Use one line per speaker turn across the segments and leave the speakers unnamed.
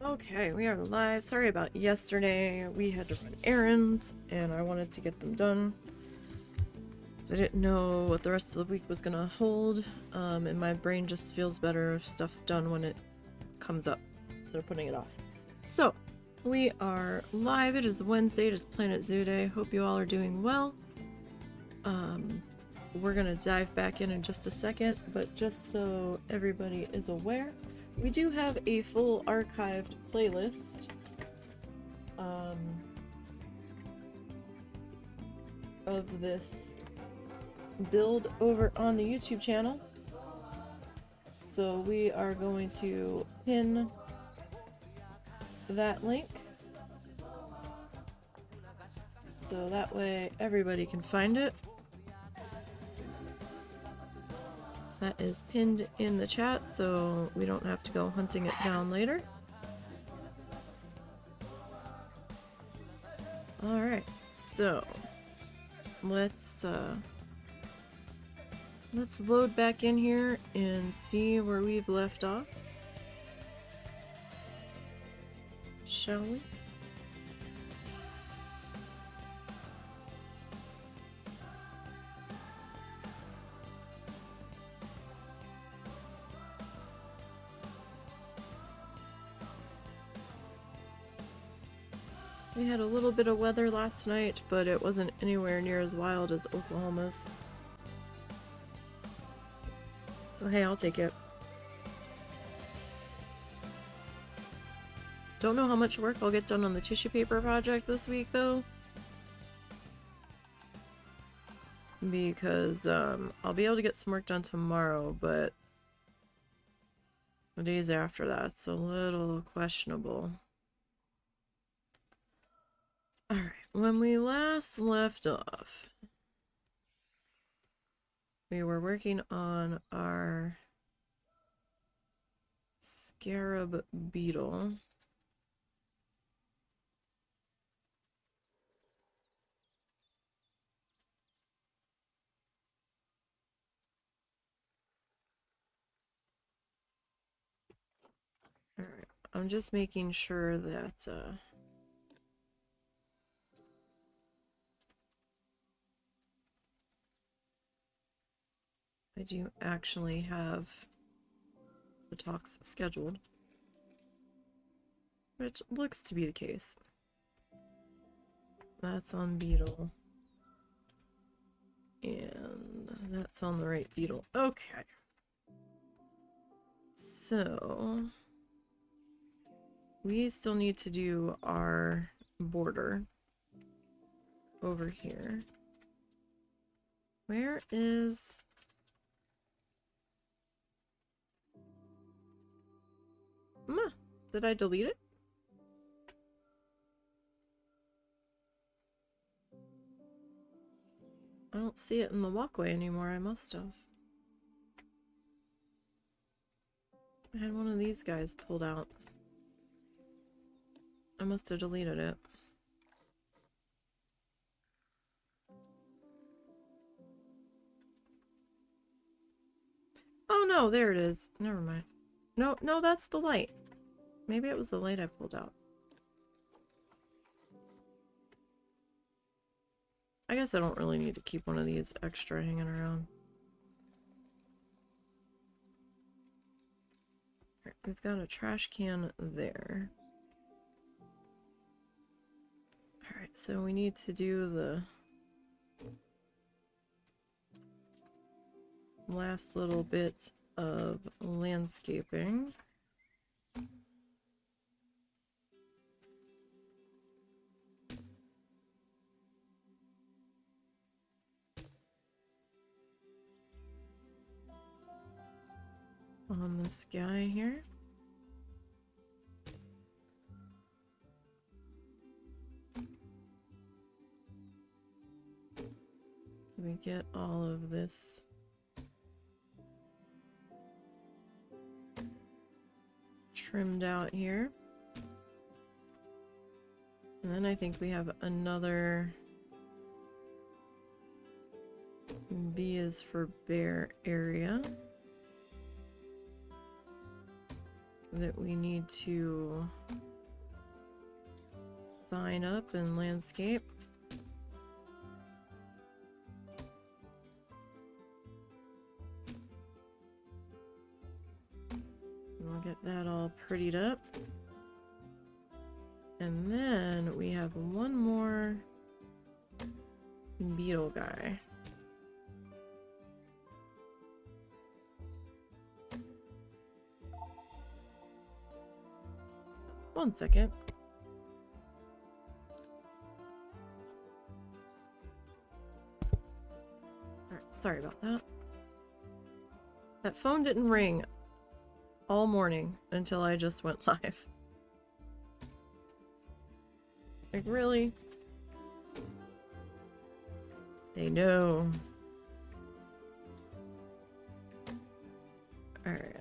Okay, we are live. Sorry about yesterday. We had to run errands, and I wanted to get them done. I didn't know what the rest of the week was gonna hold, and my brain just feels better if stuff's done when it comes up, instead of putting it off. So, we are live. It is Wednesday. It is Planet Zoo Day. Hope you all are doing well. We're gonna dive back in just a second, but just so everybody is aware, we do have a full archived playlist of this build over on the YouTube channel. So we are going to pin that link so that way everybody can find it. So that is pinned in the chat so we don't have to go hunting it down later. Alright, so let's load back in here and see where we've left off. Shall we? We had a little bit of weather last night, but it wasn't anywhere near as wild as Oklahoma's. So hey, I'll take it. Don't know how much work I'll get done on the tissue paper project this week though. Because I'll be able to get some work done tomorrow, but the days after that's a little questionable. Alright, when we last left off, we were working on our scarab beetle. Alright, I'm just making sure that I do actually have the talks scheduled, which looks to be the case. That's on beetle. And that's on the right beetle. Okay. So we still need to do our border over here. Where is... Did I delete it? I don't see it in the walkway anymore. I must have. I had one of these guys pulled out. I must have deleted it. Oh no, there it is. Never mind. No, no, that's the light. Maybe it was the light I pulled out. I guess I don't really need to keep one of these extra hanging around. Alright, we've got a trash can there. Alright, so we need to do the last little bit of landscaping. On this guy here. We get all of this trimmed out here. And then I think we have another B is for bear area. that we need to sign up and landscape. And we'll get that all prettied up. And then we have one more beetle guy. One second. Alright, sorry about that. That phone didn't ring all morning until I just went live. Like, really? They know. Alright.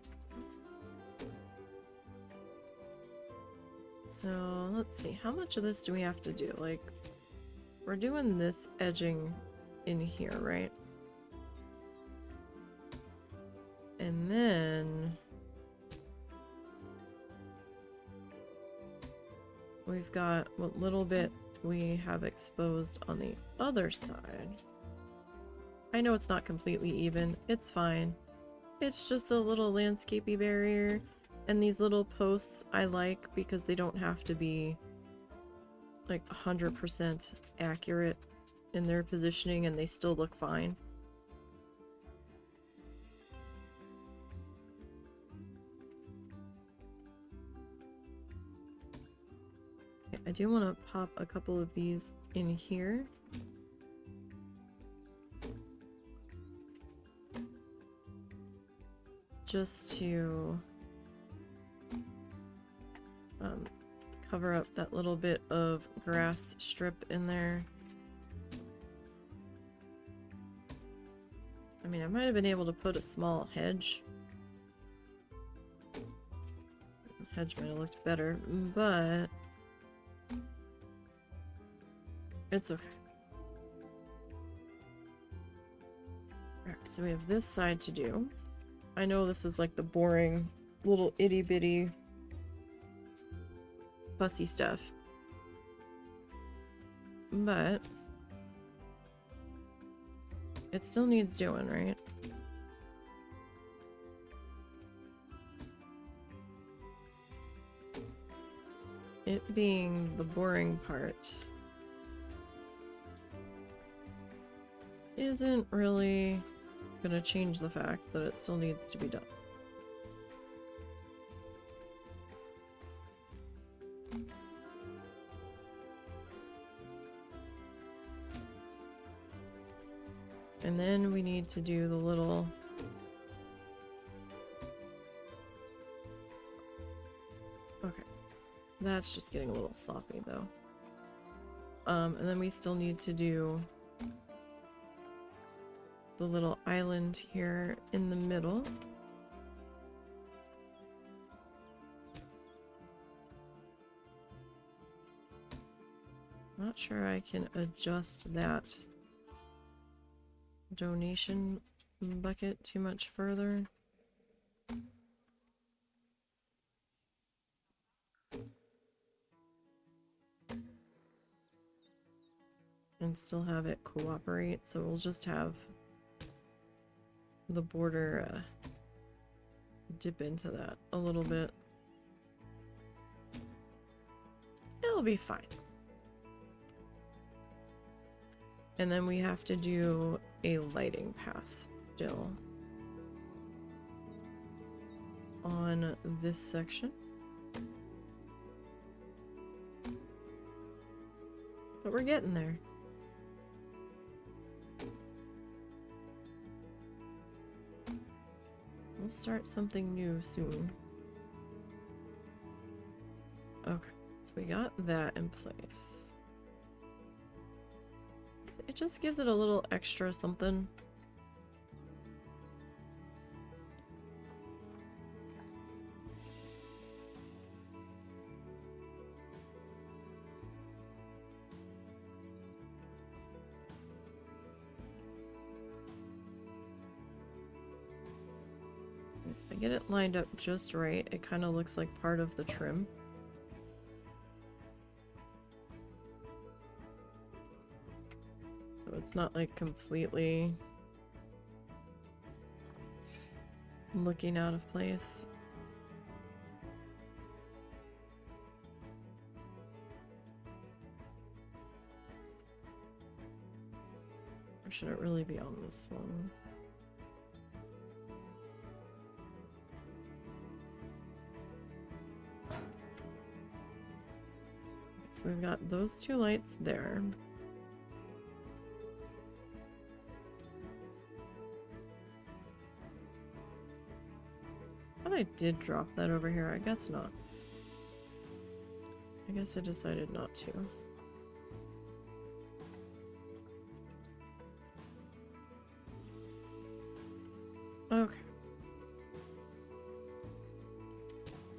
So, let's see. How much of this do we have to do? Like, we're doing this edging in here, right? And then we've got what little bit we have exposed on the other side. I know it's not completely even. It's fine. It's just a little landscapey barrier. And these little posts I like because they don't have to be like 100% accurate in their positioning and they still look fine. I do want to pop a couple of these in here. Just to cover up that little bit of grass strip in there. I mean, I might have been able to put a small hedge. The hedge might have looked better, but it's okay. Alright, so we have this side to do. I know this is like the boring little itty bitty fussy stuff, but it still needs doing, right? It being the boring part isn't really gonna change the fact that it still needs to be done. And then we need to do the little okay. That's just getting a little sloppy though. And then we still need to do the little island here in the middle. Not sure I can adjust that donation bucket too much further. And still have it cooperate, so we'll just have the border dip into that a little bit. It'll be fine. And then we have to do a lighting pass still on this section. But we're getting there. We'll start something new soon. Okay, so we got that in place. It just gives it a little extra something. get it lined up just right, it kind of looks like part of the trim. So it's not like completely looking out of place. Or should it really be on this one? So we've got those two lights there. I did drop that over here. I guess not. I guess I decided not to. Okay.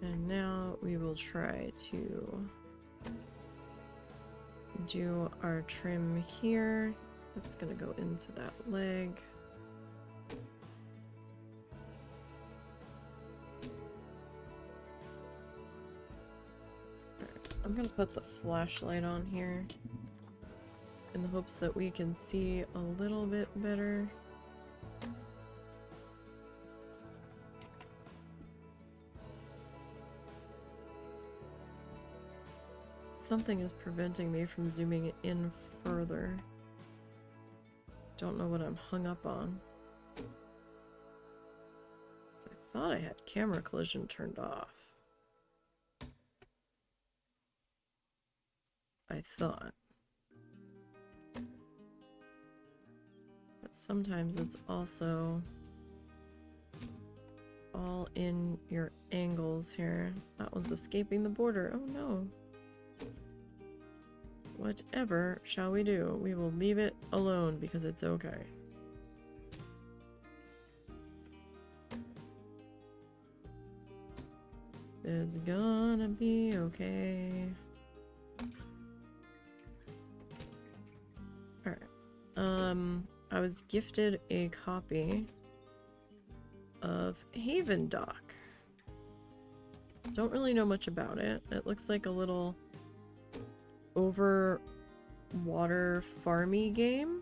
And now we will try to do our trim here. That's gonna go into that leg. I'm gonna put the flashlight on here in the hopes that we can see a little bit better. Something is preventing me from zooming in further. Don't know what I'm hung up on. I thought I had camera collision turned off. I thought. But sometimes it's also all in your angles here. That one's escaping the border. Oh no. Whatever shall we do? We will leave it alone because it's okay. It's gonna be okay. I was gifted a copy of Haven Dock. Don't really know much about it. It looks like a little over water farmy game.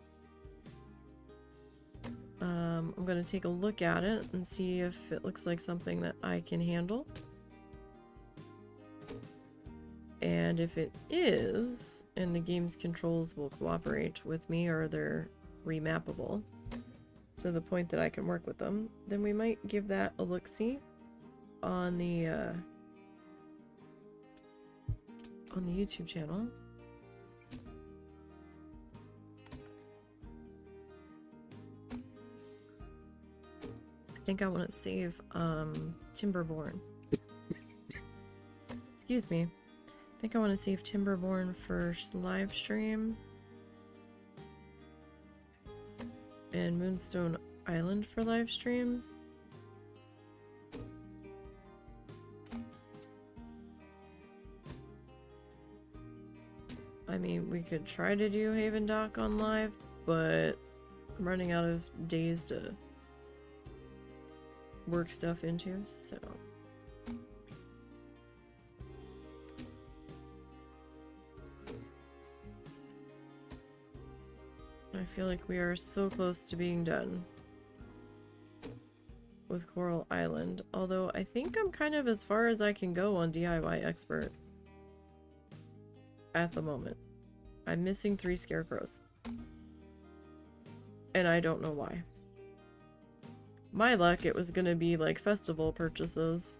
I'm gonna take a look at it and see if it looks like something that I can handle. And if it is, and the game's controls will cooperate with me or they're remappable to the point that I can work with them, then we might give that a look-see on the YouTube channel. I think I want to save Timberborn. Excuse me. I think I want to save Timberborn for live stream. And Moonstone Island for live stream. I mean, we could try to do Haven Dock on live, but I'm running out of days to work stuff into, so. I feel like we are so close to being done with Coral Island, although I think I'm kind of as far as I can go on DIY Expert at the moment. I'm missing 3 scarecrows. And I don't know why. My luck, it was gonna be like festival purchases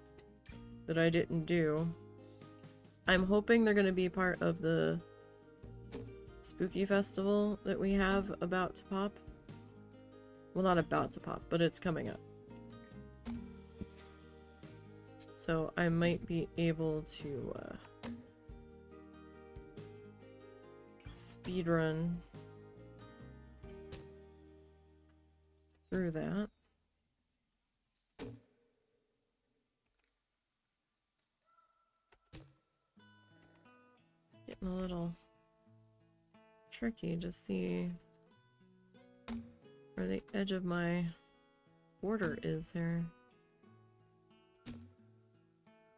that I didn't do. I'm hoping they're gonna be part of the spooky festival that we have about to pop. Well, not about to pop, but it's coming up. So I might be able to speedrun through that. Getting a little tricky to see where the edge of my border is here.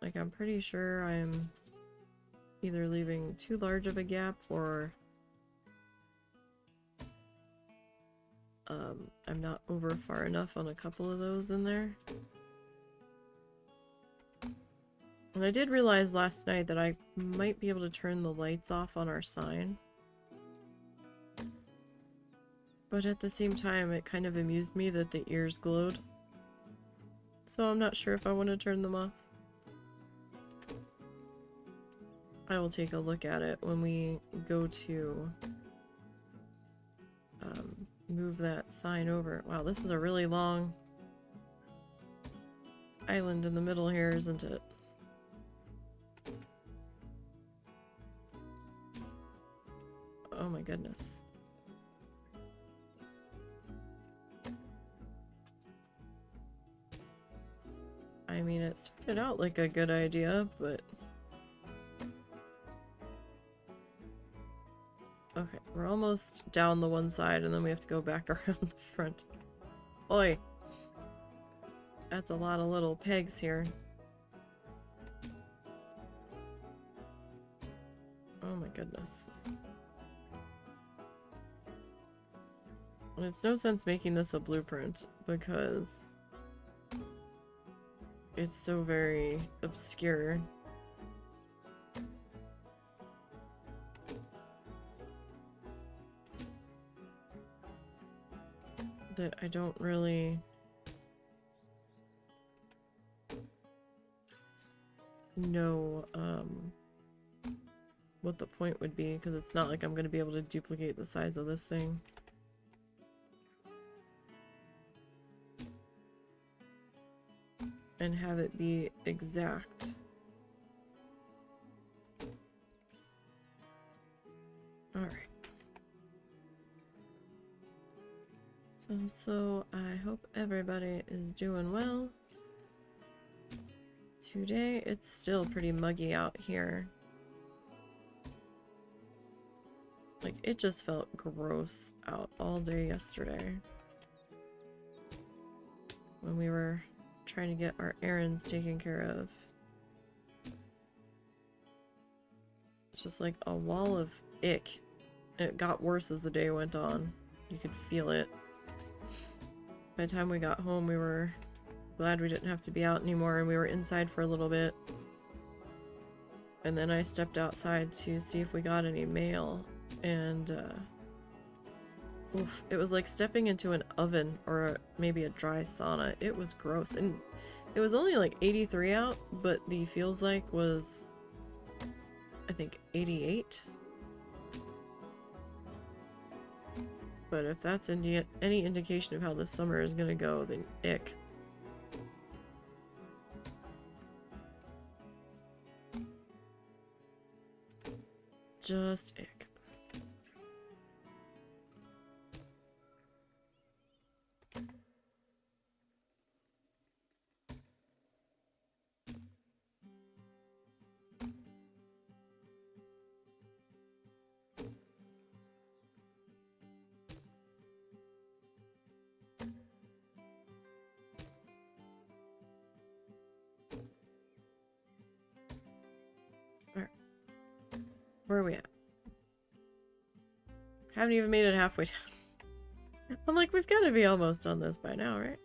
Like, I'm pretty sure I'm either leaving too large of a gap or I'm not over far enough on a couple of those in there. And I did realize last night that I might be able to turn the lights off on our sign. But at the same time, it kind of amused me that the ears glowed. So I'm not sure if I want to turn them off. I will take a look at it when we go to move that sign over. Wow, this is a really long island in the middle here, isn't it? Oh my goodness. I mean, it started out like a good idea, but... Okay, we're almost down the one side and then we have to go back around the front. Oi! That's a lot of little pegs here. Oh my goodness. And it's no sense making this a blueprint because it's so very obscure. That I don't really know what the point would be, because it's not like I'm going to be able to duplicate the size of this thing. And have it be exact. Alright. So I hope everybody is doing well. Today it's still pretty muggy out here. Like, it just felt gross out all day yesterday when we were trying to get our errands taken care of. It's just like a wall of ick. And it got worse as the day went on. You could feel it. By the time we got home, we were glad we didn't have to be out anymore, and we were inside for a little bit. And then I stepped outside to see if we got any mail, and oof, it was like stepping into an oven or maybe a dry sauna. It was gross, and it was only like 83 out, but the feels like was, I think, 88. But if that's any indication of how this summer is gonna go, then ick. Just ick. Where are we at? Haven't even made it halfway down. I'm like, we've got to be almost on this by now, right?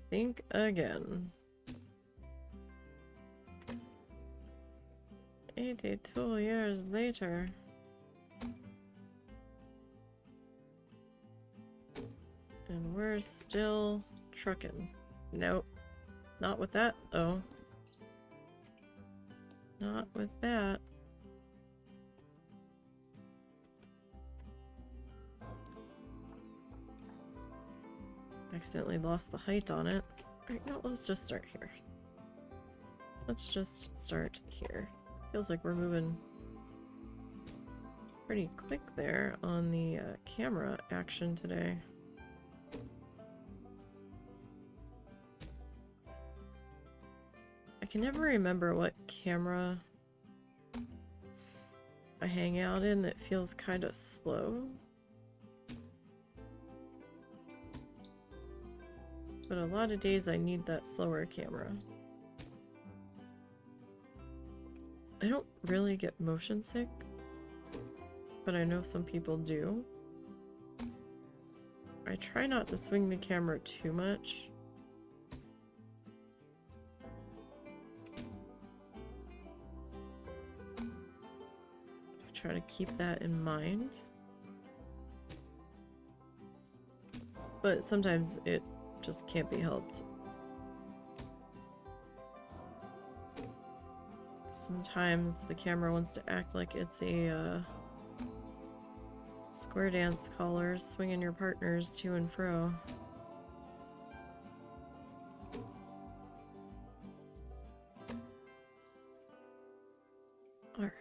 Think again. 82 years later. And we're still trucking. Nope. Not with that, though. Not with that. Accidentally lost the height on it. Alright, no, let's just start here. Let's just start here. Feels like we're moving pretty quick there on the camera action today. I can never remember what camera I hang out in that feels kind of slow. But a lot of days I need that slower camera. I don't really get motion sick, but I know some people do. I try not to swing the camera too much. I try to keep that in mind. But sometimes it just can't be helped. Sometimes the camera wants to act like it's a square dance caller, swinging your partners to and fro. Alright.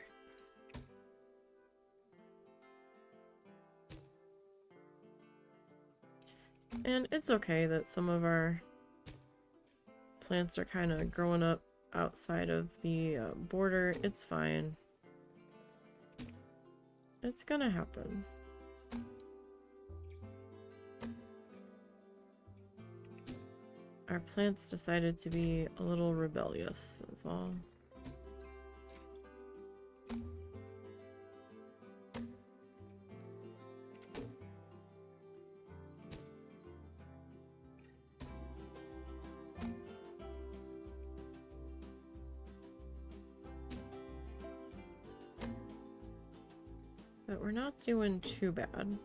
And it's okay that some of our plants are kind of growing up outside of the border. It's fine. It's gonna happen. Our plants decided to be a little rebellious, that's all. But we're not doing too bad.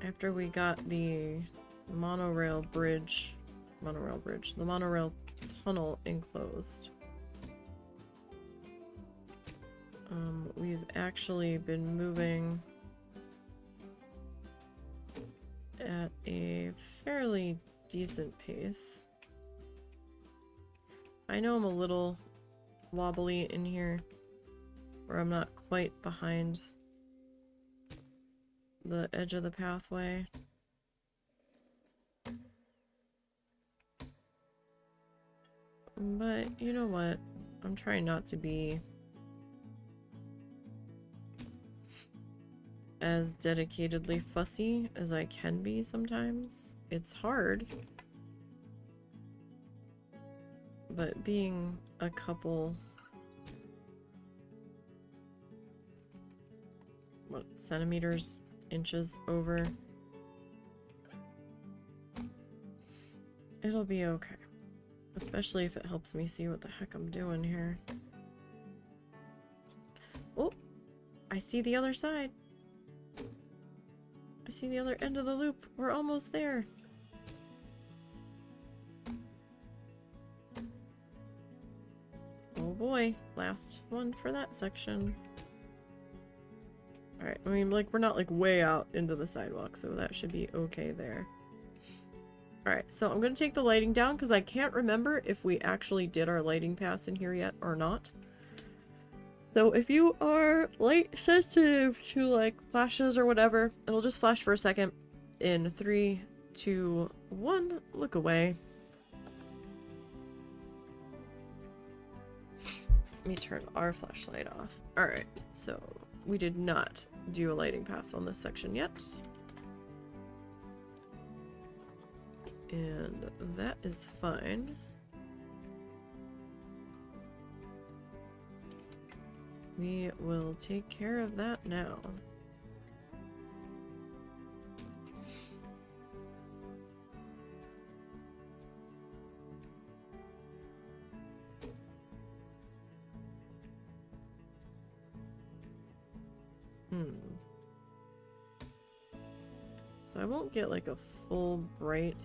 After we got the monorail tunnel enclosed, we've actually been moving at a fairly decent pace. I know I'm a little wobbly in here, where I'm not quite behind the edge of the pathway. But you know what? I'm trying not to be as dedicatedly fussy as I can be sometimes. It's hard. But being a couple centimeters, inches over, it'll be okay. Especially if it helps me see what the heck I'm doing here. Oh, I see the other side. I see the other end of the loop. We're almost there. Oh boy, last one for that section. Alright, I mean, like, we're not, like, way out into the sidewalk, so that should be okay there. Alright, so I'm gonna take the lighting down, because I can't remember if we actually did our lighting pass in here yet or not. So if you are light sensitive to, like, flashes or whatever, it'll just flash for a second. In 3, 2, 1, look away. Let me turn our flashlight off. Alright, so we did not do a lighting pass on this section yet. And that is fine. We will take care of that now. So I won't get like a full bright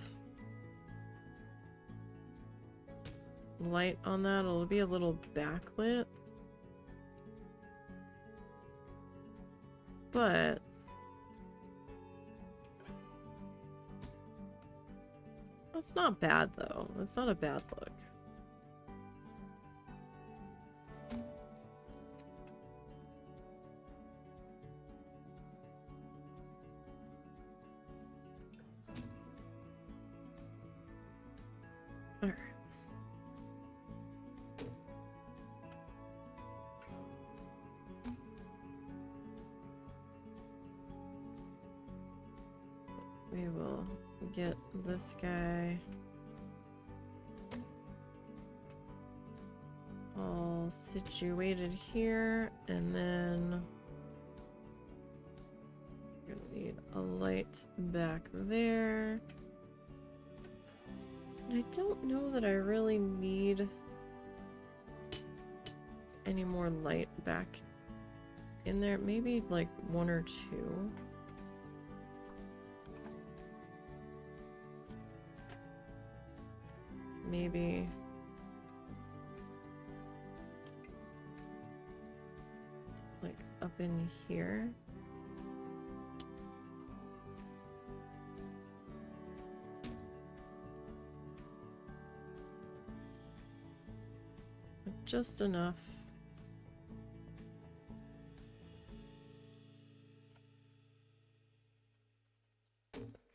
light on that. It'll be a little backlit. But that's not bad though. It's not a bad look. Alright. we will get this guy all situated here, and then we're gonna need a light back there. And I don't know that I really need any more light back in there. Maybe like one or two. Maybe like up in here. Just enough.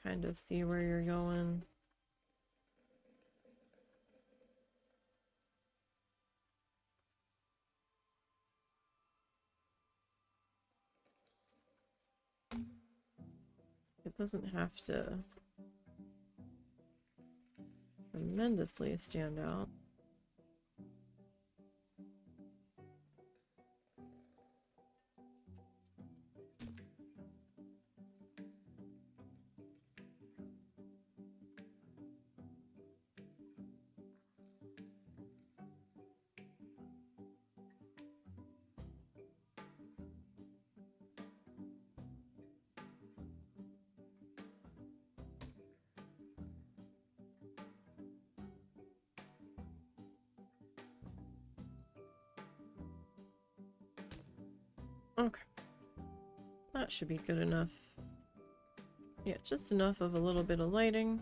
Kind of see where you're going. It doesn't have to tremendously stand out. Okay. That should be good enough. Yeah, just enough of a little bit of lighting.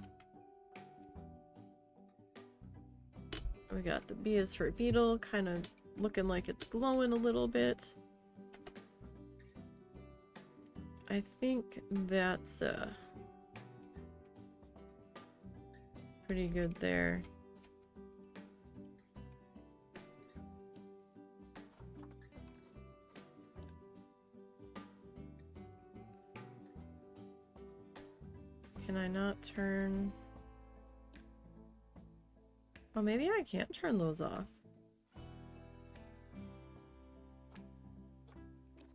We got the B is for beetle, kind of looking like it's glowing a little bit. I think that's pretty good there. Can I not turn? Oh, maybe I can't turn those off.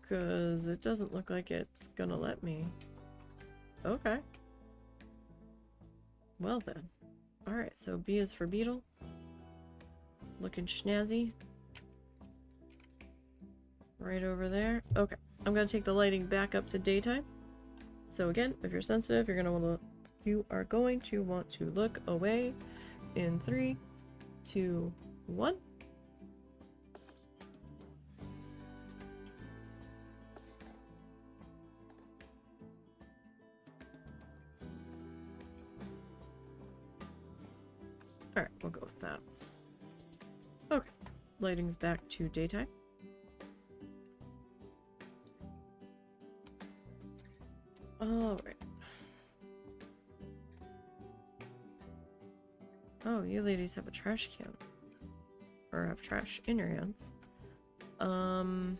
Because it doesn't look like it's gonna let me. Okay. Well then. Alright, so B is for beetle. Looking snazzy. Right over there. Okay. I'm gonna take the lighting back up to daytime. So again, if you're sensitive, you are going to want to look away in 3, 2, 1. Alright, we'll go with that. Okay. Lighting's back to daytime. Alright. Oh, you ladies have a trash can. Or have trash in your hands. Alright,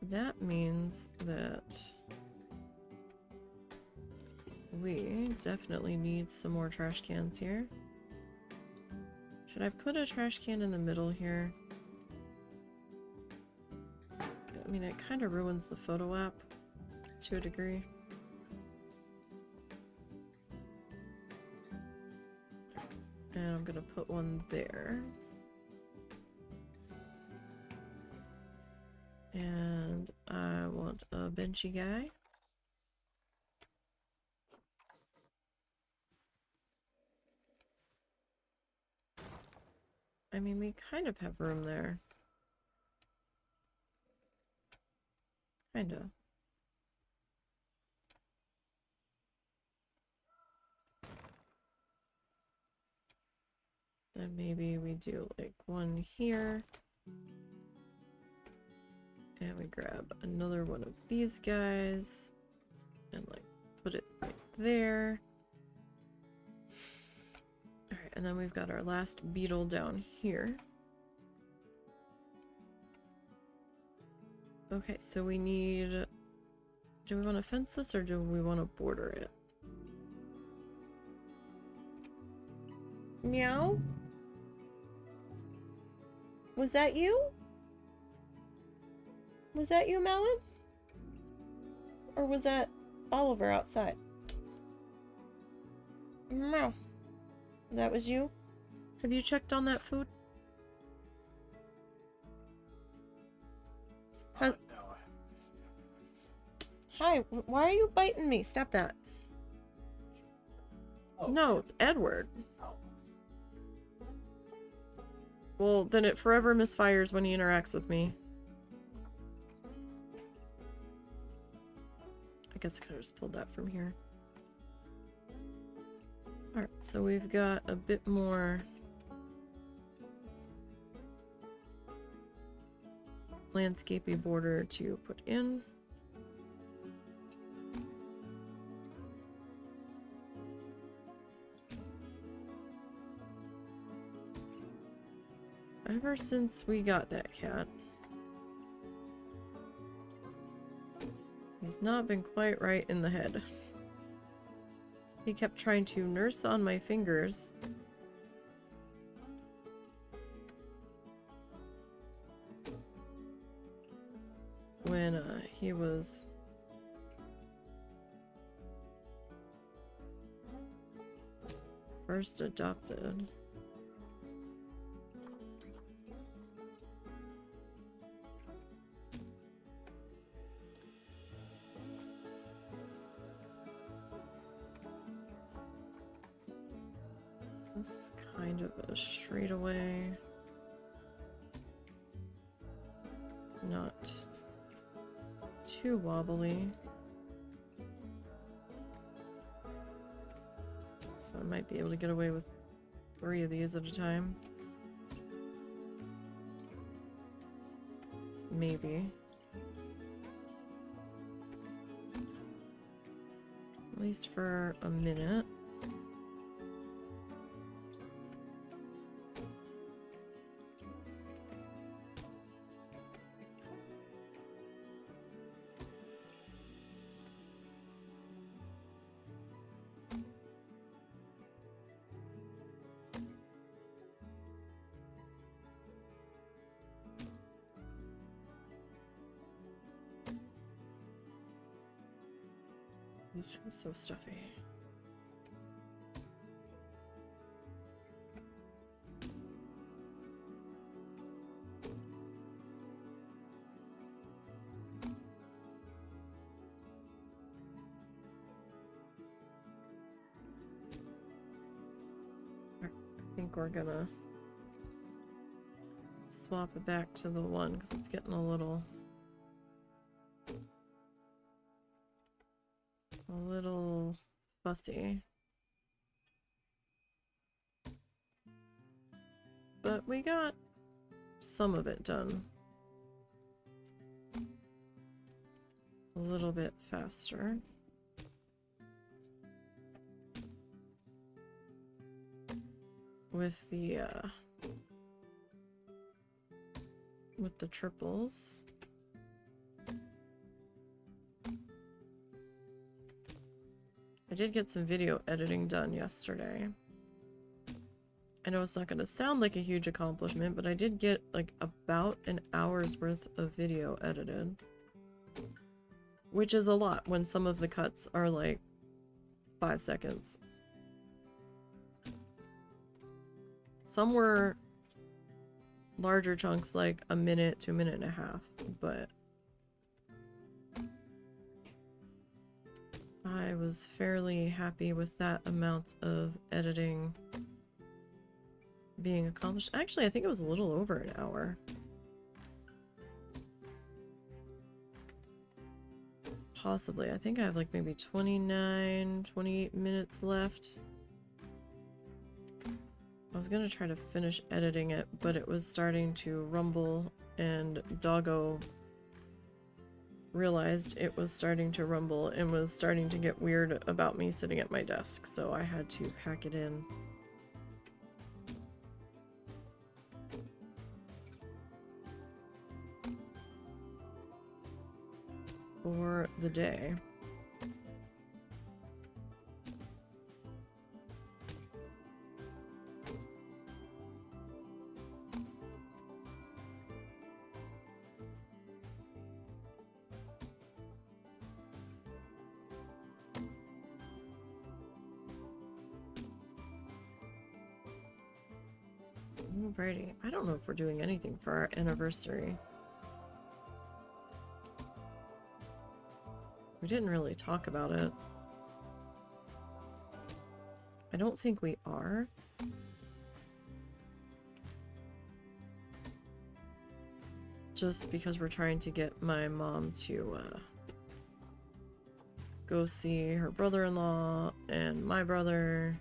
that means that we definitely need some more trash cans here. Should I put a trash can in the middle here? I mean, it kind of ruins the photo app to a degree. And I'm gonna put one there. And I want a benchy guy. I mean, we kind of have room there. Kinda. Then maybe we do like one here. And we grab another one of these guys. And like put it right there. Alright, and then we've got our last beetle down here. Okay, so we need Do we want to fence this or do we want to border it? Meow? Was that you? Was that you, Melon? Or was that Oliver outside? Meow. That was you? Have you checked on that food? No, hi, why are you biting me? Stop that. Oh, no, it's Edward. Oh. Well, then it forever misfires when he interacts with me. I guess I could have just pulled that from here. Alright, so we've got a bit more landscapey border to put in. Ever since we got that cat, he's not been quite right in the head. He kept trying to nurse on my fingers. When he was first adopted. This is kind of a straightaway. It's not too wobbly. So I might be able to get away with 3 of these at a time. Maybe. At least for a minute. I'm so stuffy. I think we're gonna swap it back to the one because it's getting a little fussy. But we got some of it done a little bit faster. With the triples. I did get some video editing done yesterday. I know it's not going to sound like a huge accomplishment, but I did get like about an hour's worth of video edited. Which is a lot when some of the cuts are like 5 seconds. Some were larger chunks, like a minute to a minute and a half, but I was fairly happy with that amount of editing being accomplished. Actually, I think it was a little over an hour. Possibly. I think I have like maybe 29, 28 minutes left. I was gonna try to finish editing it, but it was starting to rumble, and Doggo realized it was starting to rumble and was starting to get weird about me sitting at my desk, so I had to pack it in. for the day. Alrighty. I don't know if we're doing anything for our anniversary. We didn't really talk about it. I don't think we are. Just because we're trying to get my mom to go see her brother-in-law and my brother.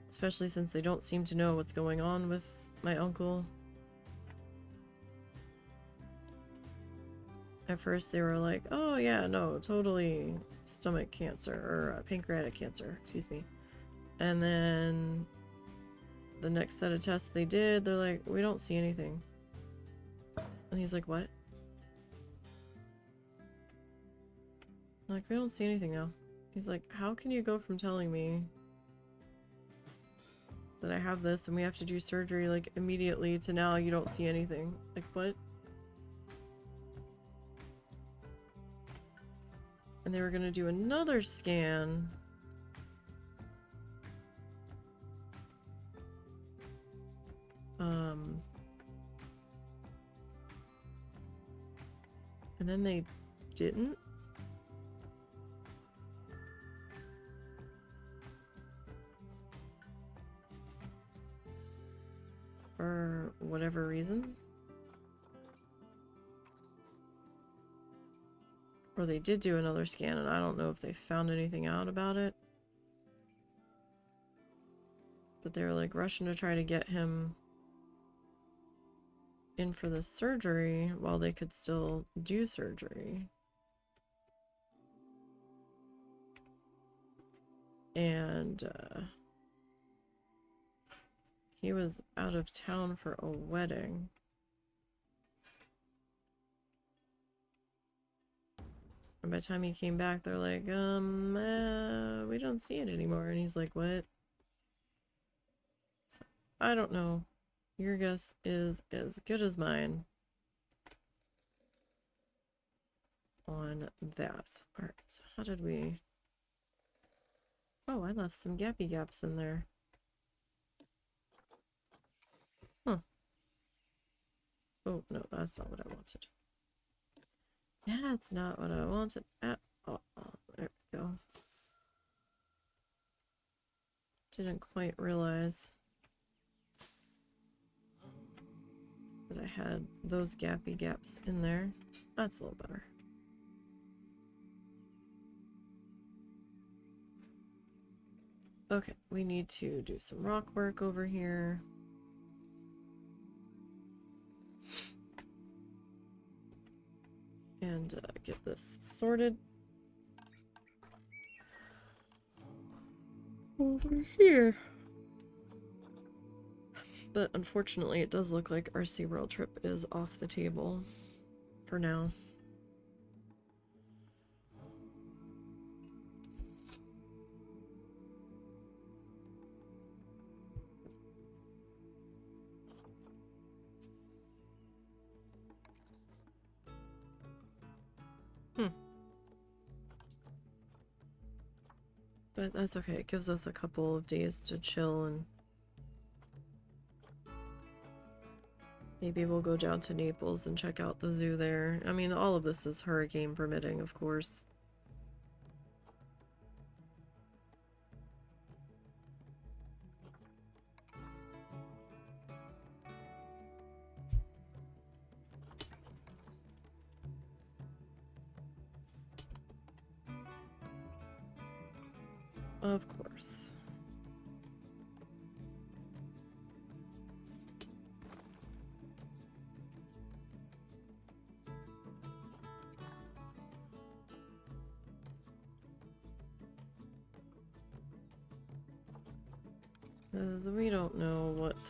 Especially since they don't seem to know what's going on with my uncle. At first they were like, oh yeah, no, totally stomach cancer, or pancreatic cancer, excuse me. And then the next set of tests they did, they're like, we don't see anything. And he's like, what? Like, we don't see anything now. He's like, how can you go from telling me that I have this and we have to do surgery like immediately to now you don't see anything? Like, what? And they were gonna do another scan. And then they didn't. For whatever reason. Or they did do another scan and I don't know if they found anything out about it. But they were like rushing to try to get him in for the surgery while they could still do surgery. And he was out of town for a wedding. And by the time he came back, they're like, we don't see it anymore. And he's like, what? So, I don't know. Your guess is as good as mine on that. Alright, so how did we... Oh, I left some gappy gaps in there. Huh. Oh, no, that's not what I wanted. That's not what I wanted at all. There we go. Didn't quite realize that I had those gappy gaps in there. That's a little better. Okay, we need to do some rock work over here. And get this sorted. Over here. But unfortunately, it does look like our SeaWorld trip is off the table for now. But that's okay. It gives us a couple of days to chill and maybe we'll go down to Naples and check out the zoo there. I mean, all of this is hurricane permitting, of course. Of course. Because we don't know what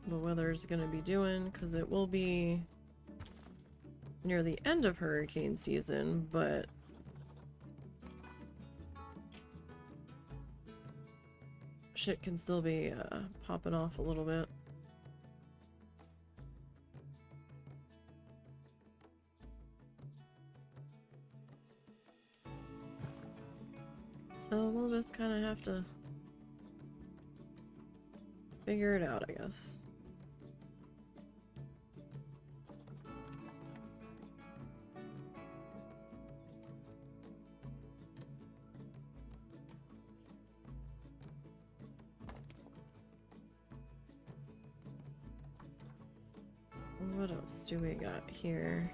the weather's gonna be doing, because it will be near the end of hurricane season, but shit can still be popping off a little bit. So we'll just kind of have to figure it out, I guess. What else do we got here?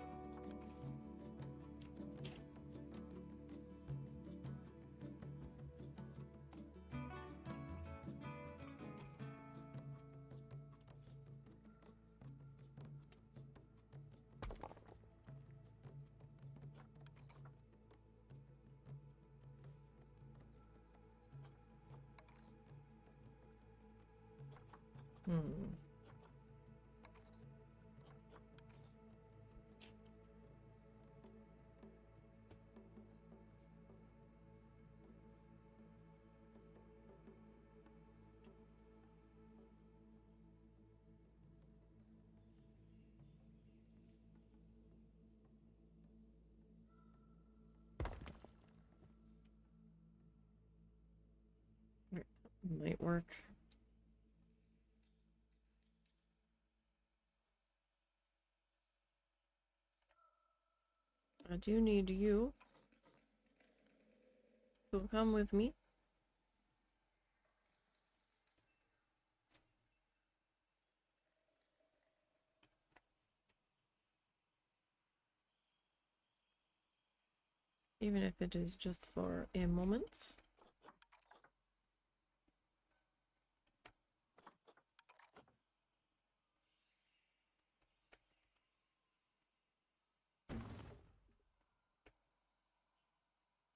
Might work. I do need you to come with me. Even if it is just for a moment.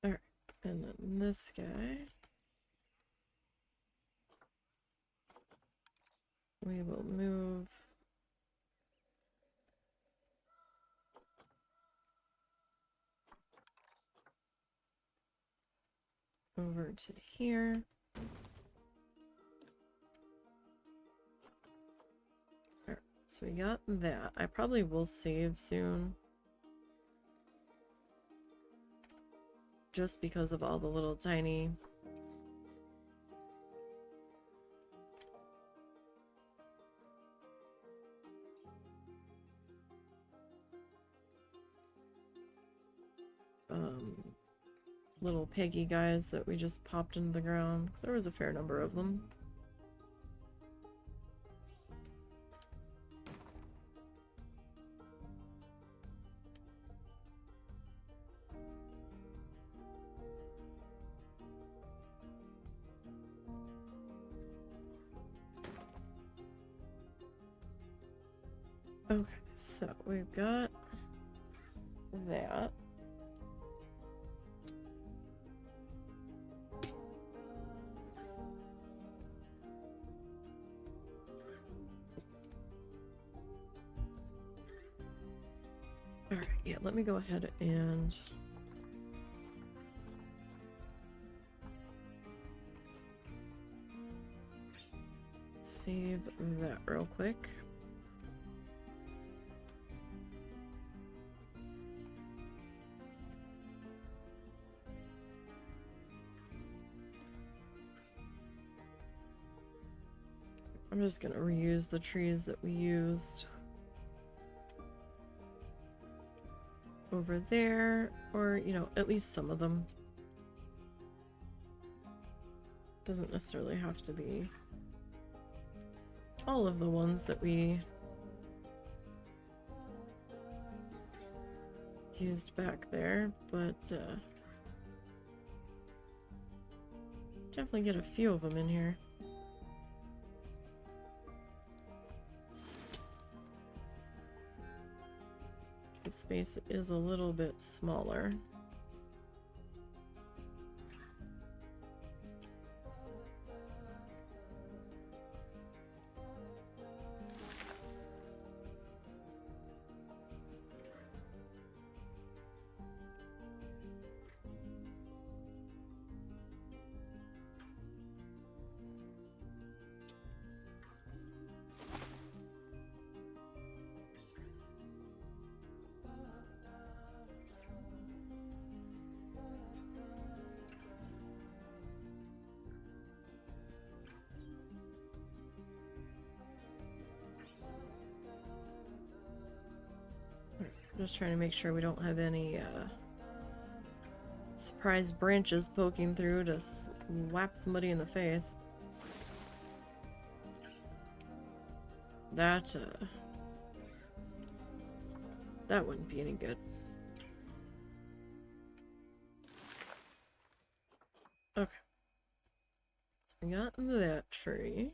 Alright, and then this guy. We will move over to here. Alright, so we got that. I probably will save soon. Just because of all the little tiny little piggy guys that we just popped into the ground. There was a fair number of them. Okay, so we've got that. Alright, yeah, let me go ahead and save that real quick. I'm just gonna reuse the trees that we used over there, or, you know, at least some of them. Doesn't necessarily have to be all of the ones that we used back there, but definitely get a few of them in here. The space is a little bit smaller. Just trying to make sure we don't have any surprise branches poking through to whap somebody in the face. That wouldn't be any good. Okay. So we got that tree.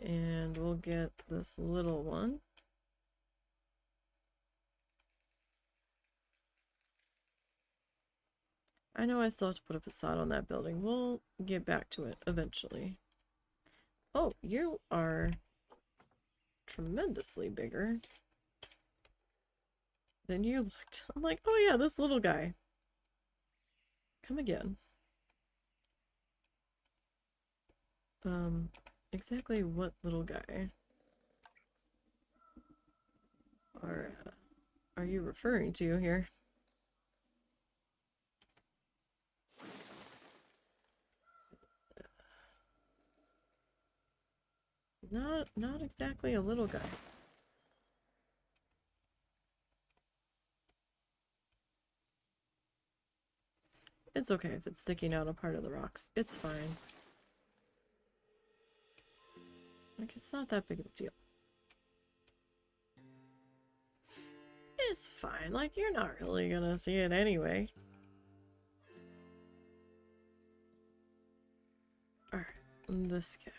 And we'll get this little one. I know I still have to put a facade on that building. We'll get back to it eventually. Oh, you are tremendously bigger than you looked. I'm like, oh yeah, this little guy. Come again. Exactly what little guy are you referring to here? Not exactly a little guy. It's okay if it's sticking out a part of the rocks. It's fine. Like, it's not that big of a deal. It's fine. Like, you're not really gonna see it anyway. Alright, this guy.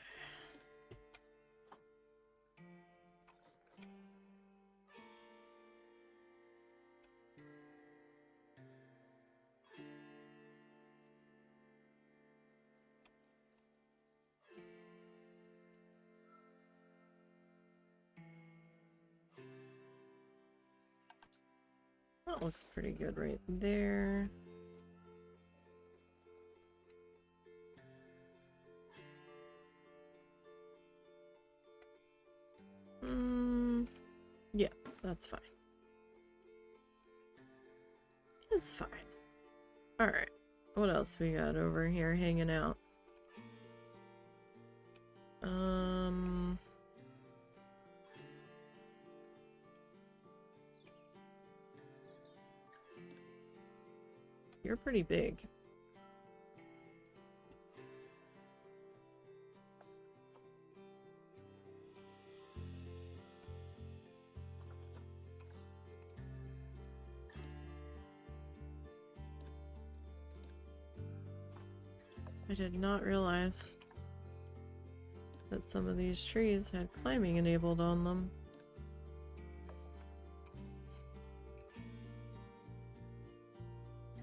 That looks pretty good right there. Yeah, that's fine. It's fine. Alright, what else we got over here hanging out? You're pretty big. I did not realize that some of these trees had climbing enabled on them.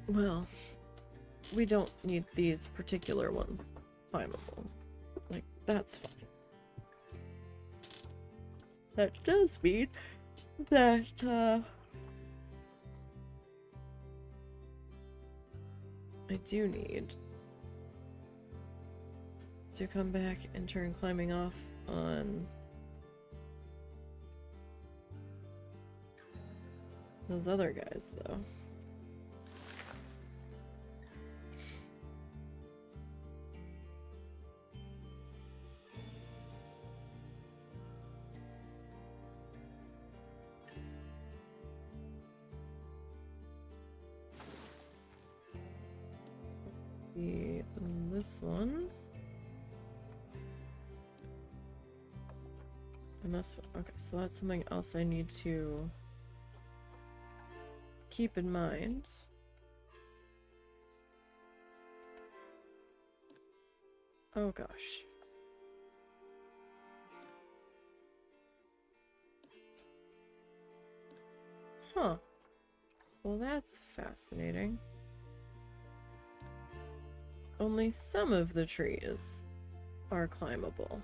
Well, we don't need these particular ones climbable. Like, that's fine. That does mean that, I do need to come back and turn climbing off on those other guys, though. This one. And this one. Okay, so that's something else I need to keep in mind. Oh gosh. Huh. Well, that's fascinating. Only some of the trees are climbable.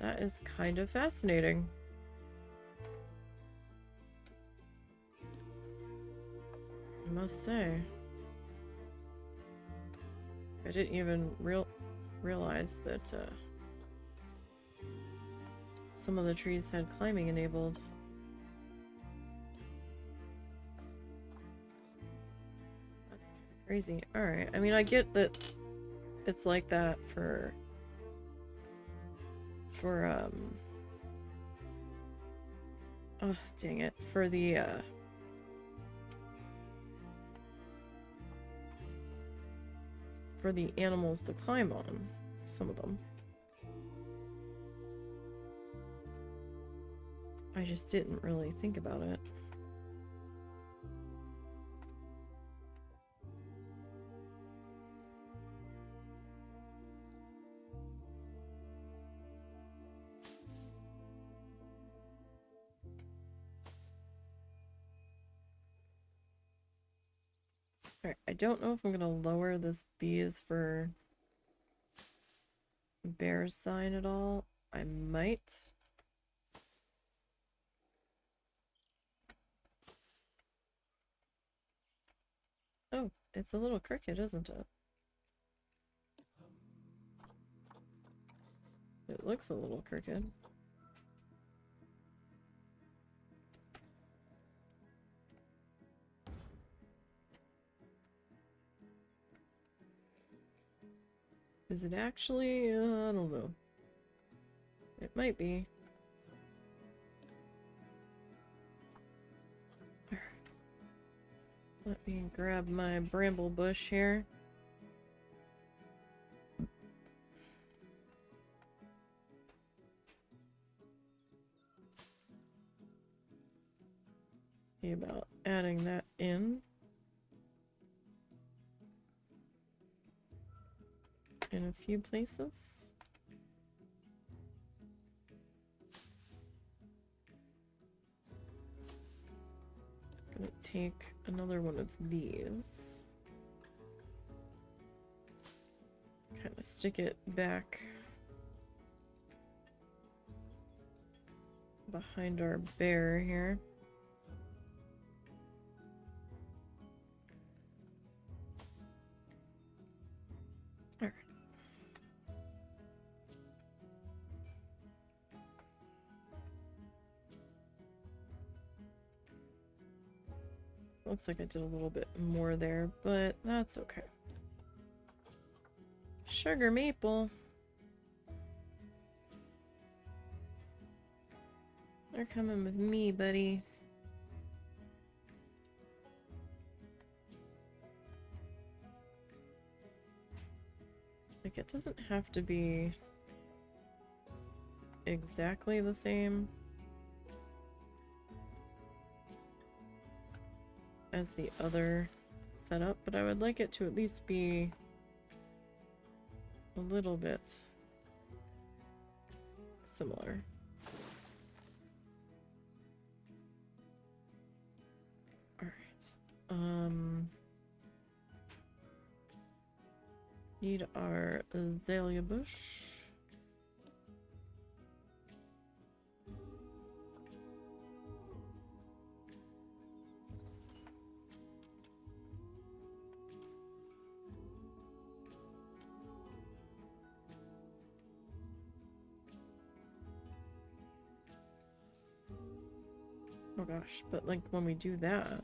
That is kind of fascinating. I must say. I didn't even realize that some of the trees had climbing enabled. That's kind of Crazy. Alright, I mean, I get that it's like that for oh, dang it, for the animals to climb on, some of them. I just didn't really think about it. Alright, I don't know if I'm gonna lower this B is for bear sign at all. I might. Oh, it's a little crooked, isn't it? It looks a little crooked. Is it actually? I don't know. It might be. Let me grab my bramble bush here. See about adding that in a few places. Gonna take another one of these. Kind of stick it back behind our bear here. Alright. Looks like I did a little bit more there, but that's okay. Sugar maple. They're coming with me, buddy. Like, it doesn't have to be exactly the same as the other setup, but I would like it to at least be a little bit similar. Alright. Need our azalea bush. Oh gosh, but like when we do that,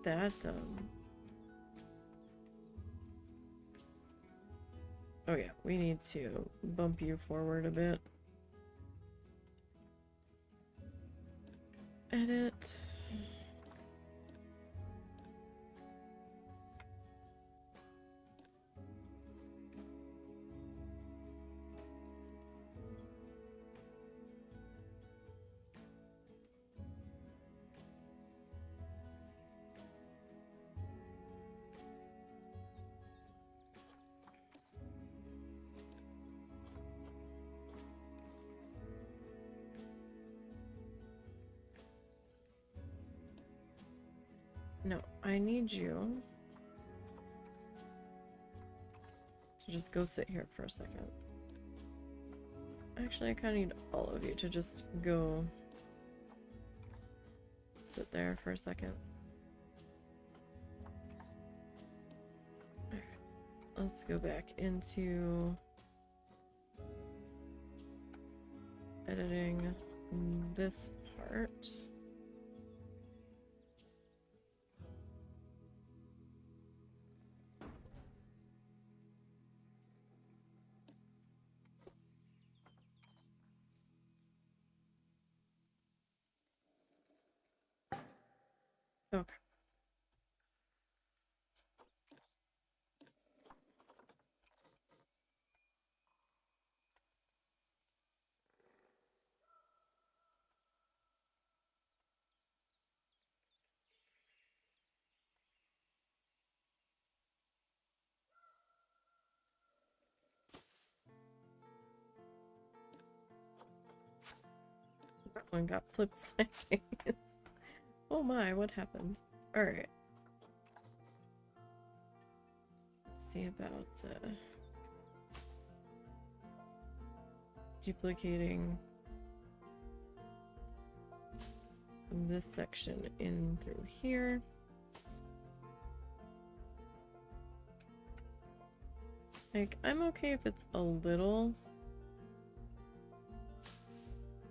that's oh yeah, we need to bump you forward a bit. Edit. No, I need you to just go sit here for a second. Actually, I kind of need all of you to just go sit there for a second. Alright, let's go back into editing this part. Okay. That one got flipped sideways. Oh my, what happened? Alright. Let's see about duplicating this section in through here. Like, I'm okay if it's a little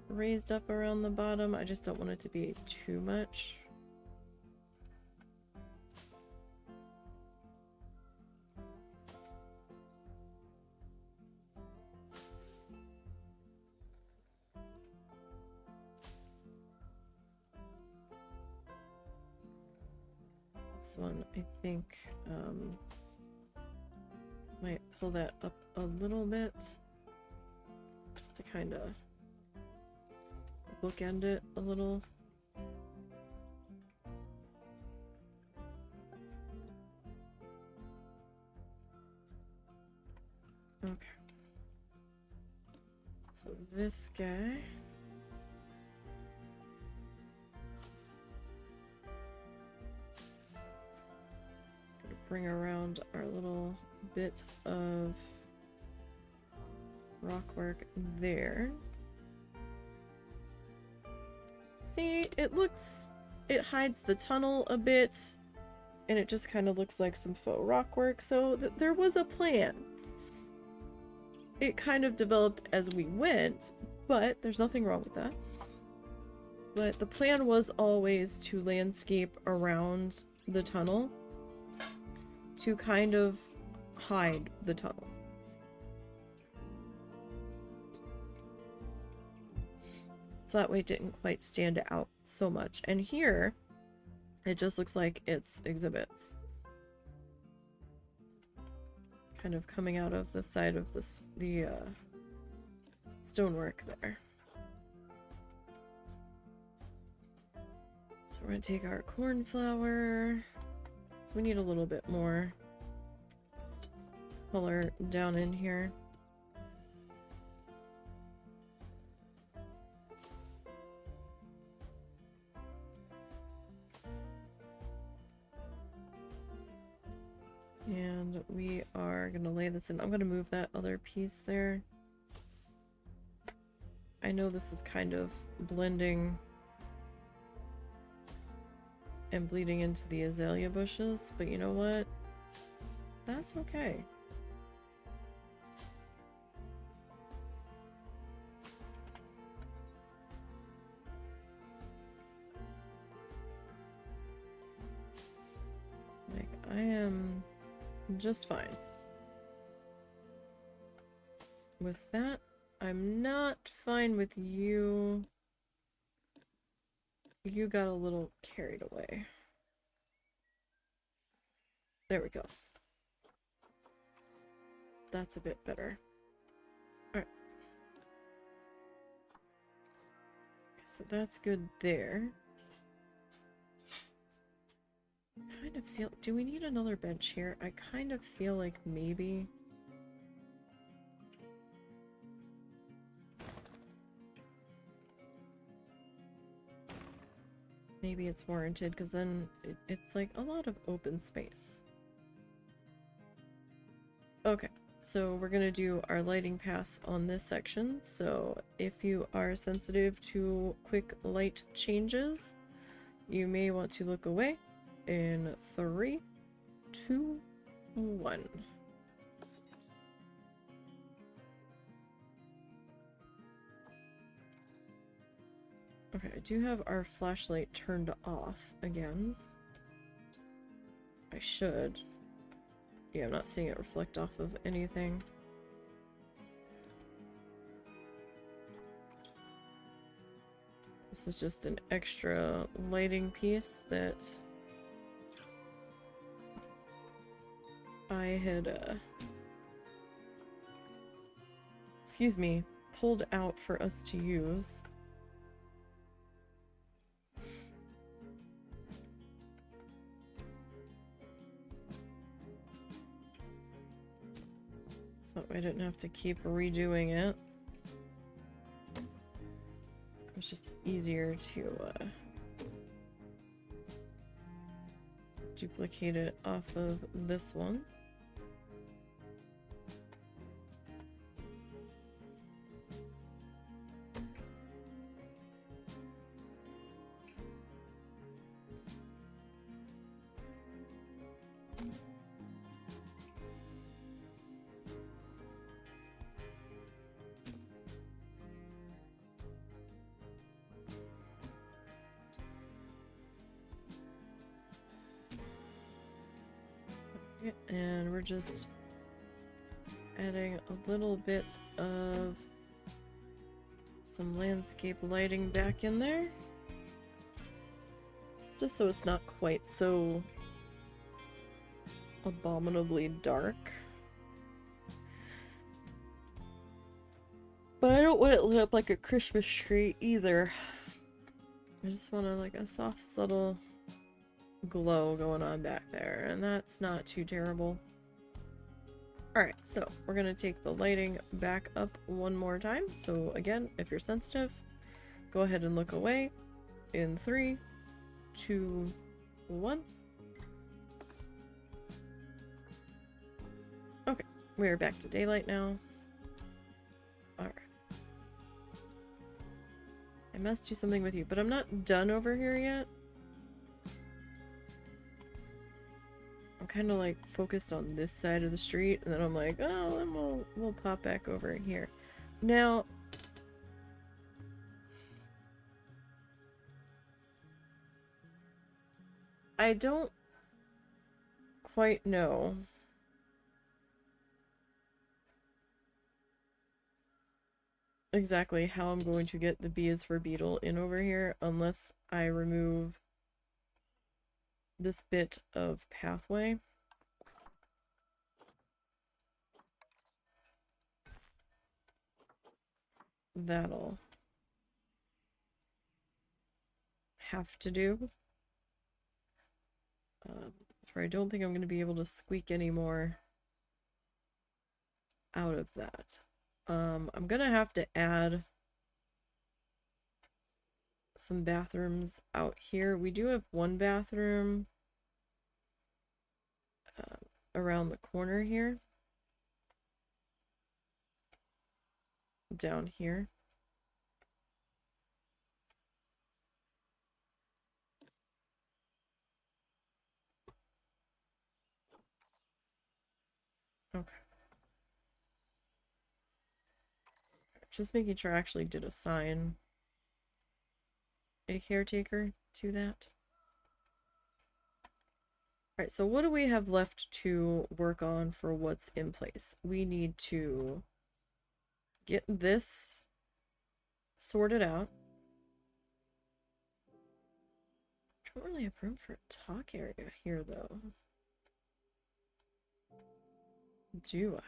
raised up around the bottom. I just don't want it to be too much. This one, I think, might pull that up a little bit, just to kind of bookend it a little. Okay. So this guy. Gonna bring around our little bit of rock work there. See, it hides the tunnel a bit, and it just kind of looks like some faux rock work, so there was a plan. It kind of developed as we went, but there's nothing wrong with that. But the plan was always to landscape around the tunnel to kind of hide the tunnel. So that way it didn't quite stand out so much. And here, it just looks like it's exhibits. Kind of coming out of the side of the stonework there. So we're gonna take our cornflower. So we need a little bit more color down in here. And we are gonna lay this in. I'm gonna move that other piece there. I know this is kind of blending and bleeding into the azalea bushes, but you know what? That's okay. Like, I am just fine with that. I'm not fine with you. You got a little carried away. There we go. That's a bit better. Alright. So that's good there. Kind of feel... Do we need another bench here? I kind of feel like maybe... Maybe it's warranted, because then it's like a lot of open space. Okay, so we're gonna do our lighting pass on this section. So if you are sensitive to quick light changes, you may want to look away in 3, 2, 1. Okay, I do have our flashlight turned off again. I should. Yeah, I'm not seeing it reflect off of anything. This is just an extra lighting piece that I had, excuse me, pulled out for us to use. So I didn't have to keep redoing it. It's just easier to duplicate it off of this one. And we're just adding a little bit of some landscape lighting back in there. Just so it's not quite so abominably dark. But I don't want it lit up like a Christmas tree either. I just want like a soft, subtle glow going on back there, and that's not too terrible. Alright, so we're gonna take the lighting back up one more time. So again, if you're sensitive, go ahead and look away in 3, 2, 1. Okay, we're back to daylight now. Alright. I must do something with you, but I'm not done over here yet. I'm kind of like focused on this side of the street, and then I'm like, oh, then we'll pop back over here. Now, I don't quite know exactly how I'm going to get the B is for beetle in over here unless I remove this bit of pathway. That'll have to do. For I don't think I'm going to be able to squeak any more out of that. I'm going to have to add some bathrooms out here. We do have one bathroom around the corner here. Down here. Okay. Just making sure I actually did assign a caretaker to that. Alright, so what do we have left to work on for what's in place? We need to get this sorted out. I don't really have room for a talk area here, though. Do I?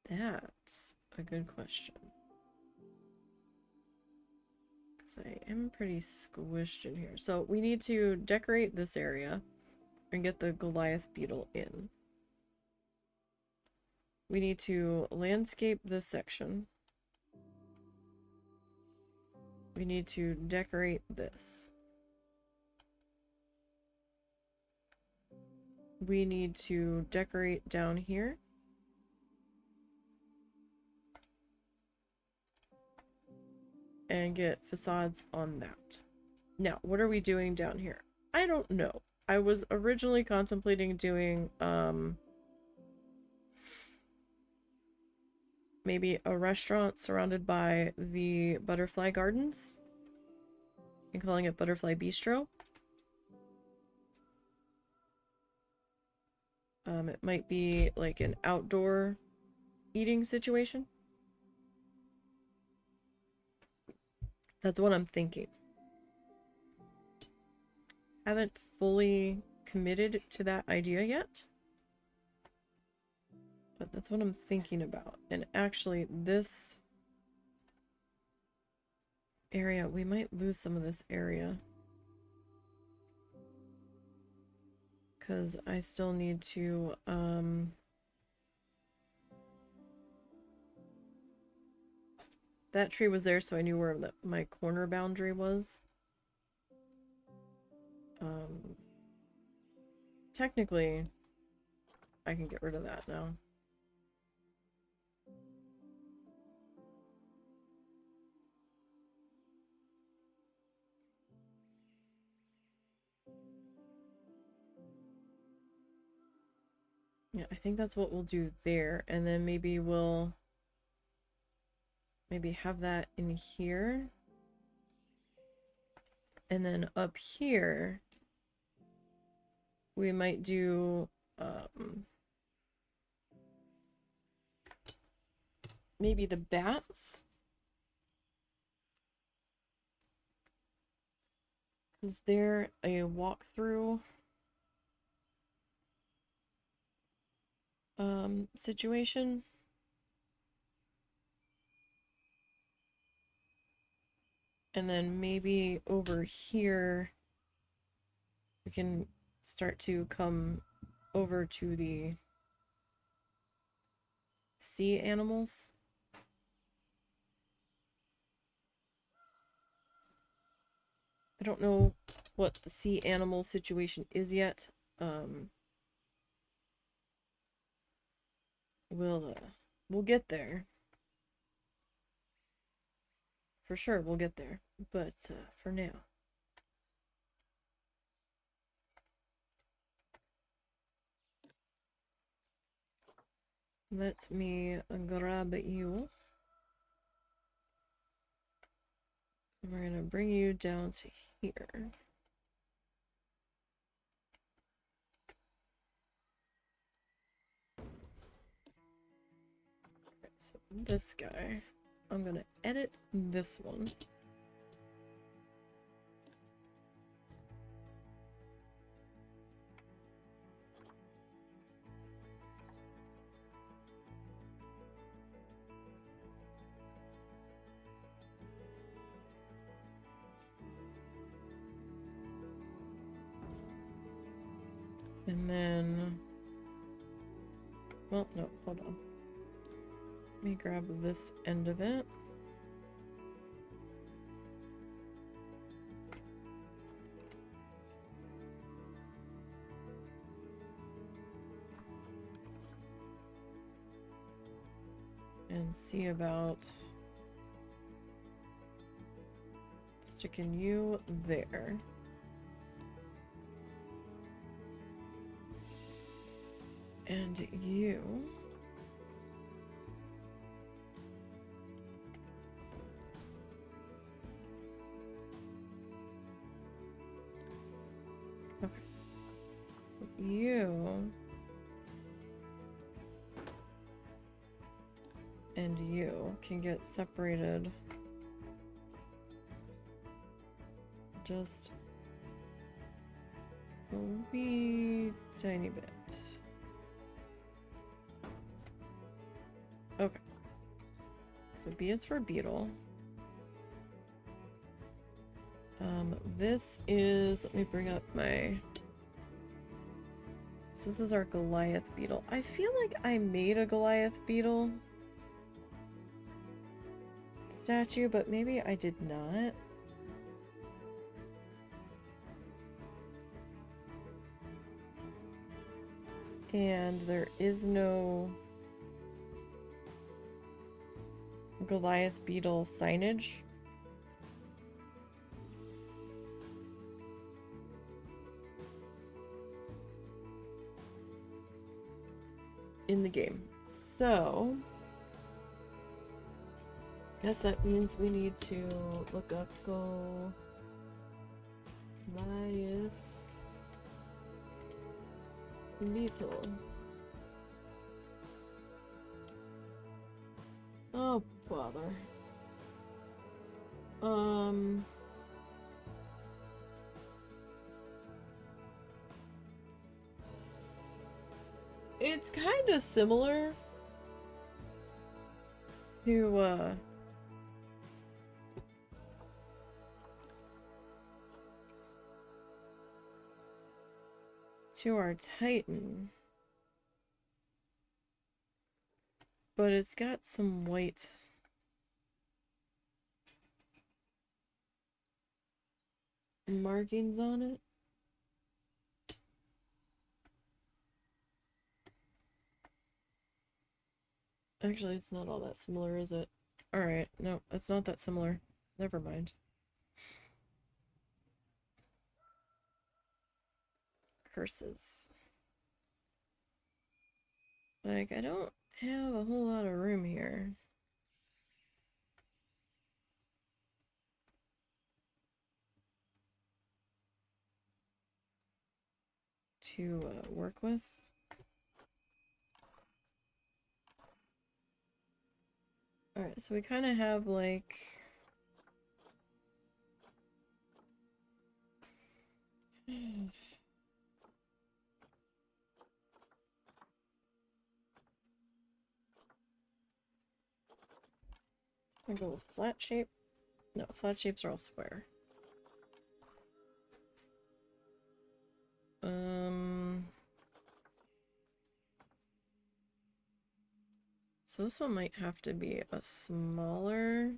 That's a good question. Because I am pretty squished in here. So we need to decorate this area and get the Goliath beetle in. We need to landscape this section. We need to decorate this. We need to decorate down here. And get facades on that. Now, what are we doing down here? I don't know. I was originally contemplating doing, maybe a restaurant surrounded by the butterfly gardens and calling it Butterfly Bistro. It might be like an outdoor eating situation. That's what I'm thinking. Haven't fully committed to that idea yet. But that's what I'm thinking about. And actually, this area, we might lose some of this area. Because I still need to, that tree was there, so I knew where my corner boundary was. Technically, I can get rid of that now. Yeah, I think that's what we'll do there. And then maybe we'll have that in here. And then up here, we might do maybe the bats. Because they're a walkthrough situation. And then maybe over here we can start to come over to the sea animals. I don't know what the sea animal situation is yet. We'll get there. For sure, we'll get there. But for now. Let me grab you. And we're gonna bring you down to here. Okay, so this guy, I'm gonna edit this one. And then, well, no, hold on. Let me grab this end of it. And see about sticking you there. And you. Okay. So you. And you can get separated just a wee tiny bit. Okay. So B is for beetle. This is, let me bring up my, so this is our Goliath beetle. I feel like I made a Goliath beetle statue, but maybe I did not. And there is no Goliath beetle signage. In the game. So I guess that means we need to look up Goliath beetle. Oh, bother. It's kind of similar to our Titan, but it's got some white markings on it. Actually, it's not all that similar, is it? Alright, no, it's not that similar. Never mind. Curses. Like, I don't have a whole lot of room here to work with. Alright, so we kind of have like... I go with flat shape. No, flat shapes are all square. So this one might have to be a smaller...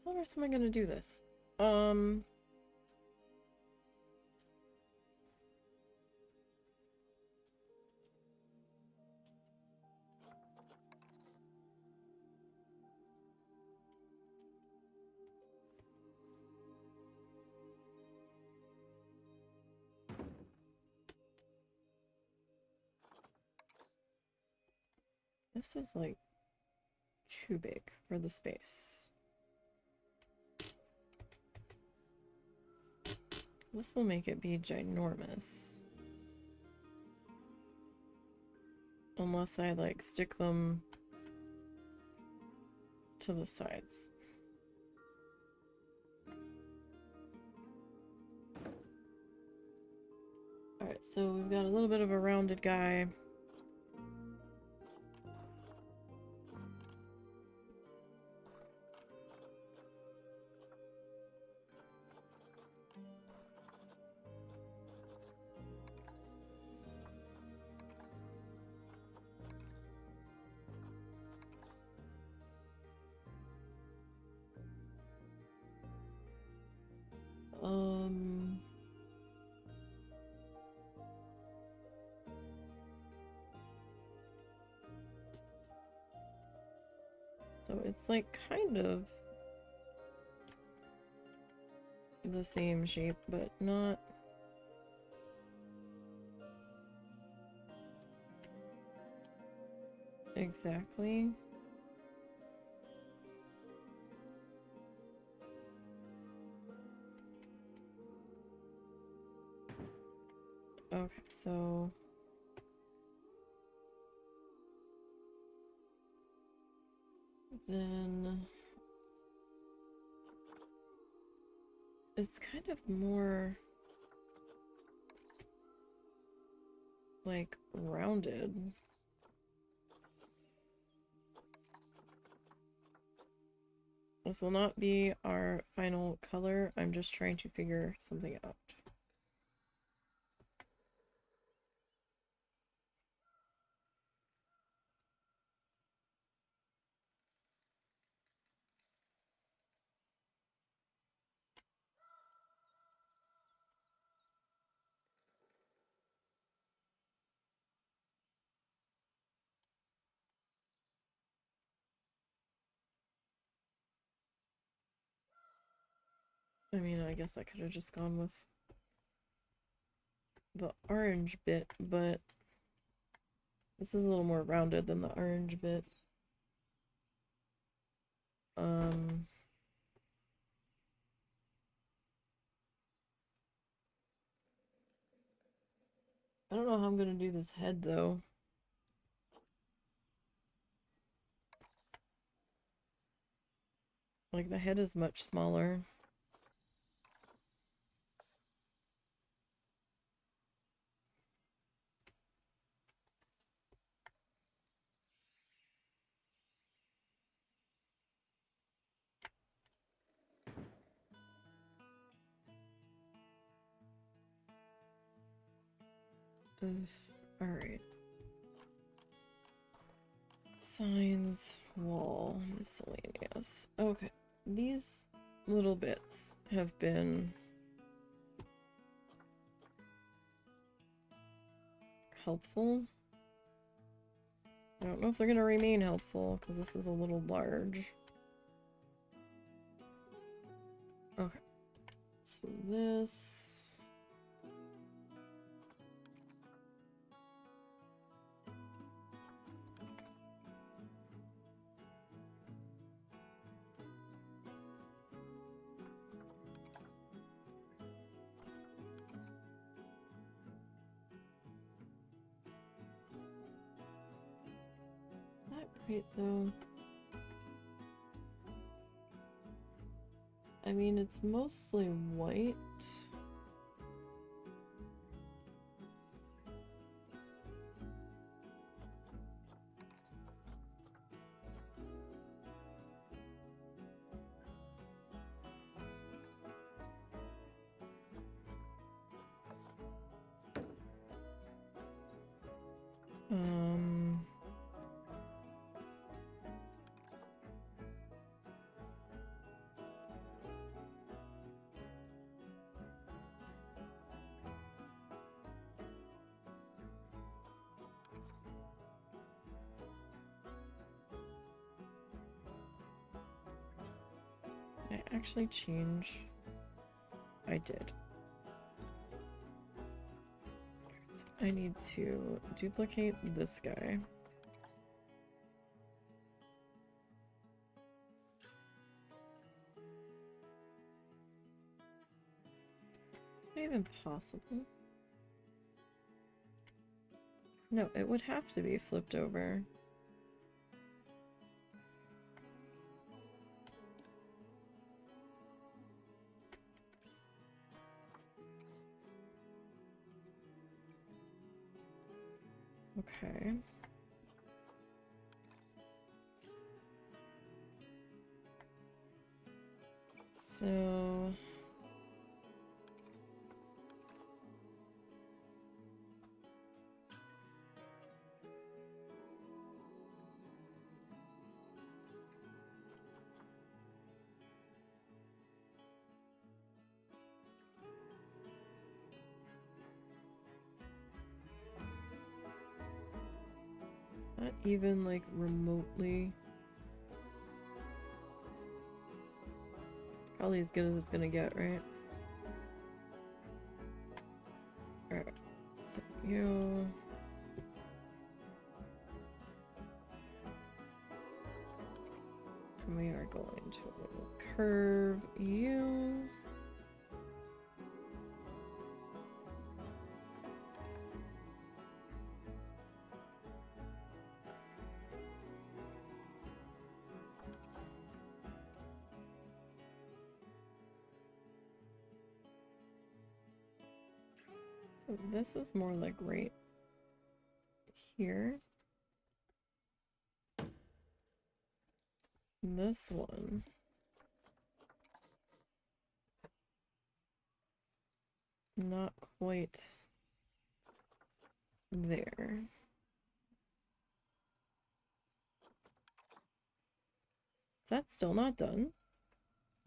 How on earth am I gonna do this? This is like too big for the space. This will make it be ginormous. Unless I like stick them to the sides. Alright, so we've got a little bit of a rounded guy. So it's like kind of the same shape, but not exactly. Okay, so then it's kind of more like rounded. This will not be our final color. I'm just trying to figure something out. I mean, I guess I could have just gone with the orange bit, but this is a little more rounded than the orange bit. I don't know how I'm gonna do this head though. Like the head is much smaller. Alright. Signs, wall, miscellaneous. Okay. These little bits have been helpful. I don't know if they're going to remain helpful because this is a little large. Okay. So this... Not great though. I mean, it's mostly white. Did I actually change? I did. So I need to duplicate this guy. Not even possible. No, it would have to be flipped over. Okay. So... not even like remotely. Probably as good as it's gonna get, right? Alright, so you... And we are going to curve you. So this is more like right here. This one. Not quite there. Is that still not done?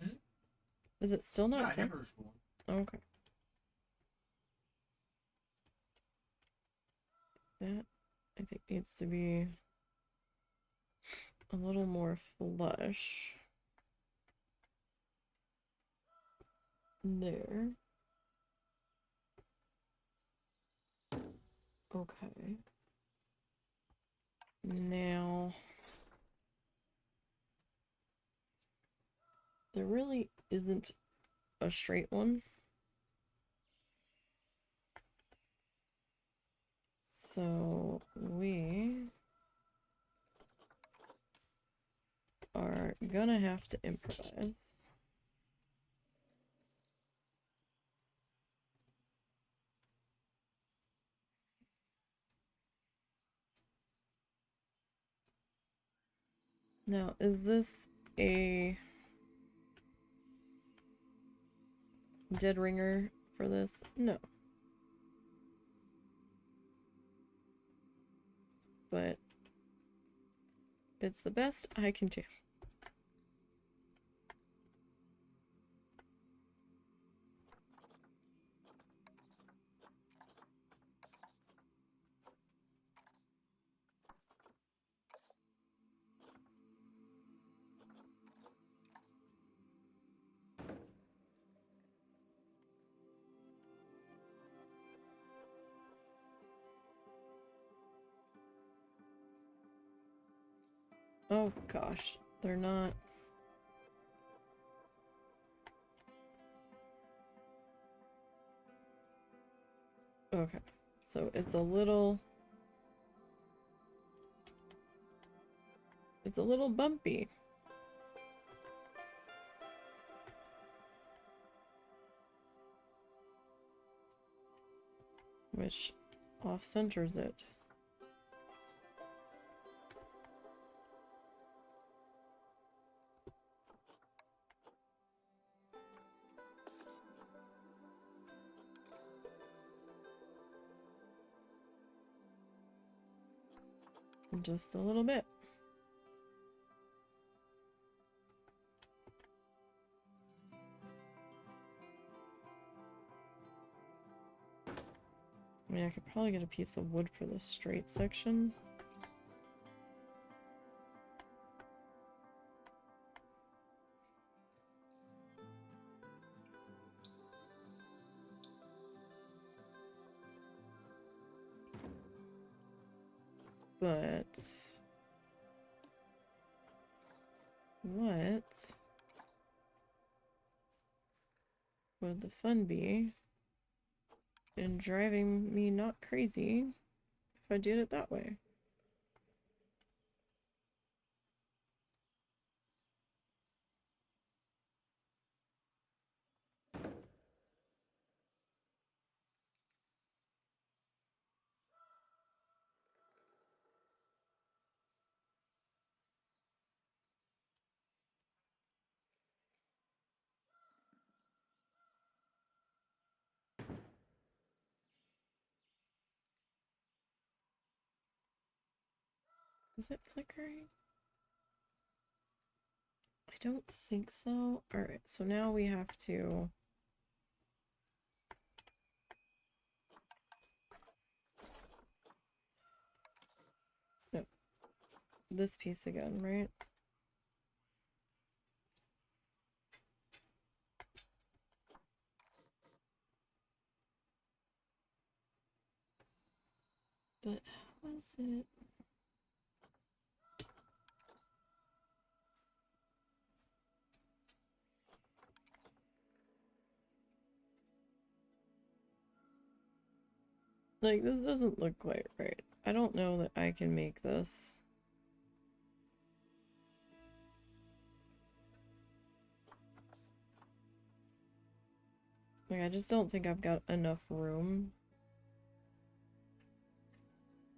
Hmm?
Is it still not done? Okay. That, I think, needs to be a little more flush. There. Okay. Now, there really isn't a straight one. So we are gonna have to improvise. Now, is this a dead ringer for this? No. But it's the best I can do. Oh gosh, they're not. Okay, so it's a little bumpy. Which off-centers it. Just a little bit. I mean, I could probably get a piece of wood for this straight section. But what would the fun be in driving me not crazy if I did it that way? Is it flickering? I don't think so. Alright, so now we have to... No. This piece again, right? But how was it? Like, this doesn't look quite right. I don't know that I can make this. Like, I just don't think I've got enough room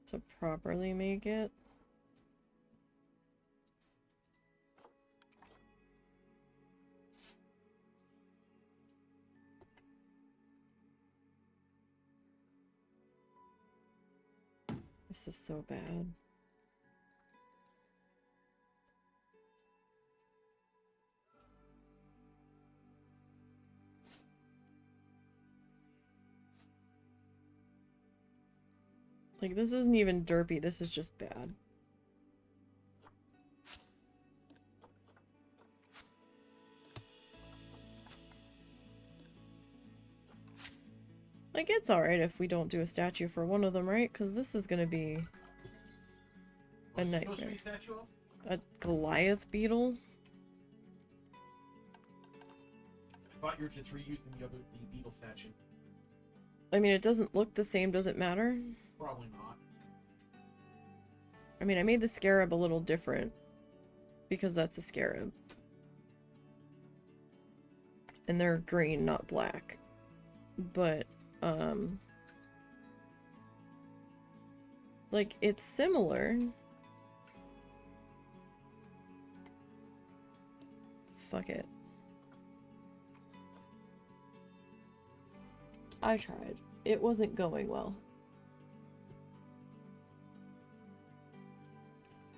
to properly make it. This is so bad. Like, this isn't even derpy, this is just bad. Like, it's alright if we don't do a statue for one of them, right? Because this is gonna be a nightmare. A Goliath beetle?
I thought you were just reusing the beetle statue.
I mean, it doesn't look the same, does it matter?
Probably not.
I mean, I made the scarab a little different because that's a scarab. And they're green, not black. But, like, it's similar. Fuck it. I tried. It wasn't going well.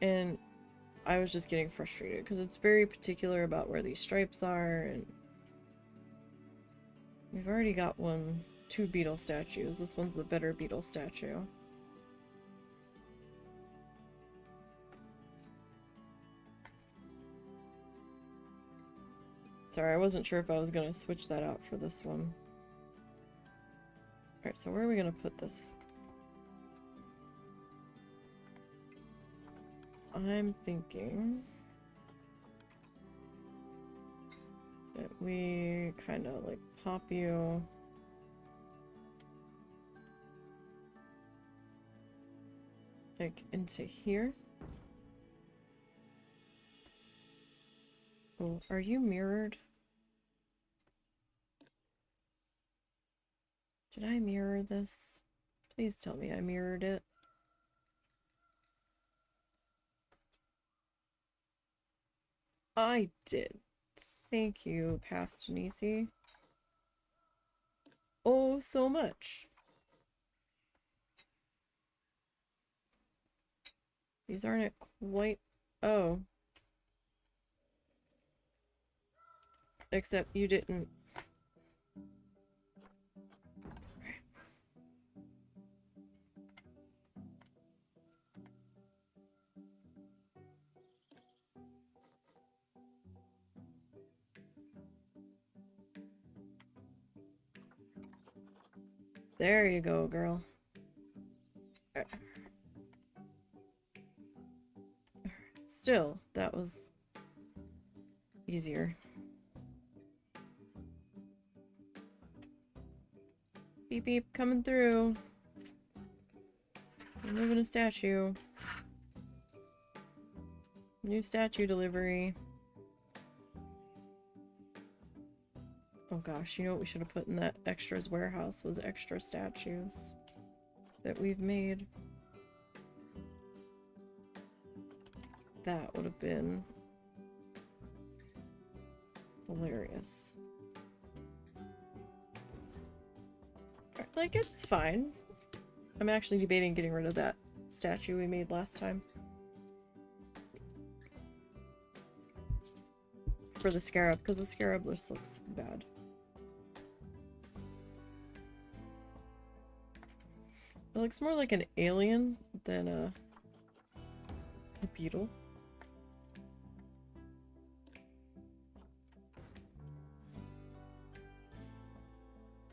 And I was just getting frustrated because it's very particular about where these stripes are, and we've already got two beetle statues. This one's the better beetle statue. Sorry, I wasn't sure if I was gonna switch that out for this one. Alright, so where are we gonna put this? I'm thinking that we kind of like pop you like into here. Oh, are you mirrored? Did I mirror this? Please tell me I mirrored it. I did. Thank you, past Nisey. Oh, so much. These aren't quite... Oh. Except you didn't... There you go, girl. Still, that was easier. Beep beep, coming through. Removing a statue. New statue delivery. Oh gosh, you know what we should have put in that extras warehouse was extra statues that we've made. That would have been hilarious. Like, it's fine. I'm actually debating getting rid of that statue we made last time. For the scarab, because the scarab just looks bad. It looks more like an alien than a beetle.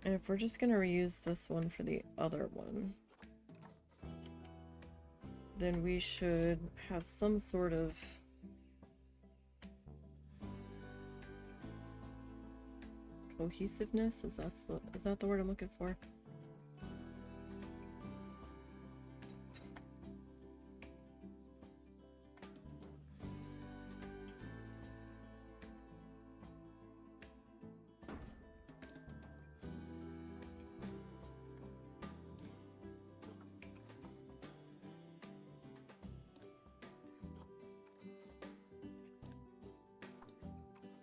And if we're just gonna reuse this one for the other one, then we should have some sort of cohesiveness. Is that the word I'm looking for?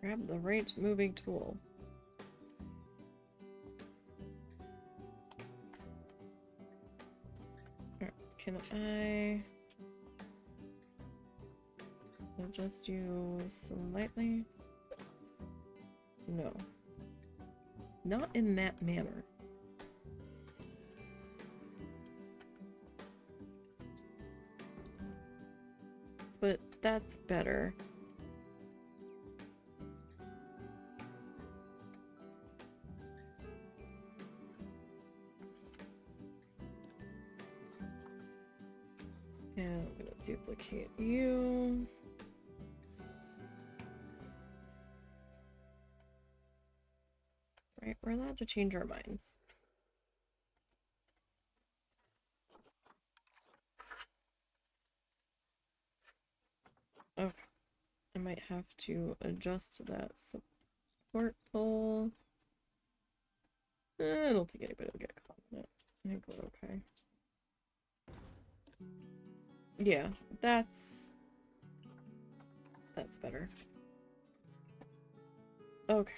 Grab the right moving tool. Can I adjust you slightly? No. Not in that manner. But that's better. And I'm gonna duplicate you. Right, we're allowed to change our minds. Okay. I might have to adjust that support pole. I don't think anybody will get caught in it. I think we're okay. Yeah, that's better. Okay.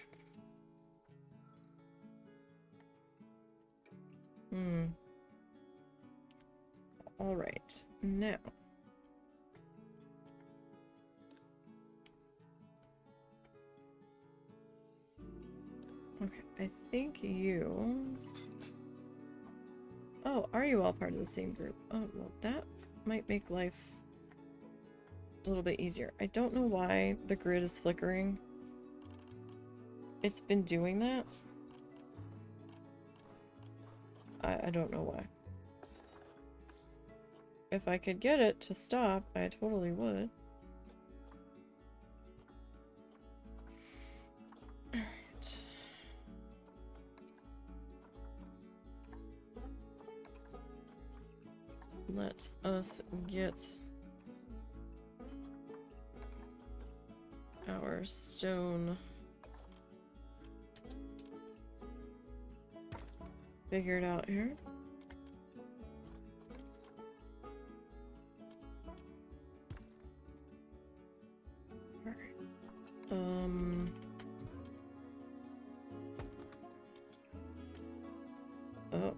All right. Now. Okay, I think you... Oh, are you all part of the same group? Oh, well, that might make life a little bit easier. I don't know why the grid is flickering. It's been doing that. I don't know why. If I could get it to stop, I totally would. Alright. Let us get our stone figured out here. Oh.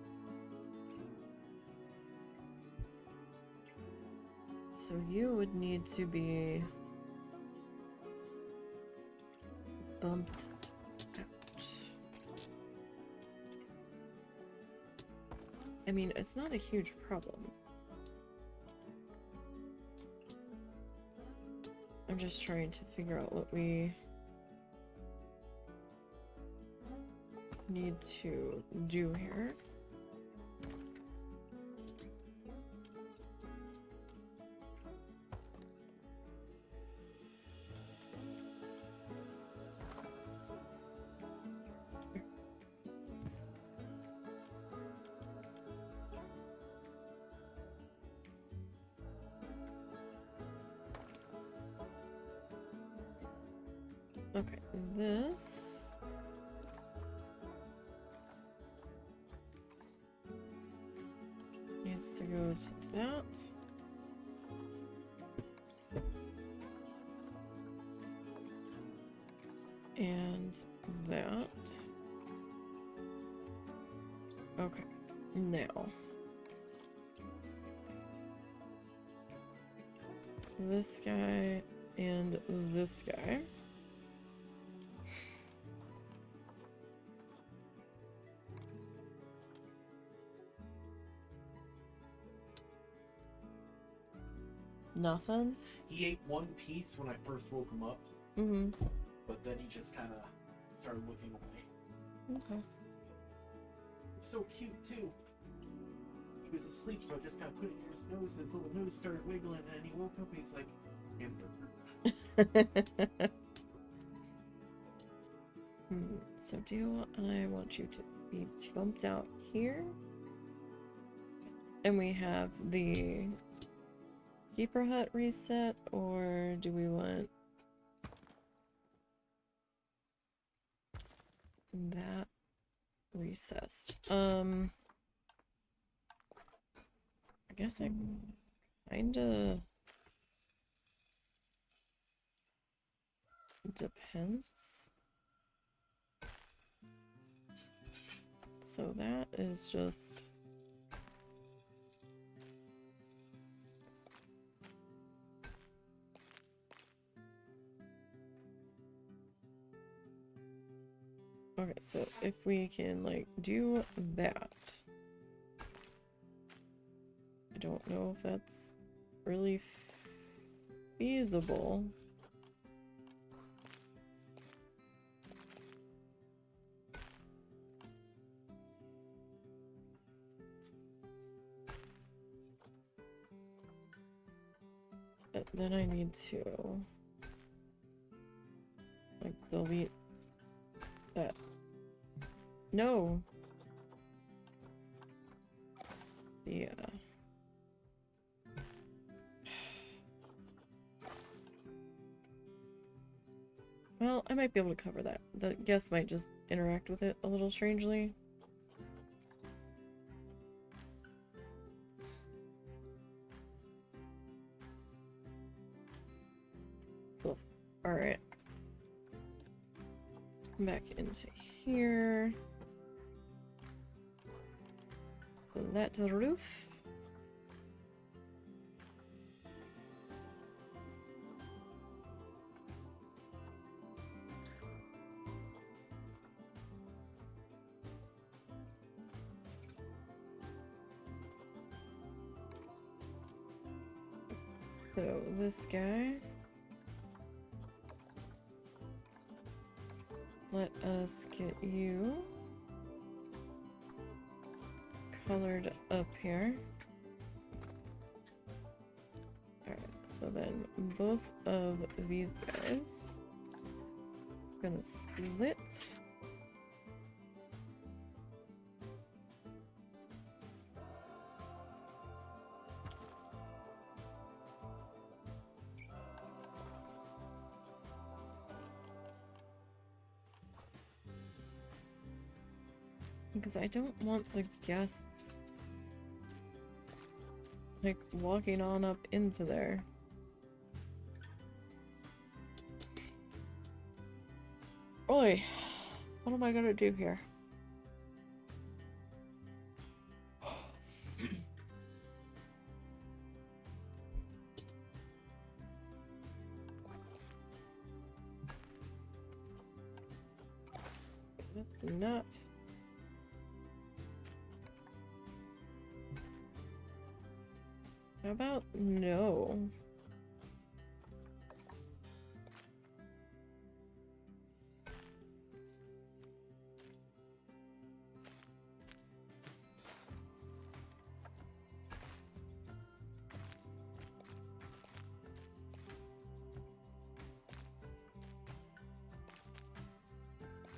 So you would need to be bumped out. I mean, it's not a huge problem. I'm just trying to figure out what we need to do here. Okay, this needs to go to that. And that. Okay, now. This guy and this guy. Nothing?
He ate one piece when I first woke him up, but then he just kind of started looking away.
Okay.
It's so cute, too. He was asleep, so I just kind of put it near his nose, and his little nose started wiggling, and he woke up, and he's like, hamburger.
So do I want you to be bumped out here? And we have the keeper hut reset, or do we want that recessed? I guess I kinda depends. So that is just okay, so if we can like do that. I don't know if that's really feasible. But then I need to like delete that. No. The Well, I might be able to cover that. The guests might just interact with it a little strangely. Oof. Alright. Come back into here. Put that to the roof. So this guy, let us get you colored up here. Alright, so then both of these guys gonna split. Because I don't want the guests like walking on up into there. Oi, what am I gonna do here? That's not. How about no?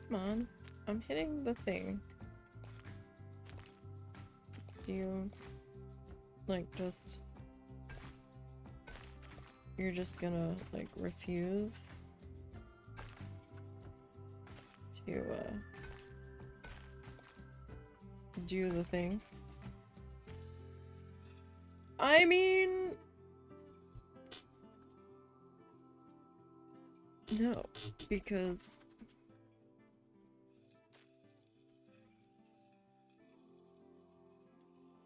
Come on, I'm hitting the thing. Do you, like, just... You're just gonna, like, refuse to, do the thing? I mean... No, because...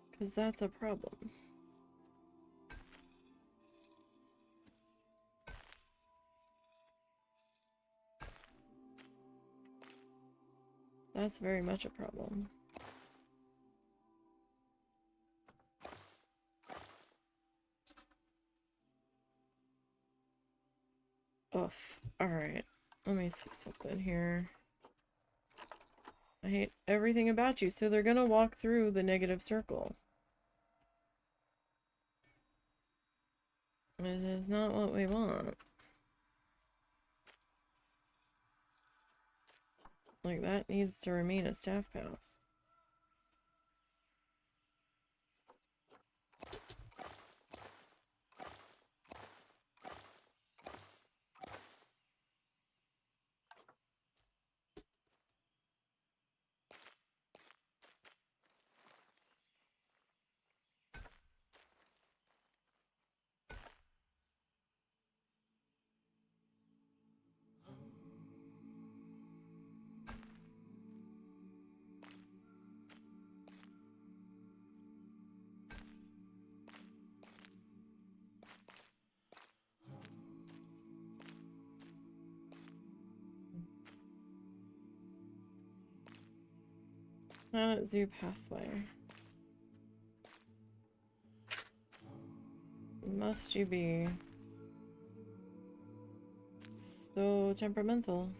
Because that's a problem. That's very much a problem. Oof. Alright. Let me see something here. I hate everything about you, so they're gonna walk through the negative circle. This is not what we want. Like, that needs to remain a staff path. Planet Zoo pathway. Must you be so temperamental?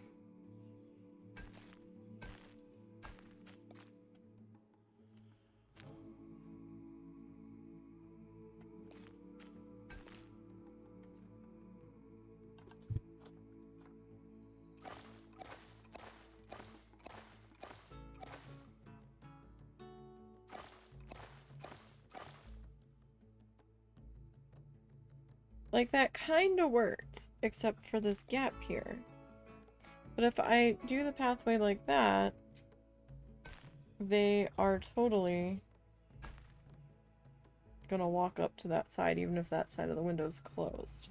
Like, that kinda worked, except for this gap here. But if I do the pathway like that, they are totally gonna walk up to that side, even if that side of the window is closed.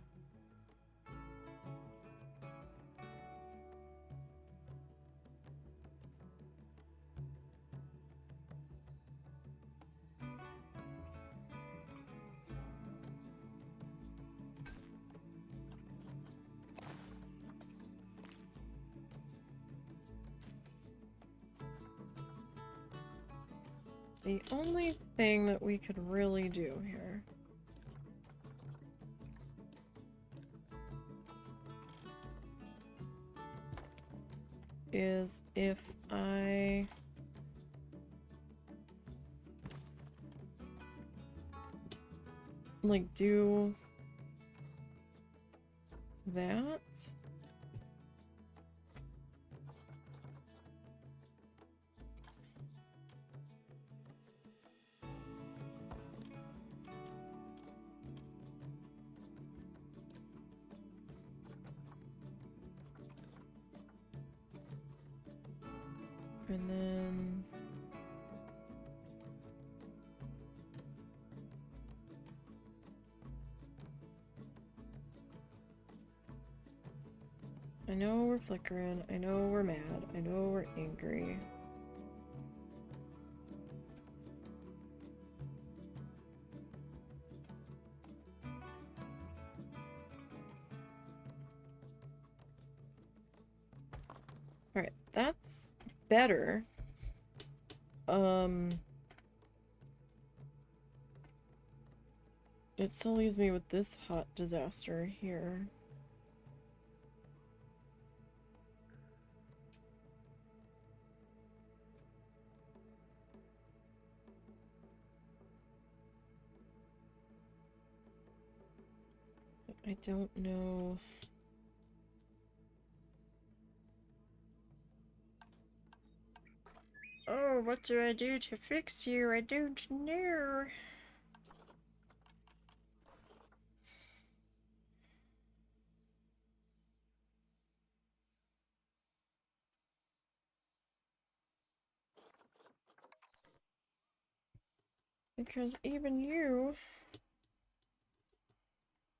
The only thing that we could really do here is if I like do that. And then I know we're flickering, I know we're mad, I know we're angry. Alright, that's better. It still leaves me with this hot disaster here. I don't know. Oh, what do I do to fix you? I don't know. Because even you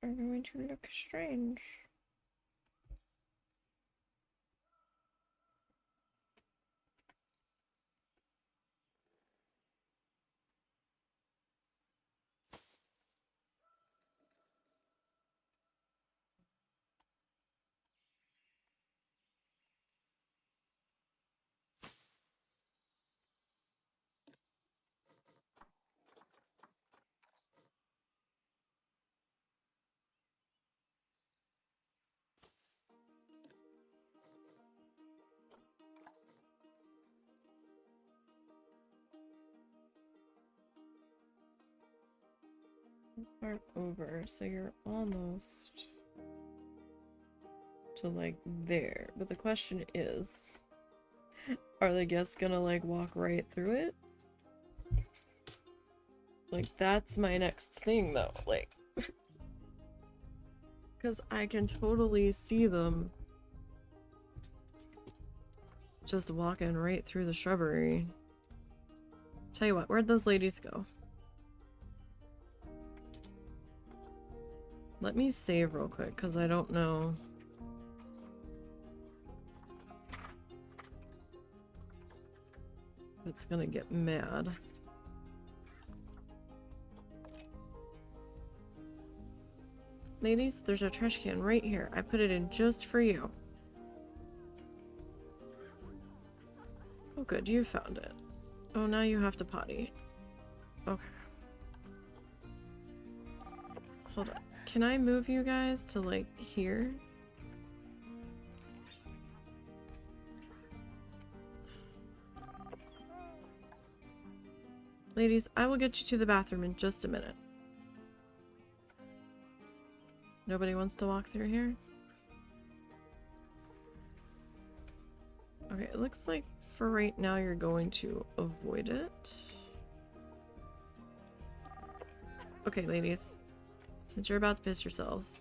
are going to look strange. Part over, so you're almost to like there. But the question is, are the guests gonna like walk right through it? Like that's my next thing though, like because I can totally see them just walking right through the shrubbery. Tell you what, where'd those ladies go? Let me save real quick, because I don't know. It's gonna get mad. Ladies, there's a trash can right here. I put it in just for you. Oh good, you found it. Oh, now you have to potty. Okay. Hold on. Can I move you guys to like here? Ladies, I will get you to the bathroom in just a minute. Nobody wants to walk through here? Okay, it looks like for right now you're going to avoid it. Okay, ladies. Since you're about to piss yourselves.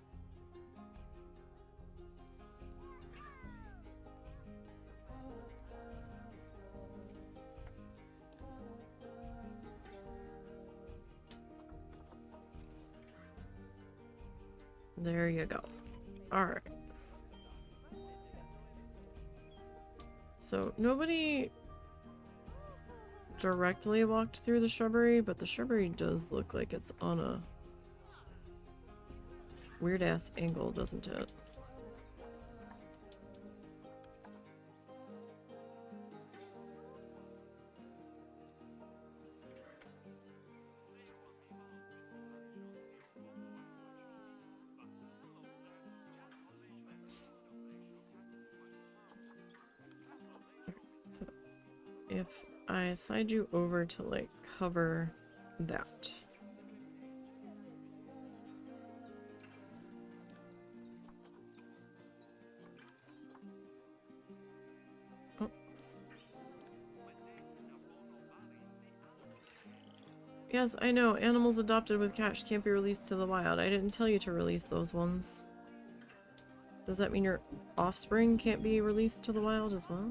There you go. Alright. So nobody directly walked through the shrubbery, but the shrubbery does look like it's on a weird ass angle, doesn't it? So if I slide you over to like cover that. Oh. Yes, I know. Animals adopted with cash can't be released to the wild. I didn't tell you to release those ones. Does that mean your offspring can't be released to the wild as well?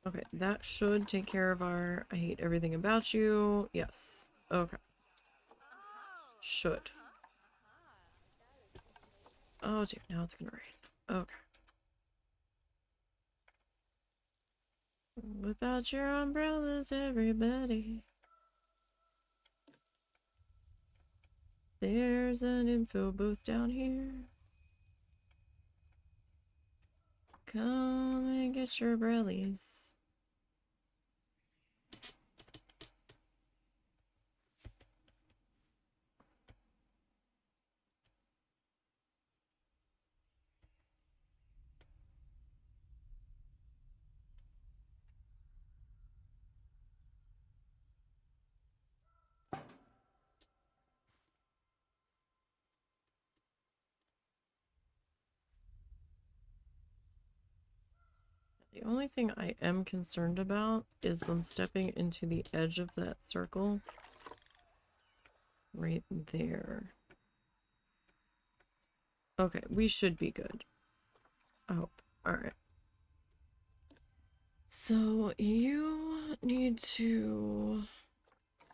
Okay, that should take care of our I hate everything about you. Yes. Okay. Should. Oh dear, now it's gonna rain. Okay. Whip out your umbrellas, everybody. There's an info booth down here. Come and get your umbrellas. The only thing I am concerned about is them stepping into the edge of that circle. Right there. Okay, we should be good. I hope. Alright. So you need to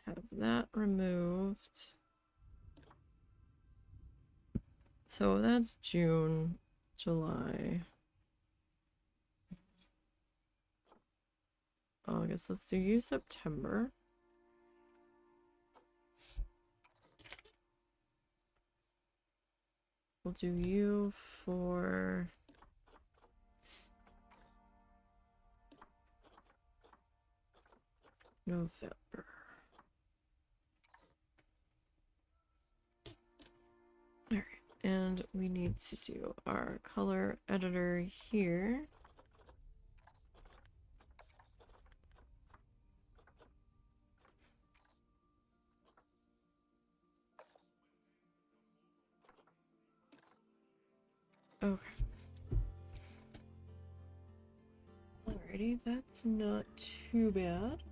have that removed. So that's June, July, August. Let's do you September. We'll do you for November. Alright, and we need to do our color editor here. Okay. Alrighty, that's not too bad.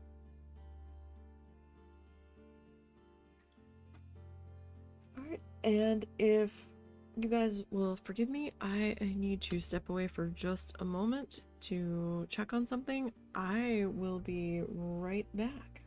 Alright, and if you guys will forgive me, I need to step away for just a moment to check on something. I will be right back.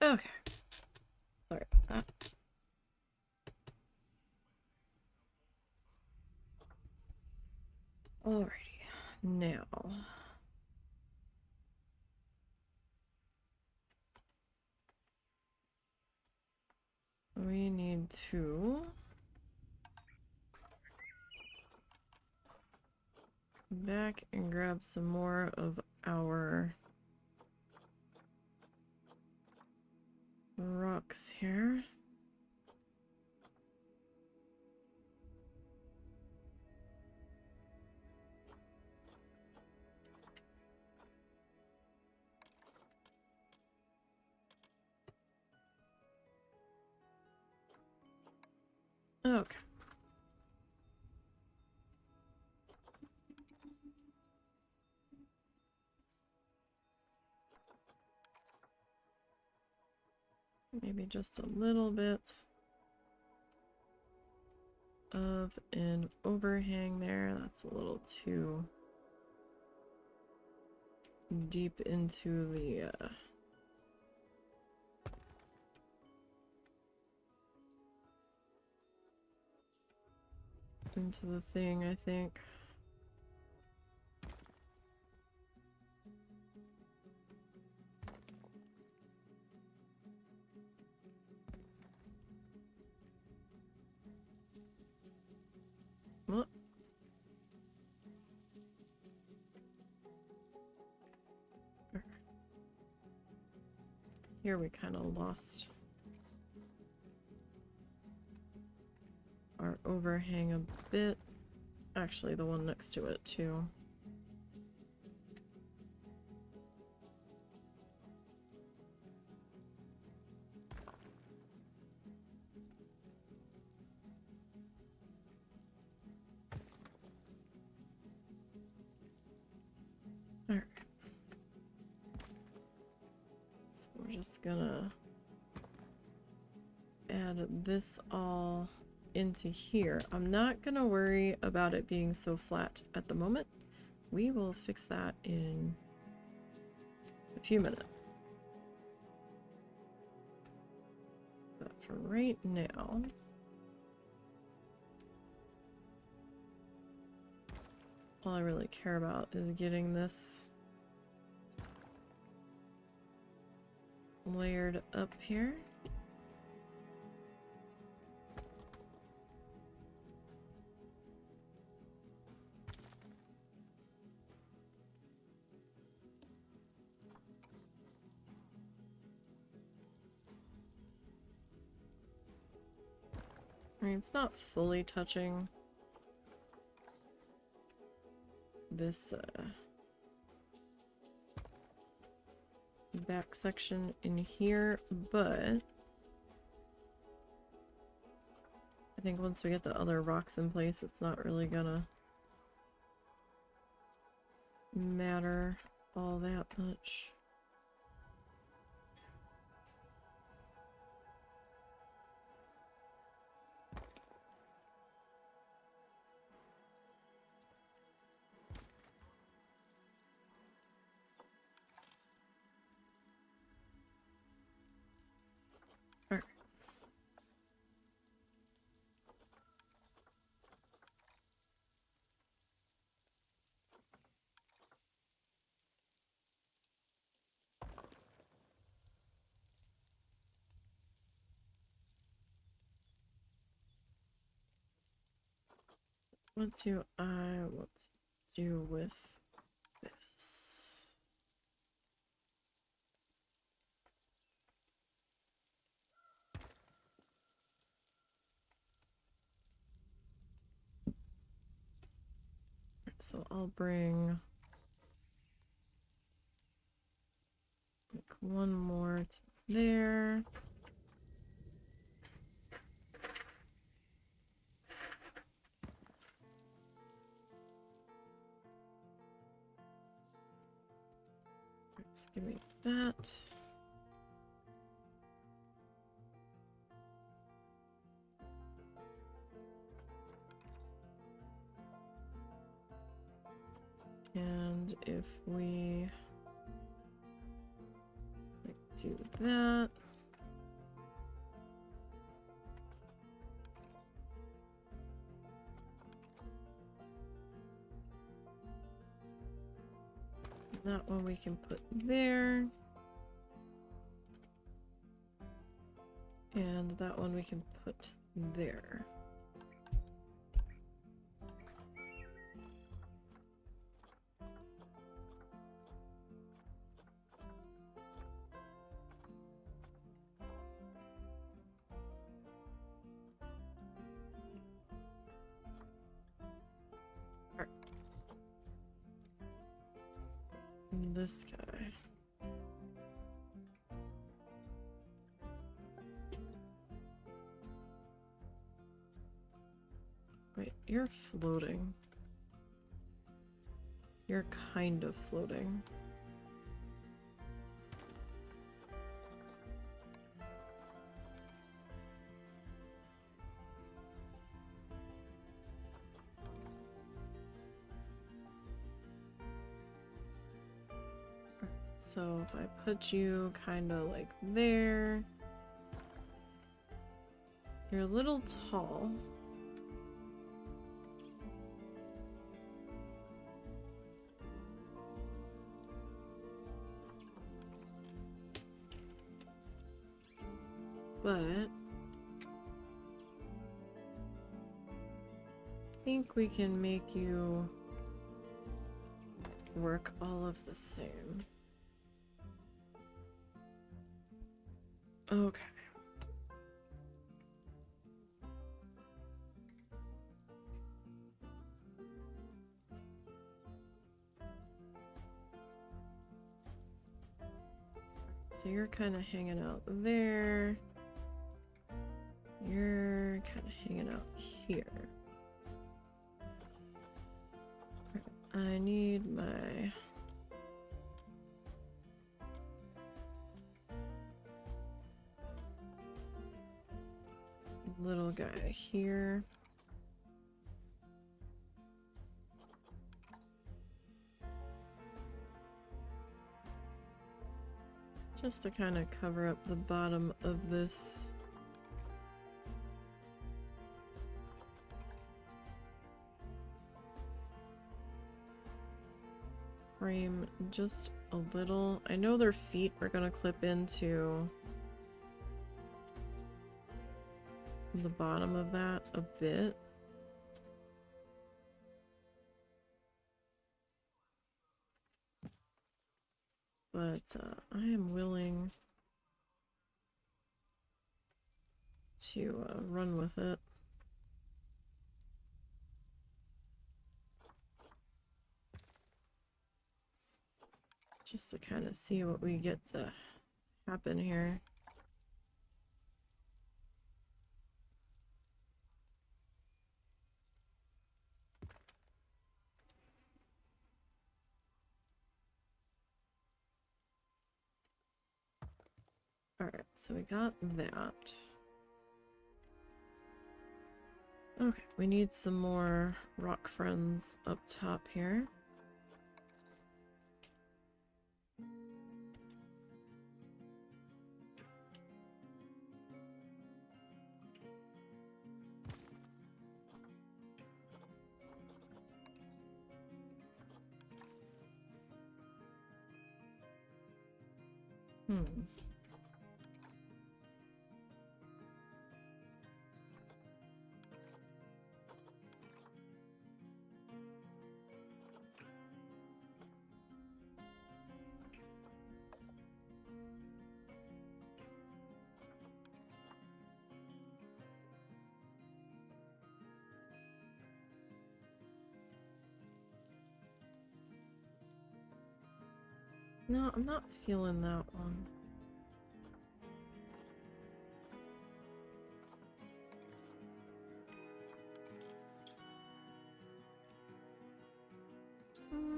Okay. Sorry about that. Alrighty. Now. We need to come back and grab some more of our rocks here. Okay. Maybe just a little bit of an overhang there. That's a little too deep into the thing, I think. What? Here we kind of lost our overhang a bit. Actually, the one next to it, too. Alright. So we're just gonna add this all into here. I'm not gonna worry about it being so flat at the moment. We will fix that in a few minutes. But for right now, all I really care about is getting this layered up here. I mean, it's not fully touching this back section in here, but I think once we get the other rocks in place, it's not really gonna matter all that much. All right. What do I want to do with this? So I'll bring like one more to there. So give me that. And if we do that, That one we can put there. And that one we can put there. This guy. Wait, you're floating. You're kind of floating. So if I put you kind of like there, you're a little tall. But I think we can make you work all of the same. Okay. So you're kind of hanging out there. You're kind of hanging out here. I need my little guy here. Just to kind of cover up the bottom of this. Frame just a little. I know their feet are gonna clip into the bottom of that a bit. But I am willing to run with it. Just to kind of see what we get to happen here. Alright, so we got that. Okay, we need some more rock friends up top here. No, I'm not feeling that one.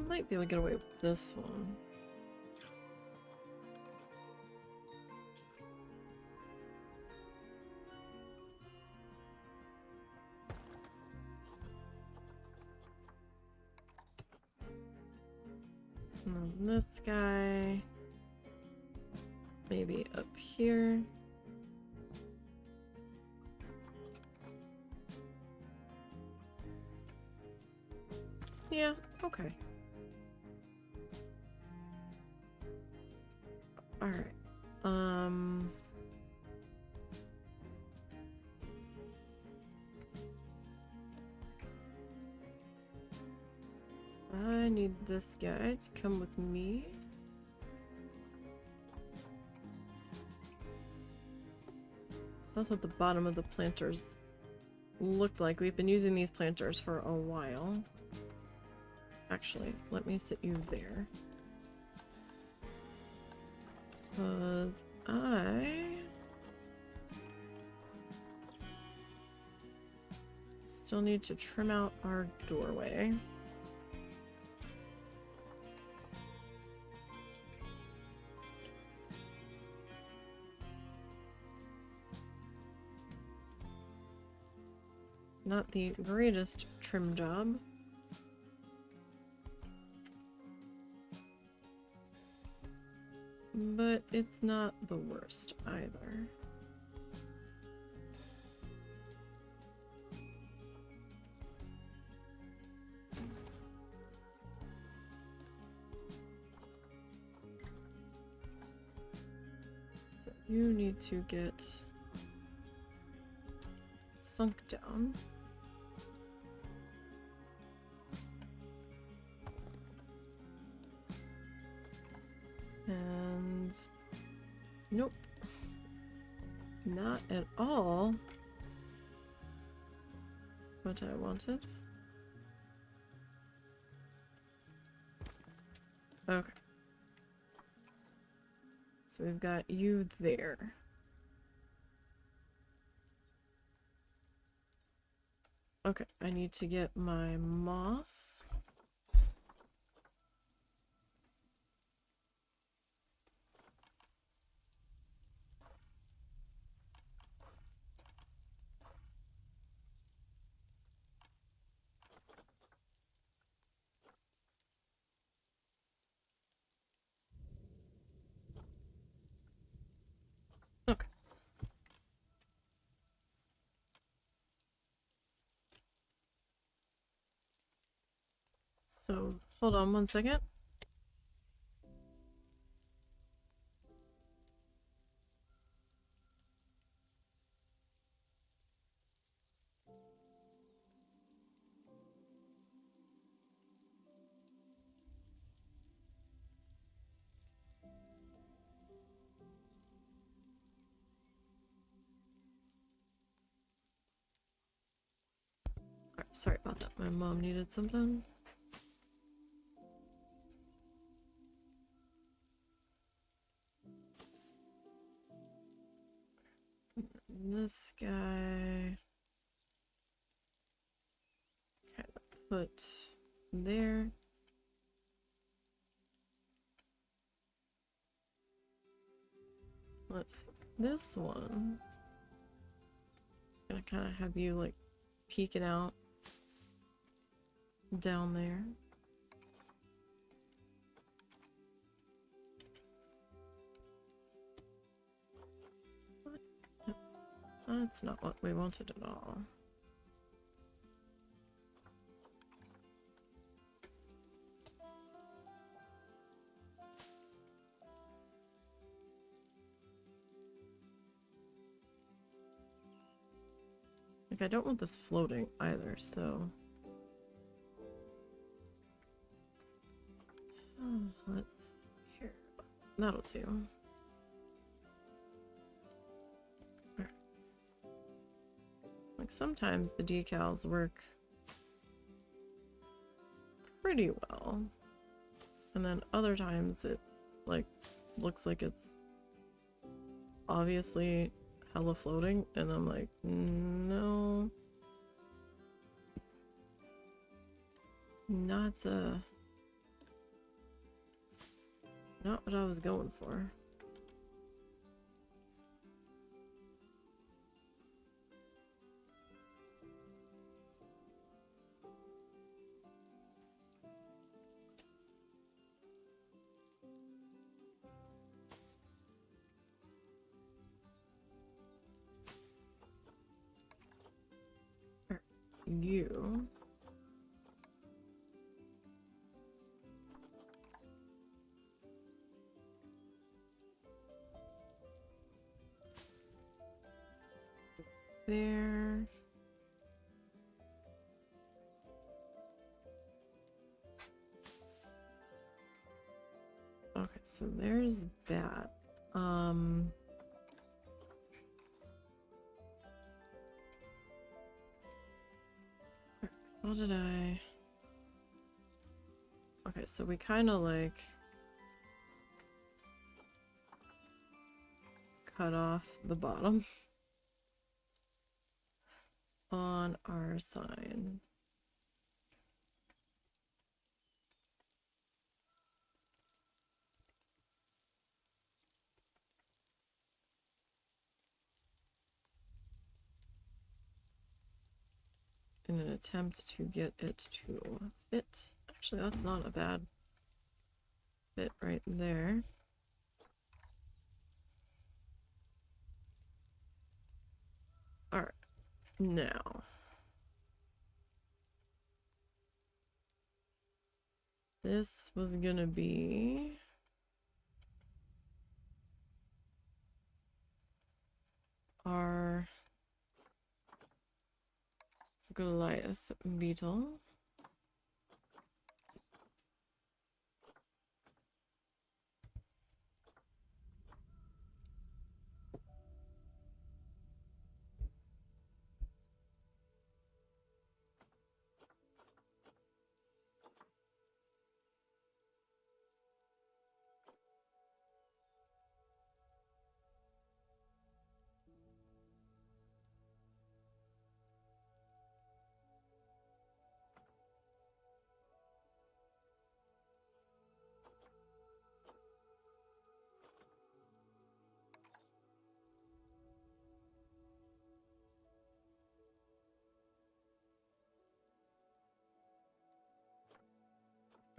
Might be able to get away with this one. And then this guy, maybe up here. Yeah, okay. Alright. I need this guy to come with me. That's what the bottom of the planters looked like. We've been using these planters for a while. Actually, let me sit you there. Because I still need to trim out our doorway. Not the greatest trim job. But it's not the worst either. So you need to get sunk down. And nope, not at all what I wanted. Okay, so we've got you there. Okay, I need to get my moss. Okay. So, hold on one second. Alright, sorry about that. My mom needed something. This guy kind of put there. Let's see. This one, gonna kind of have you like peeking out down there. What? No, that's not what we wanted at all. Like, I don't want this floating either, so... Oh, let's... Here. That'll do. Right. Like, sometimes the decals work pretty well. And then other times it, like, looks like it's obviously hella floating, and I'm like, no. Not what I was going for. You. there. Okay, so there's that. How did I... Okay, so we kind of like cut off the bottom on our sign. In an attempt to get it to fit. Actually, that's not a bad fit right there. Alright, now. This was gonna be... our Goliath beetle.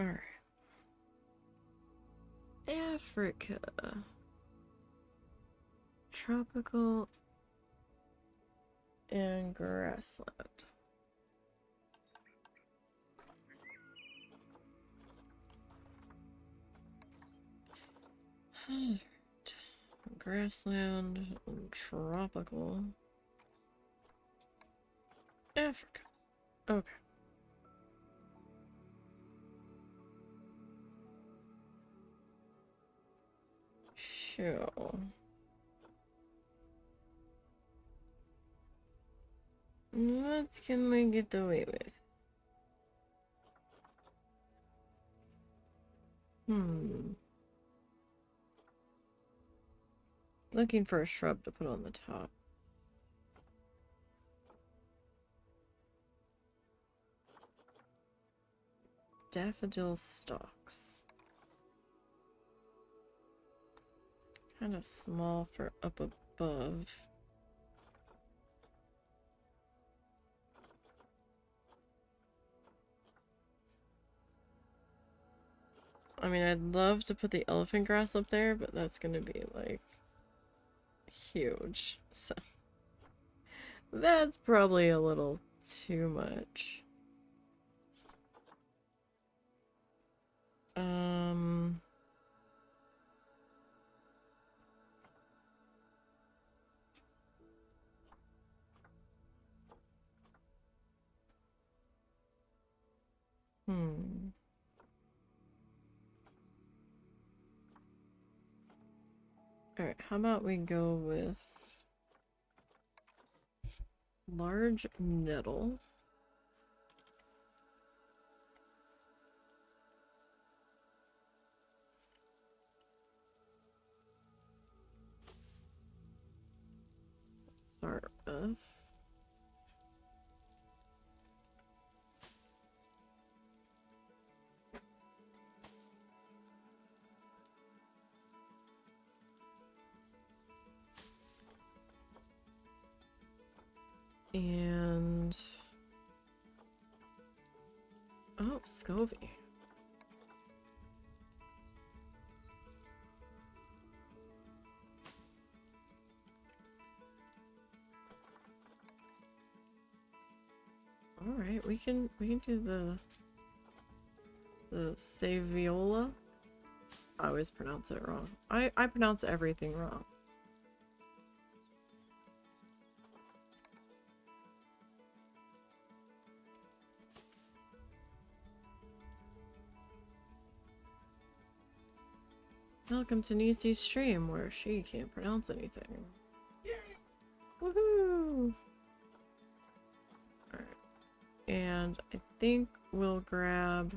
Alright. Africa. Tropical and grassland. Grassland, tropical, Africa. Okay. Sure. What can we get away with? Looking for a shrub to put on the top. Daffodil stalks. Kind of small for up above. I mean, I'd love to put the elephant grass up there, but that's gonna be like huge. So that's probably a little too much. Alright, how about we go with large nettle. Start with. And oh, Scovy. All right, we can do the Saviola. I always pronounce it wrong. I pronounce everything wrong. Welcome to Nisey's stream, where she can't pronounce anything. Woohoo! Alright. And I think we'll grab...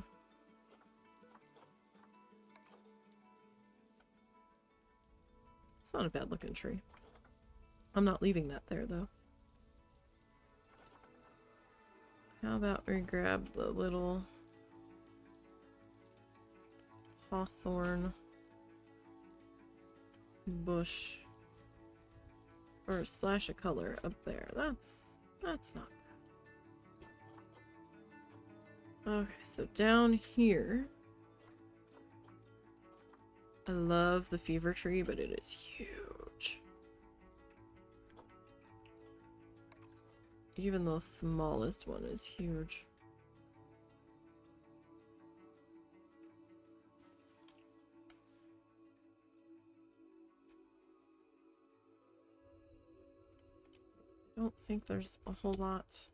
It's not a bad looking tree. I'm not leaving that there, though. How about we grab the little hawthorn bush for a splash of color up there. That's not bad. Okay, so down here, I love the fever tree, but it is huge. Even the smallest one is huge. I don't think there's a whole lot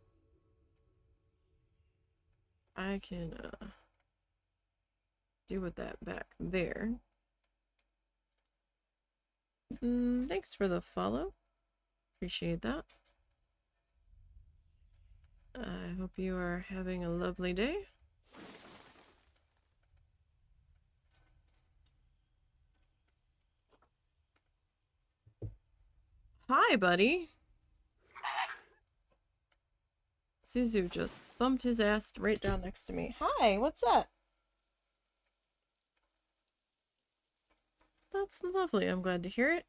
I can do with that back there. Thanks for the follow. Appreciate that. I hope you are having a lovely day. Hi, buddy. Suzu just thumped his ass right down next to me. Hi, what's up? That's lovely. I'm glad to hear it.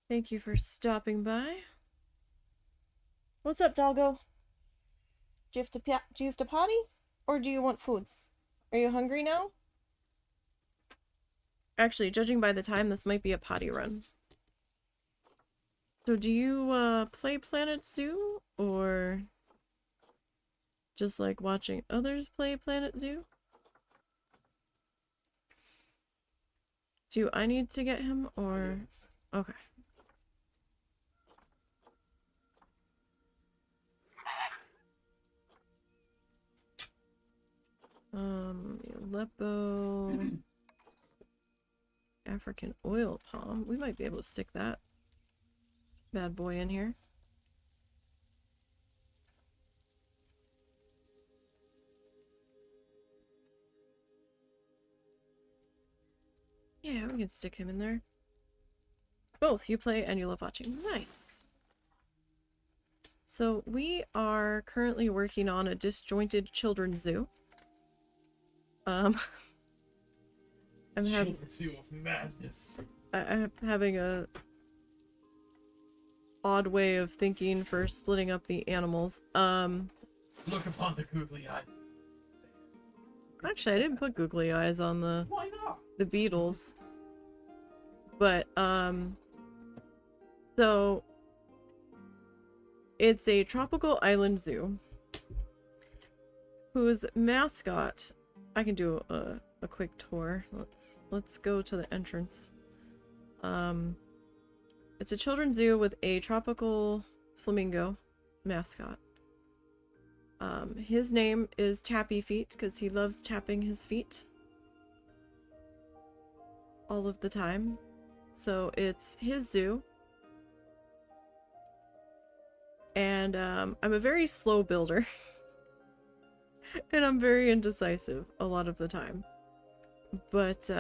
Thank you for stopping by. What's up, doggo? Do you have to potty? Or do you want foods? Are you hungry now? Actually, judging by the time, this might be a potty run. So do you play Planet Zoo? Or just like watching others play Planet Zoo? Do I need to get him, or... Okay. Aleppo... African oil palm. We might be able to stick that bad boy in here. Yeah, we can stick him in there. Both you play and you love watching. Nice. So we are currently working on a disjointed children's zoo. I'm having
Zoo of madness.
I'm having a odd way of thinking for splitting up the animals.
Look upon the googly eye.
Actually, I didn't put googly eyes on
Why not?
the beetles. But so it's a tropical island zoo whose mascot, I can do a quick tour. Let's go to the entrance. It's a children's zoo with a tropical flamingo mascot. His name is Tappy Feet because he loves tapping his feet all of the time. So it's his zoo. And I'm a very slow builder. And I'm very indecisive a lot of the time. But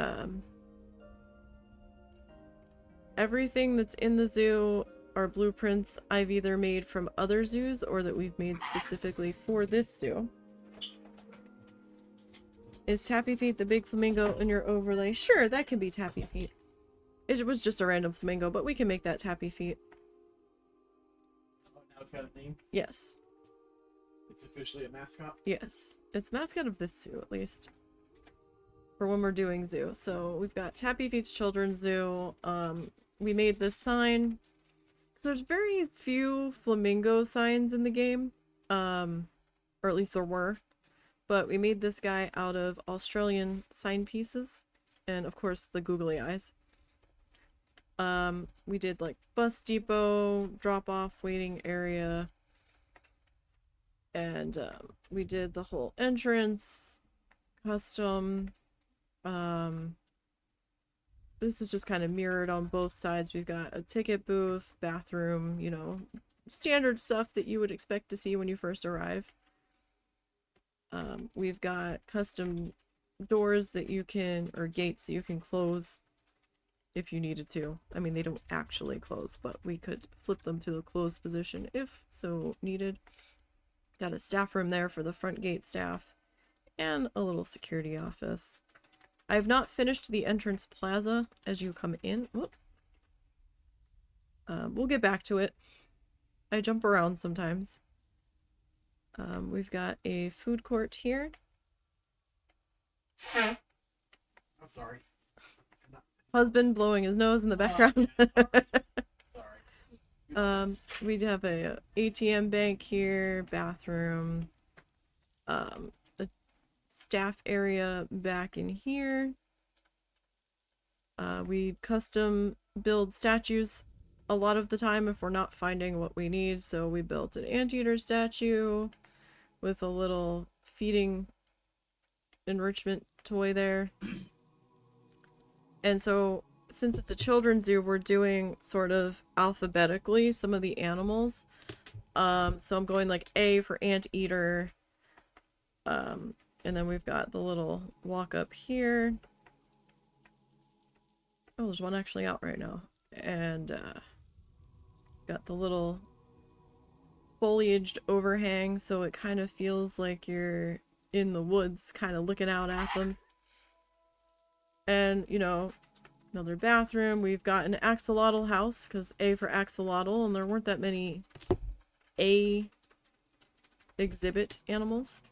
everything that's in the zoo are blueprints I've either made from other zoos or that we've made specifically for this zoo. Is Tappy Feet the big flamingo in your overlay? Sure, that can be Tappy Feet. It was just a random flamingo, but we can make that Tappy Feet.
Oh, now it's got a name?
Yes.
It's officially a mascot?
Yes. It's mascot of this zoo, at least. For when we're doing zoo. So we've got Tappy Feet's Children's Zoo. We made this sign. There's very few flamingo signs in the game. Or at least there were. But we made this guy out of Australian sign pieces. And of course the googly eyes. We did like bus depot, drop-off waiting area. And we did the whole entrance, custom. this is just kind of mirrored on both sides. We've got a ticket booth, bathroom, you know, standard stuff that you would expect to see when you first arrive. We've got custom doors that you can, or gates that you can close if you needed to. I mean, they don't actually close, but we could flip them to the closed position if so needed. Got a staff room there for the front gate staff, and a little security office. I have not finished the entrance plaza as you come in. Whoop. We'll get back to it. I jump around sometimes. We've got a food court here.
I'm sorry.
Husband blowing his nose in the background.
Sorry.
We'd have a ATM bank here, bathroom, a staff area back in here. We custom build statues a lot of the time if we're not finding what we need. So we built an anteater statue with a little feeding enrichment toy there. And so since it's a children's zoo, we're doing sort of alphabetically some of the animals. So I'm going like A for anteater. And then we've got the little walk up here. Oh, there's one actually out right now. And got the little foliaged overhang, so it kind of feels like you're in the woods, kind of looking out at them. And, you know, another bathroom. We've got an axolotl house, because A for axolotl, and there weren't that many A exhibit animals.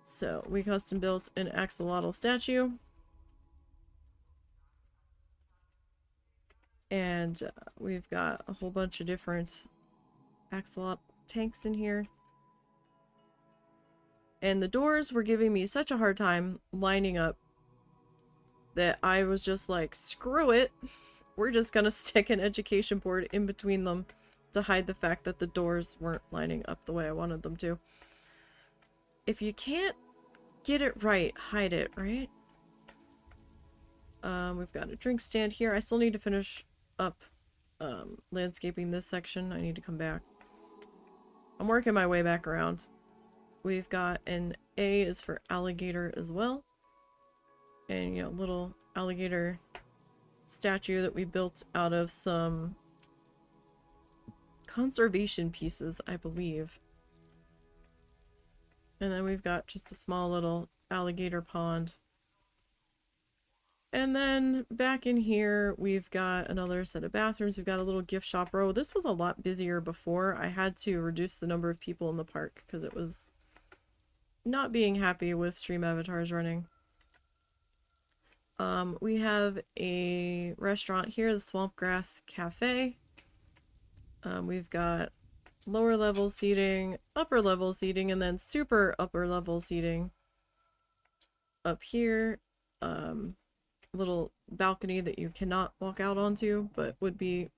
So we custom built an axolotl statue. And we've got a whole bunch of different axolotl tanks in here. And the doors were giving me such a hard time lining up that I was just like, screw it. We're just gonna stick an education board in between them to hide the fact that the doors weren't lining up the way I wanted them to. If you can't get it right, hide it, right? We've got a drink stand here. I still need to finish up landscaping this section. I need to come back. I'm working my way back around. We've got an A is for alligator as well. And, you know, little alligator statue that we built out of some conservation pieces, I believe. And then we've got just a small little alligator pond. And then back in here, we've got another set of bathrooms. We've got a little gift shop row. This was a lot busier before. I had to reduce the number of people in the park because it was not being happy with stream avatars running. We have a restaurant here, the Swampgrass Cafe. We've got lower level seating, upper level seating, and then super upper level seating up here. Little balcony that you cannot walk out onto, but would be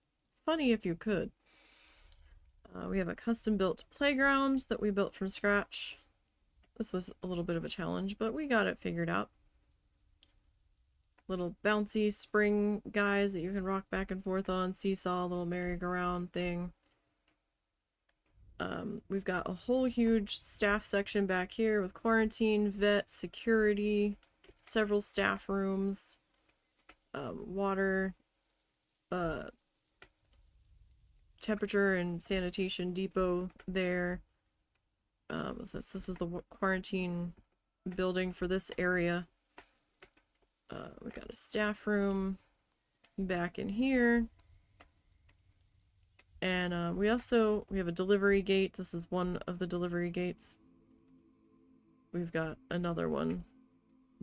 funny if you could. We have a custom built playground that we built from scratch. This was a little bit of a challenge, but we got it figured out. Little bouncy spring guys that you can rock back and forth on, seesaw, little merry-go-round thing. We've got a whole huge staff section back here with quarantine, vet, security, several staff rooms, water, temperature and sanitation depot there. This is the quarantine building for this area. We got a staff room back in here. And we have a delivery gate. This is one of the delivery gates. We've got another one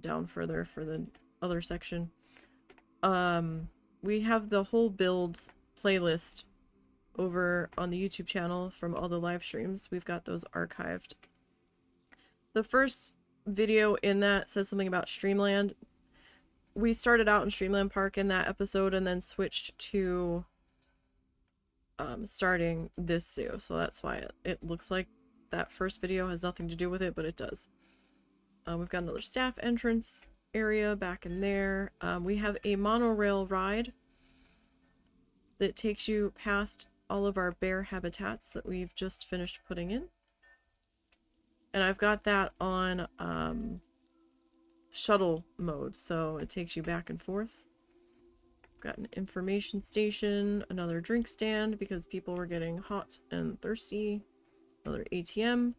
down further for the other section. We have the whole build playlist over on the YouTube channel from all the live streams. We've got those archived. The first video in that says something about Streamland. We started out in Streamland Park in that episode and then switched to starting this zoo. So that's why it looks like that first video has nothing to do with it, but it does. We've got another staff entrance area back in there. We have a monorail ride that takes you past all of our bear habitats that we've just finished putting in. And I've got that on shuttle mode, so it takes you back and forth. Got an information station, another drink stand because people were getting hot and thirsty, another ATM.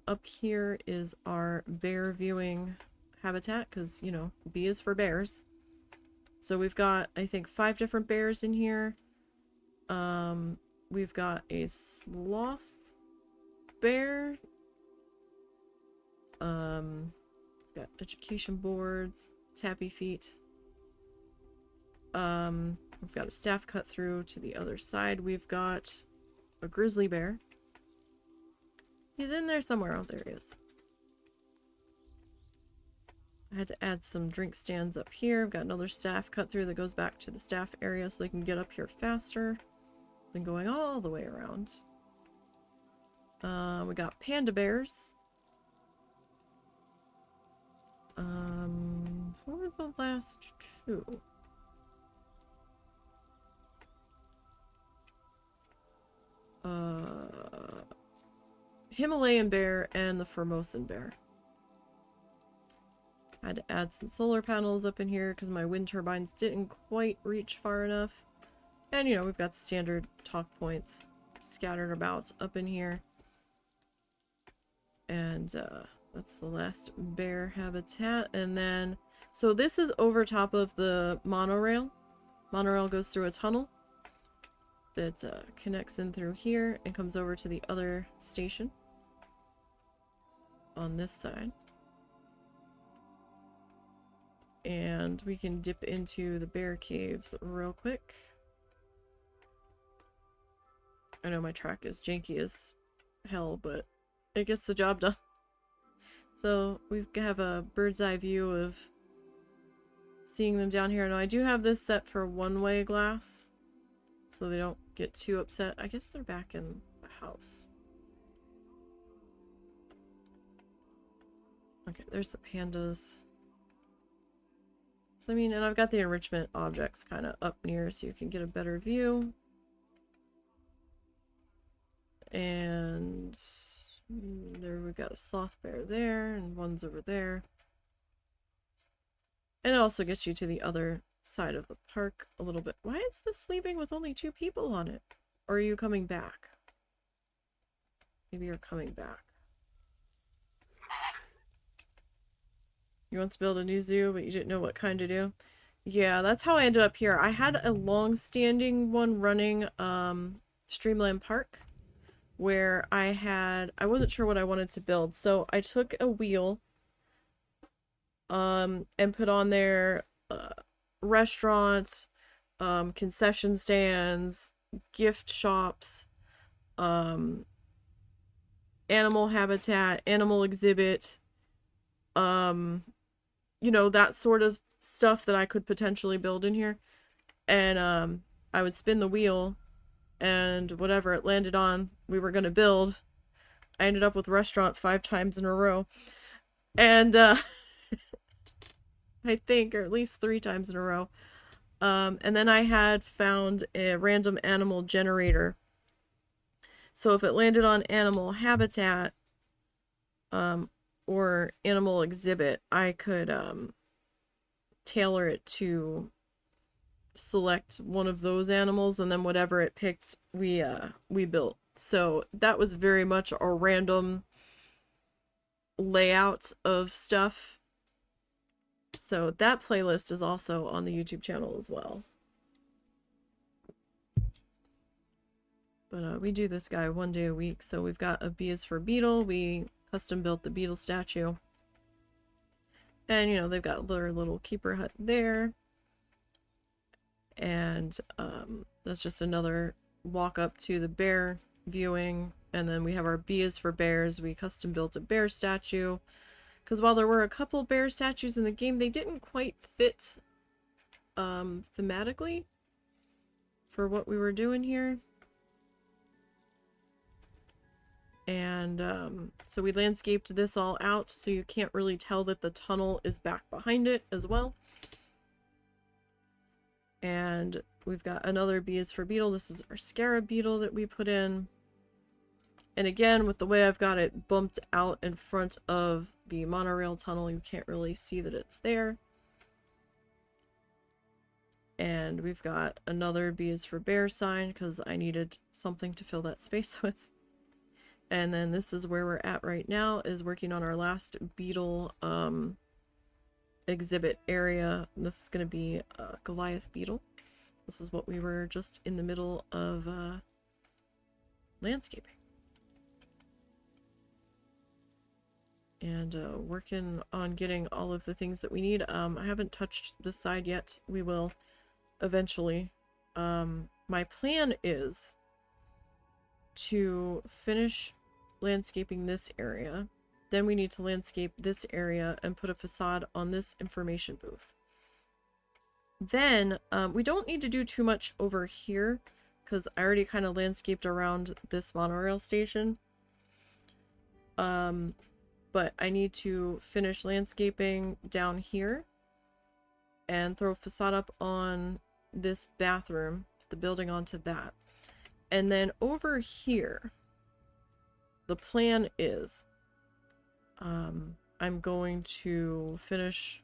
Up here is our bear viewing habitat because, you know, B is for bears. So we've got, I think, 5 different bears in here. We've got a sloth bear. It's got education boards, tappy feet. We've got a staff cut through to the other side. We've got a grizzly bear. He's in there somewhere. Oh, there he is. I had to add some drink stands up here. I've got another staff cut through that goes back to the staff area so they can get up here faster than going all the way around. We got panda bears. Who were the last 2? Himalayan bear and the Formosan bear. I had to add some solar panels up in here because my wind turbines didn't quite reach far enough. And, you know, we've got the standard talk points scattered about up in here. And that's the last bear habitat. And then, so this is over top of the monorail. Monorail goes through a tunnel that connects in through here and comes over to the other station on this side. And we can dip into the bear caves real quick. I know my track is janky as hell, but it gets the job done. So we have a bird's eye view of seeing them down here. Now I do have this set for one-way glass, so they don't get too upset. I guess they're back in the house. Okay, there's the pandas. So I mean, and I've got the enrichment objects kind of up near so you can get a better view. And there we got a sloth bear there, and one's over there. And it also gets you to the other side of the park a little bit. Why is this sleeping with only 2 people on it? Or are you coming back? Maybe you're coming back. You want to build a new zoo, but you didn't know what kind to do? Yeah, that's how I ended up here. I had a long-standing one running Streamland Park where I wasn't sure what I wanted to build. So I took a wheel and put on there restaurants, concession stands, gift shops, animal habitat, animal exhibit, you know, that sort of stuff that I could potentially build in here. And I would spin the wheel, and whatever it landed on we were gonna build, I ended up with restaurant 5 times in a row. And I think, or at least 3 times in a row. And then I had found a random animal generator. So if it landed on animal habitat or animal exhibit, I could tailor it to select one of those animals, and then whatever it picked, we built. So that was very much a random layout of stuff. So that playlist is also on the YouTube channel as well. But we do this guy 1 day a week. So we've got a B is for beetle. We custom built the beetle statue. And, you know, they've got their little keeper hut there. And that's just another walk up to the bear viewing. And then we have our B is for bears. We custom built a bear statue. Because while there were a couple bear statues in the game, they didn't quite fit thematically for what we were doing here. And so we landscaped this all out so you can't really tell that the tunnel is back behind it as well. And we've got another B is for beetle. This is our scarab beetle that we put in. And again, with the way I've got it bumped out in front of the monorail tunnel, you can't really see that it's there. And we've got another B is for bear sign because I needed something to fill that space with. And then this is where we're at right now, is working on our last beetle exhibit area. This is going to be a Goliath beetle. This is what we were just in the middle of landscaping. And working on getting all of the things that we need. I haven't touched this side yet. We will eventually. My plan is to finish landscaping this area. Then we need to landscape this area and put a facade on this information booth. Then we don't need to do too much over here because I already kind of landscaped around this monorail station. But I need to finish landscaping down here and throw a facade up on this bathroom, put the building onto that. And then over here, the plan is I'm going to finish,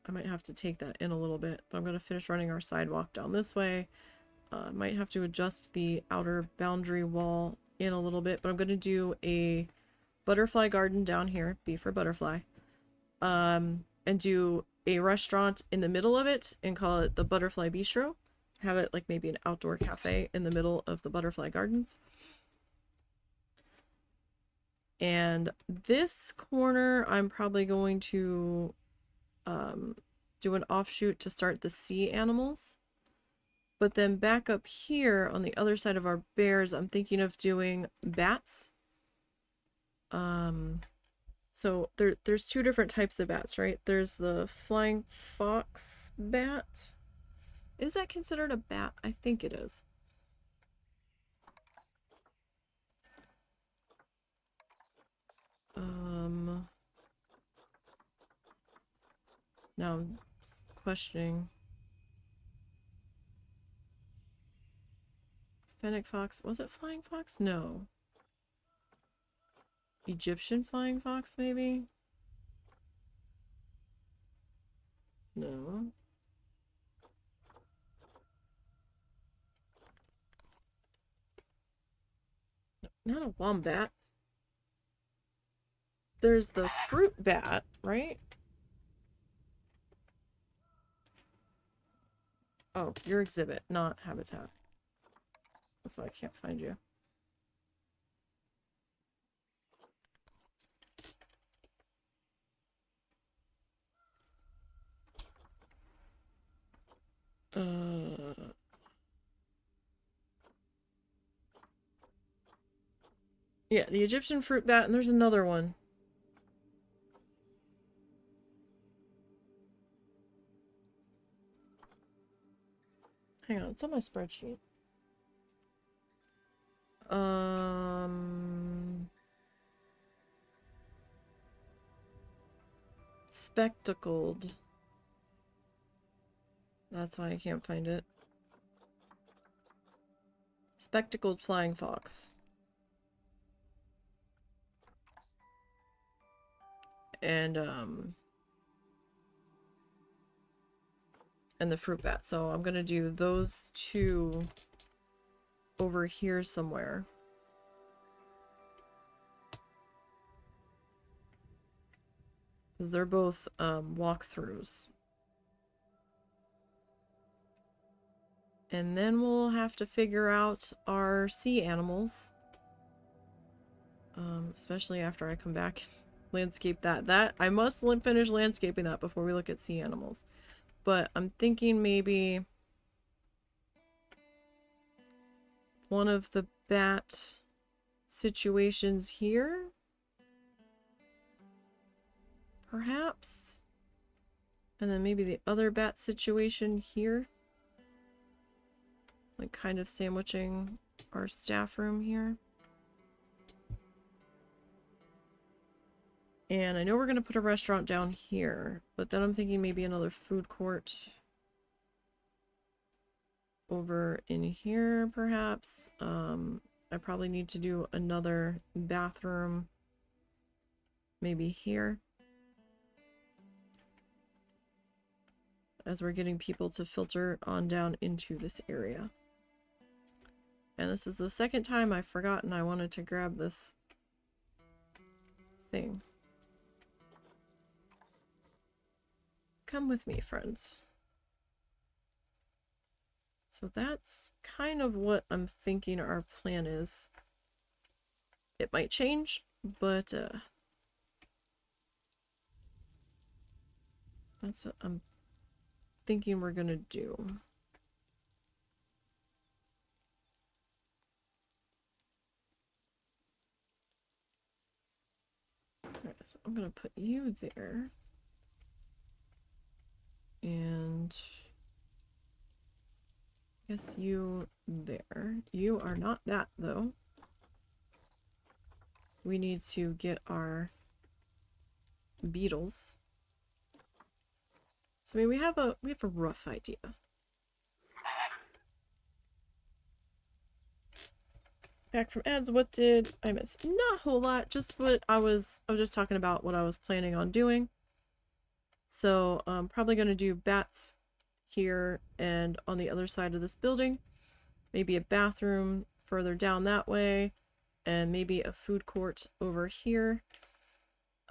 I might have to take that in a little bit, but I'm going to finish running our sidewalk down this way. Might have to adjust the outer boundary wall in a little bit, but I'm going to do a butterfly garden down here, B for butterfly, and do a restaurant in the middle of it and call it the Butterfly Bistro. Have it like maybe an outdoor cafe in the middle of the butterfly gardens. And this corner I'm probably going to do an offshoot to start the sea animals. But then back up here on the other side of our bears, I'm thinking of doing bats. So there's two different types of bats, right? There's the flying fox bat. Is that considered a bat? I think it is. Now I'm questioning. Fennec fox, was it flying fox? No. Egyptian flying fox, maybe? No. Not a wombat. There's the fruit bat, right? Oh, your exhibit, not habitat. That's why I can't find you. Yeah, the Egyptian fruit bat, and there's another one. Hang on, it's on my spreadsheet. Spectacled. That's why I can't find it. Spectacled flying fox. And the fruit bat. So I'm gonna do those two over here somewhere. Because they're both walkthroughs. And then we'll have to figure out our sea animals. Especially after I come back and landscape that. I must finish landscaping that before we look at sea animals. But I'm thinking maybe one of the bat situations here? Perhaps? And then maybe the other bat situation here? Like kind of sandwiching our staff room here. And I know we're going to put a restaurant down here, but then I'm thinking maybe another food court over in here, perhaps. I probably need to do another bathroom maybe here, as we're getting people to filter on down into this area. And this is the second time I've forgotten I wanted to grab this thing. Come with me, friends. So that's kind of what I'm thinking our plan is. It might change, but that's what I'm thinking we're gonna do. Alright, so I'm gonna put you there. And I guess you there. You are not that, though. We need to get our beetles. So I mean, we have a rough idea. Back from ads, what did I miss? Not a whole lot, just what I was just talking about what I was planning on doing. So I'm probably going to do bats here and on the other side of this building. Maybe a bathroom further down that way, and maybe a food court over here.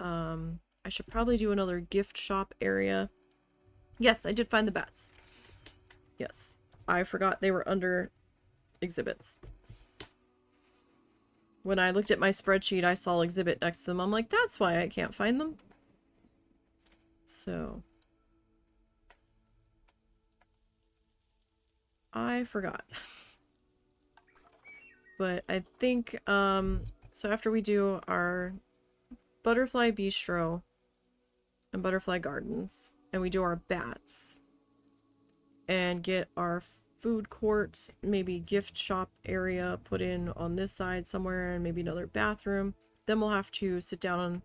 I should probably do another gift shop area. Yes, I did find the bats. Yes, I forgot they were under exhibits. When I looked at my spreadsheet, I saw exhibit next to them. I'm like, that's why I can't find them. So I forgot. But I think, so after we do our butterfly bistro and butterfly gardens, and we do our bats, and get our food court, maybe gift shop area put in on this side somewhere, and maybe another bathroom, then we'll have to sit down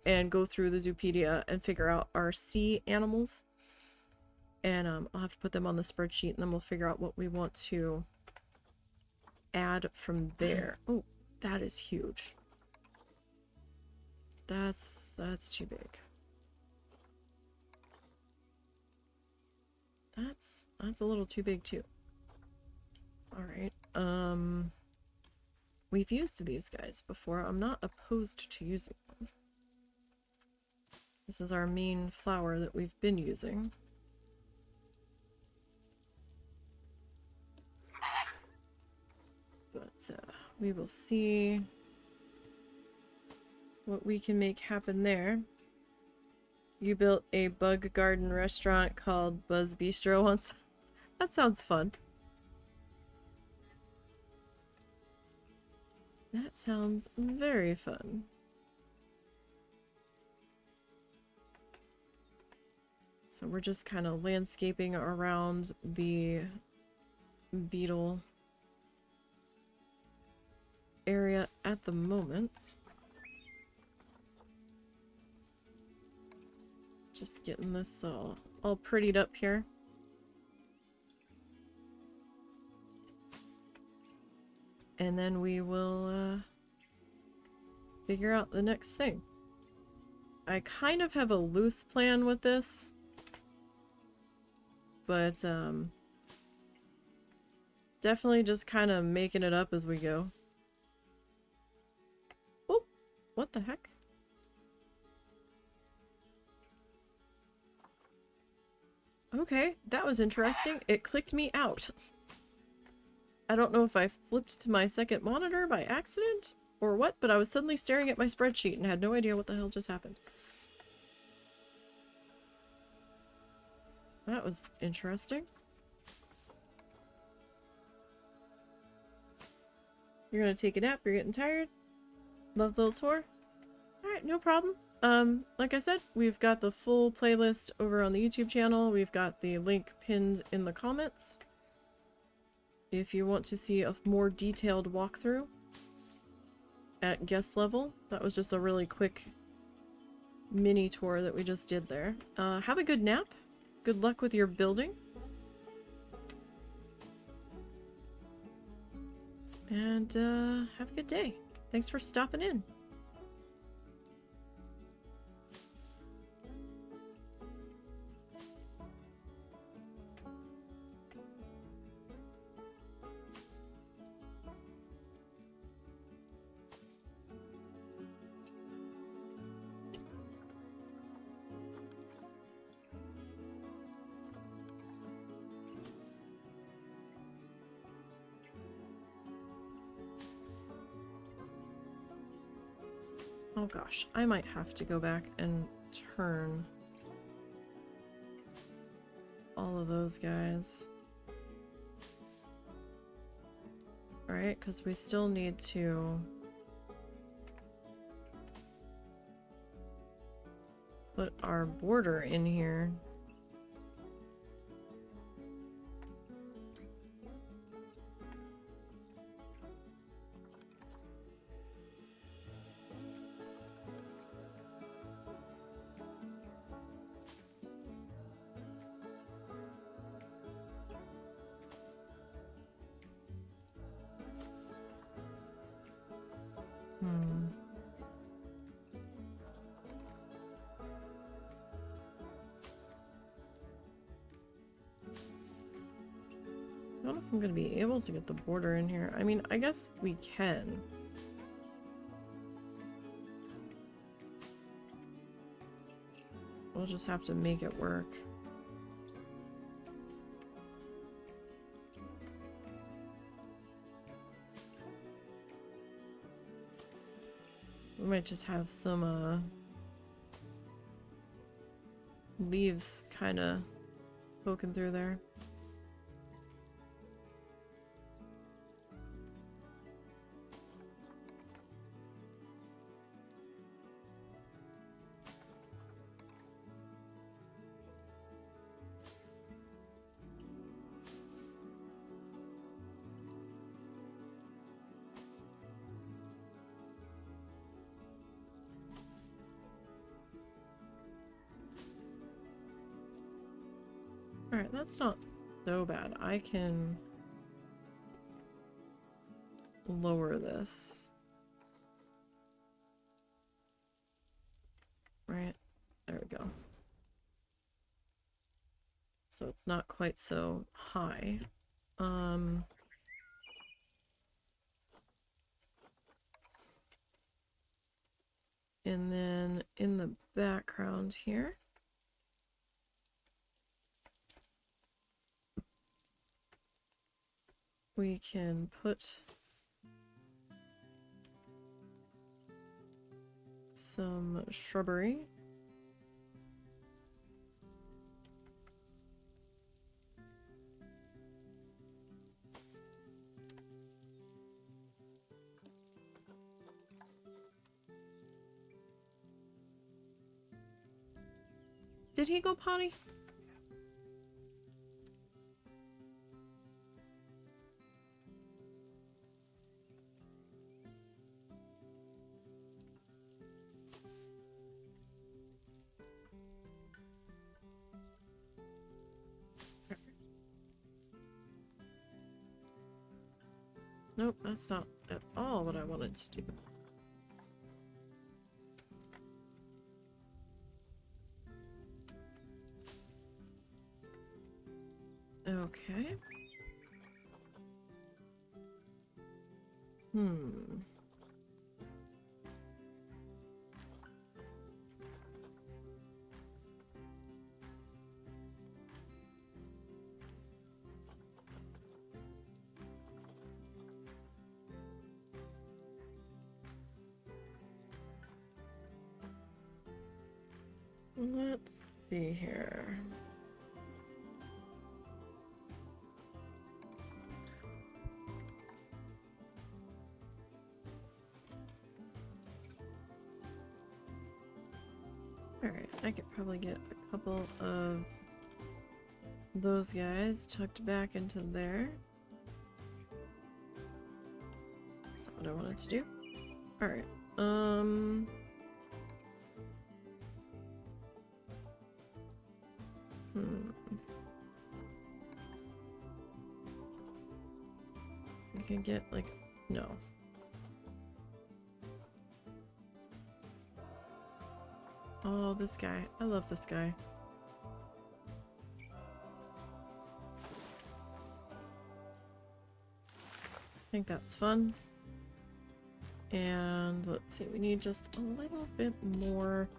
and go through the Zoopedia and figure out our sea animals. And I'll have to put them on the spreadsheet, and then we'll figure out what we want to add from there. Oh, that is huge. That's too big. That's a little too big too. All right. We've used these guys before. I'm not opposed to using them. This is our main flower that we've been using. But we will see what we can make happen there. You built a bug garden restaurant called Buzz Bistro once. That sounds fun. That sounds very fun. So we're just kind of landscaping around the beetle area at the moment. Just getting this all prettied up here. And then we will figure out the next thing. I kind of have a loose plan with this, but definitely just kind of making it up as we go. Oh, what the heck? Okay, that was interesting. It clicked me out. I don't know if I flipped to my second monitor by accident or what, but I was suddenly staring at my spreadsheet and had no idea what the hell just happened. That was interesting. You're gonna take a nap, you're getting tired? Love the little tour? Alright, no problem. Like I said, we've got the full playlist over on the YouTube channel. We've got the link pinned in the comments if you want to see a more detailed walkthrough at guest level. That was just a really quick mini tour that we just did there. Have a good nap. Good luck with your building. And have a good day. Thanks for stopping in. Oh gosh, I might have to go back and turn all of those guys. Alright, because we still need to put our border in here. I don't know if I'm going to be able to get the border in here. I mean, I guess we can. We'll just have to make it work. We might just have some leaves kind of poking through there. Alright, that's not so bad. I can lower this. Right, there we go. So it's not quite so high. And then in the background here, we can put some shrubbery. Did he go potty? Nope, that's not at all what I wanted to do. Okay. Let's see here. Alright, I could probably get a couple of those guys tucked back into there. That's not what I wanted to do. Alright, We can get, like, no. Oh, this guy. I love this guy. I think that's fun. And let's see, we need just a little bit more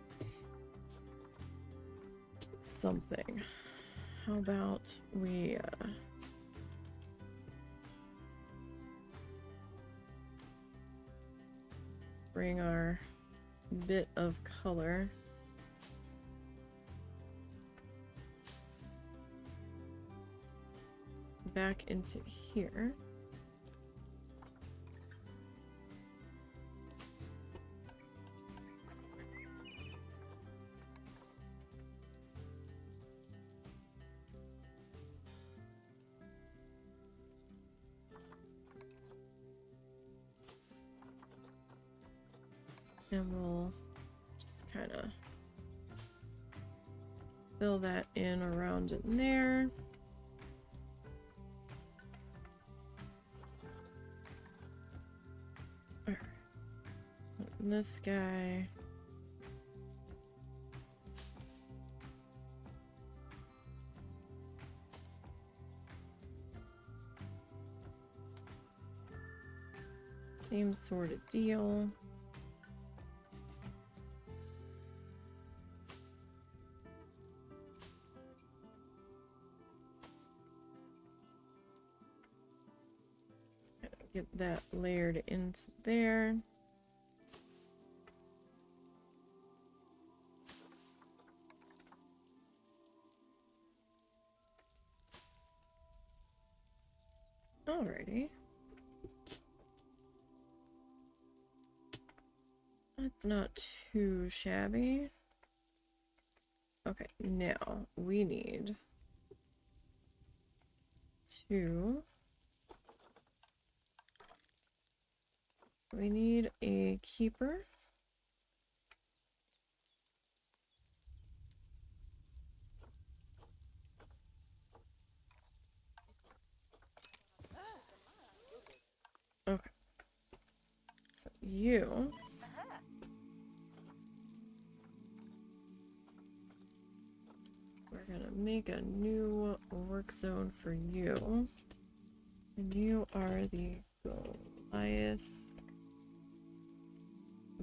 something. How about we bring our bit of color back into here. And we'll just kind of fill that in around in there. And this guy. Same sort of deal. Get that layered into there. Alrighty. That's not too shabby. Okay, now we need to... We need a keeper. Okay. So you... We're gonna make a new work zone for you. And you are the Goliath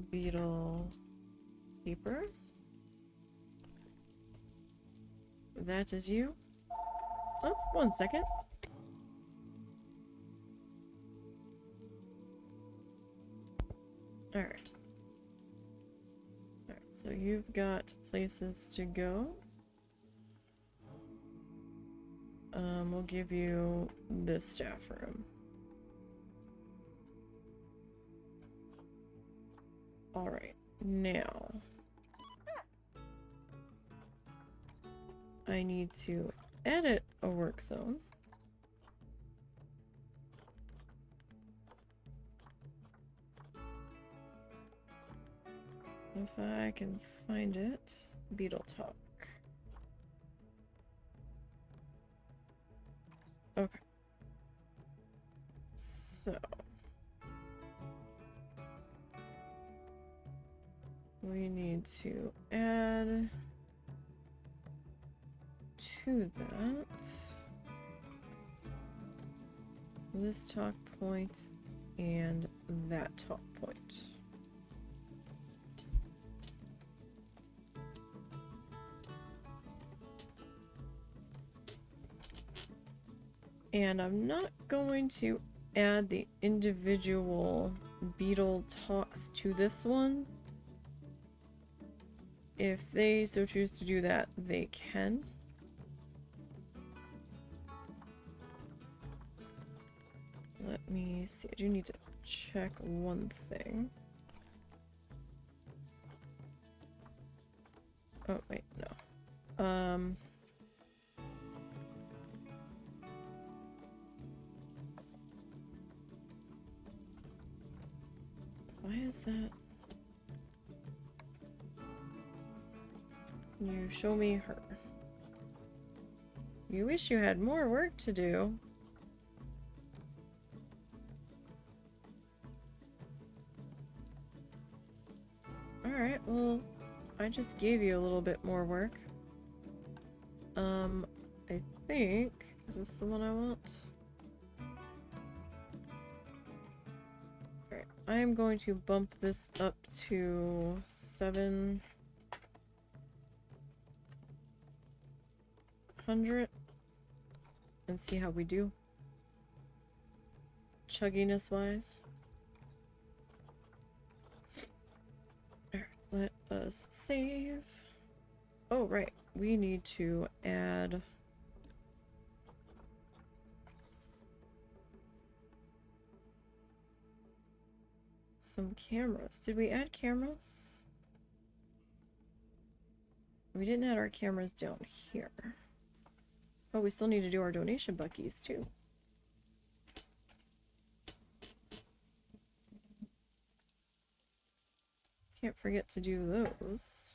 beetle keeper. That is you. Oh, 1 second. Alright. Alright, so you've got places to go. We'll give you this staff room. Alright, now I need to edit a work zone. If I can find it, Beetle Talk. Okay. So we need to add to that this talk point and that talk point. And I'm not going to add the individual beetle talks to this one. If they so choose to do that, they can. Let me see. I do need to check one thing. Oh, wait, no. Why is that? Can you show me her? You wish you had more work to do. Alright, well, I just gave you a little bit more work. I think... Is this the one I want? Alright, I am going to bump this up to 700 and see how we do. Chugginess wise. Alright, let us save. Oh, right. We need to add some cameras. Did we add cameras? We didn't add our cameras down here. Oh, we still need to do our donation buckies too. Can't forget to do those.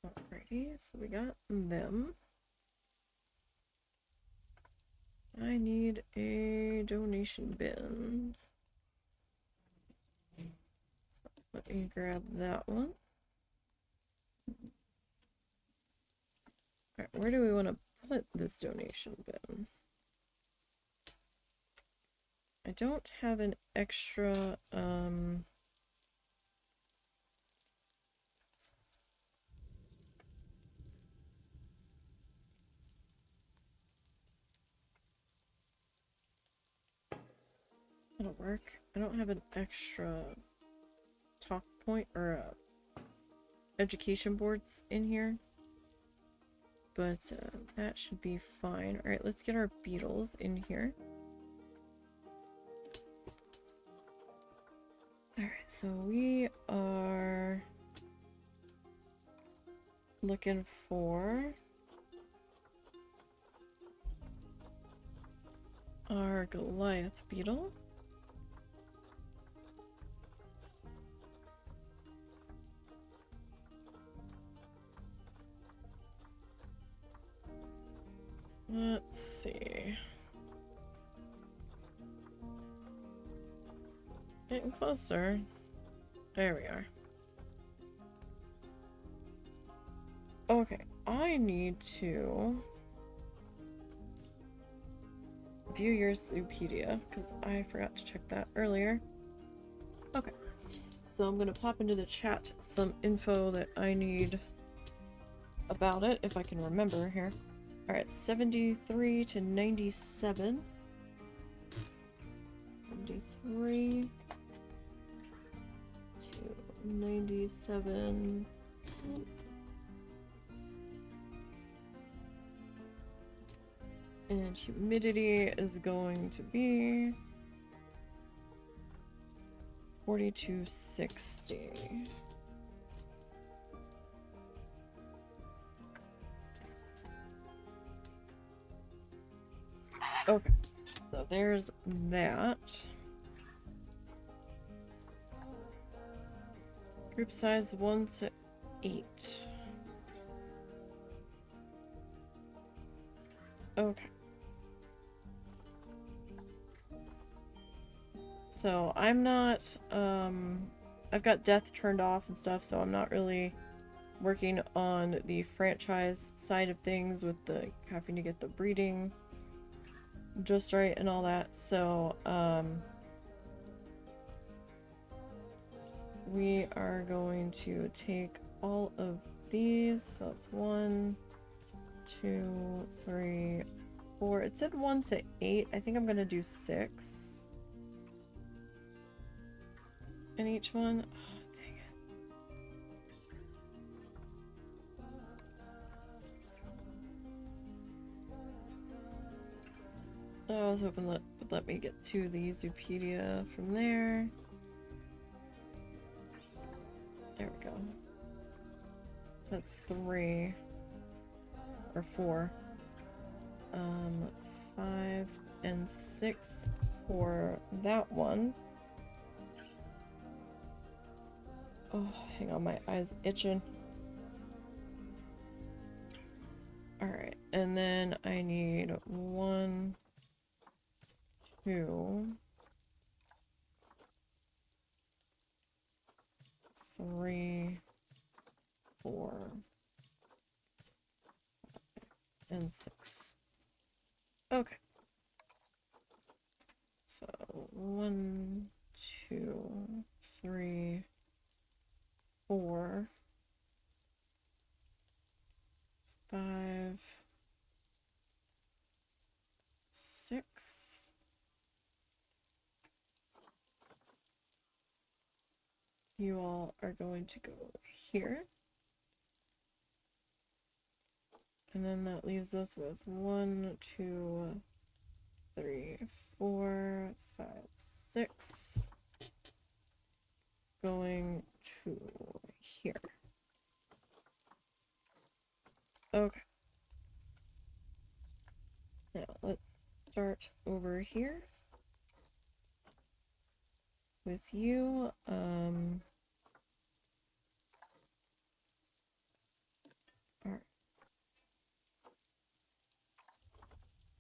Alrighty, so we got them. I need a donation bin. So let me grab that one. Alright, where do we want to put this donation bin? I don't have an extra, that'll work. I don't have an extra talk point or education boards in here. But that should be fine. Alright, let's get our beetles in here. Alright, so we are looking for our Goliath beetle. Let's see. Getting closer. There we are. Okay, I need to view your Zoopedia because I forgot to check that earlier. Okay, so I'm gonna pop into the chat some info that I need about it if I can remember here. Alright, 73 to 97. 73 to 97. And humidity is going to be 4260. Okay, so there's that. Group size 1 to 8. Okay. So I'm not, I've got death turned off and stuff, so I'm not really working on the franchise side of things with the having to get the breeding just right and all that. So, we are going to take all of these. So it's 1, 2, 3, 4. It said 1 to 8. I think I'm gonna do 6 in each one. Oh, dang it. I was hoping that would let me get to the Zoopedia from there. There we go. So that's 3 or 4. 5 and 6 for that one. Oh, hang on, my eye's itching. Alright, and then I need 1, 2, 3, 4, and 6. Okay. So 1, 2, 3, 4, 5, 6. You all are going to go here. And then that leaves us with 1, 2, 3, 4, 5, 6. Going to here. Okay. Now let's start over here with you. Alright.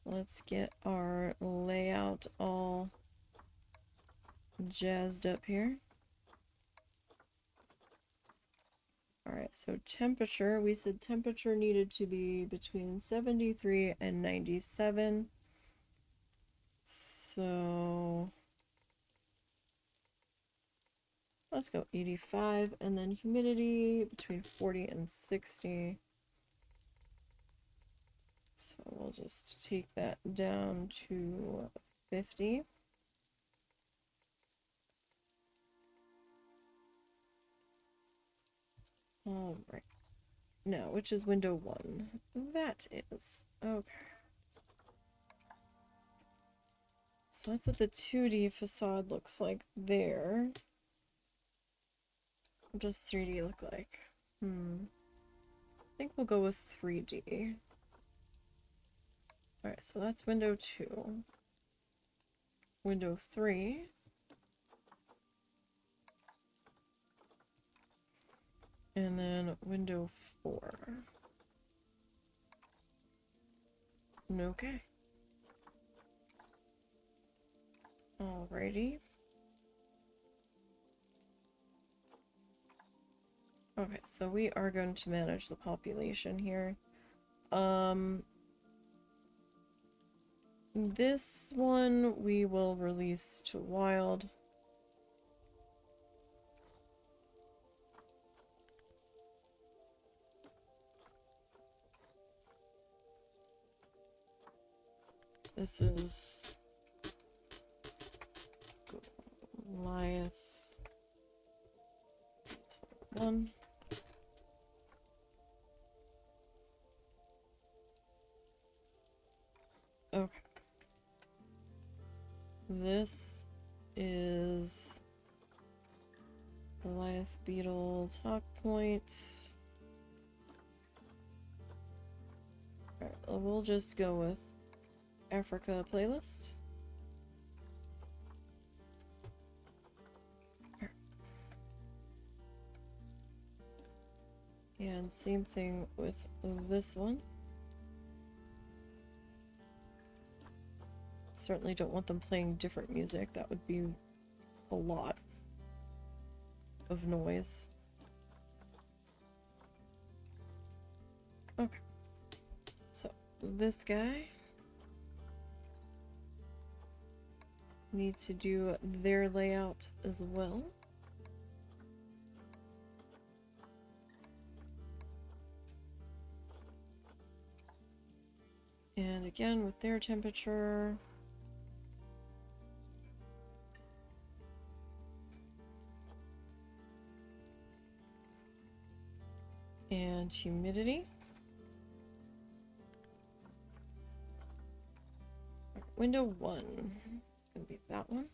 Let's get our layout all jazzed up here. Alright, so temperature, we said temperature needed to be between 73 and 97. So let's go 85, and then humidity between 40 and 60. So we'll just take that down to 50. All right. Now, which is window 1? That is. Okay. So that's what the 2D facade looks like there. What does 3D look like? I think we'll go with 3D. Alright, so that's window 2. Window 3. And then window 4. Okay. Alrighty. Okay, so we are going to manage the population here. This one we will release to wild. This is Goliath 1. Okay. This is Goliath Beetle Talk Point. Alright, we'll just go with Africa playlist. And same thing with this one. Certainly don't want them playing different music. That would be a lot of noise. Okay. So this guy need to do their layout as well. And again with their temperature. And humidity. Window 1. Gonna be that one.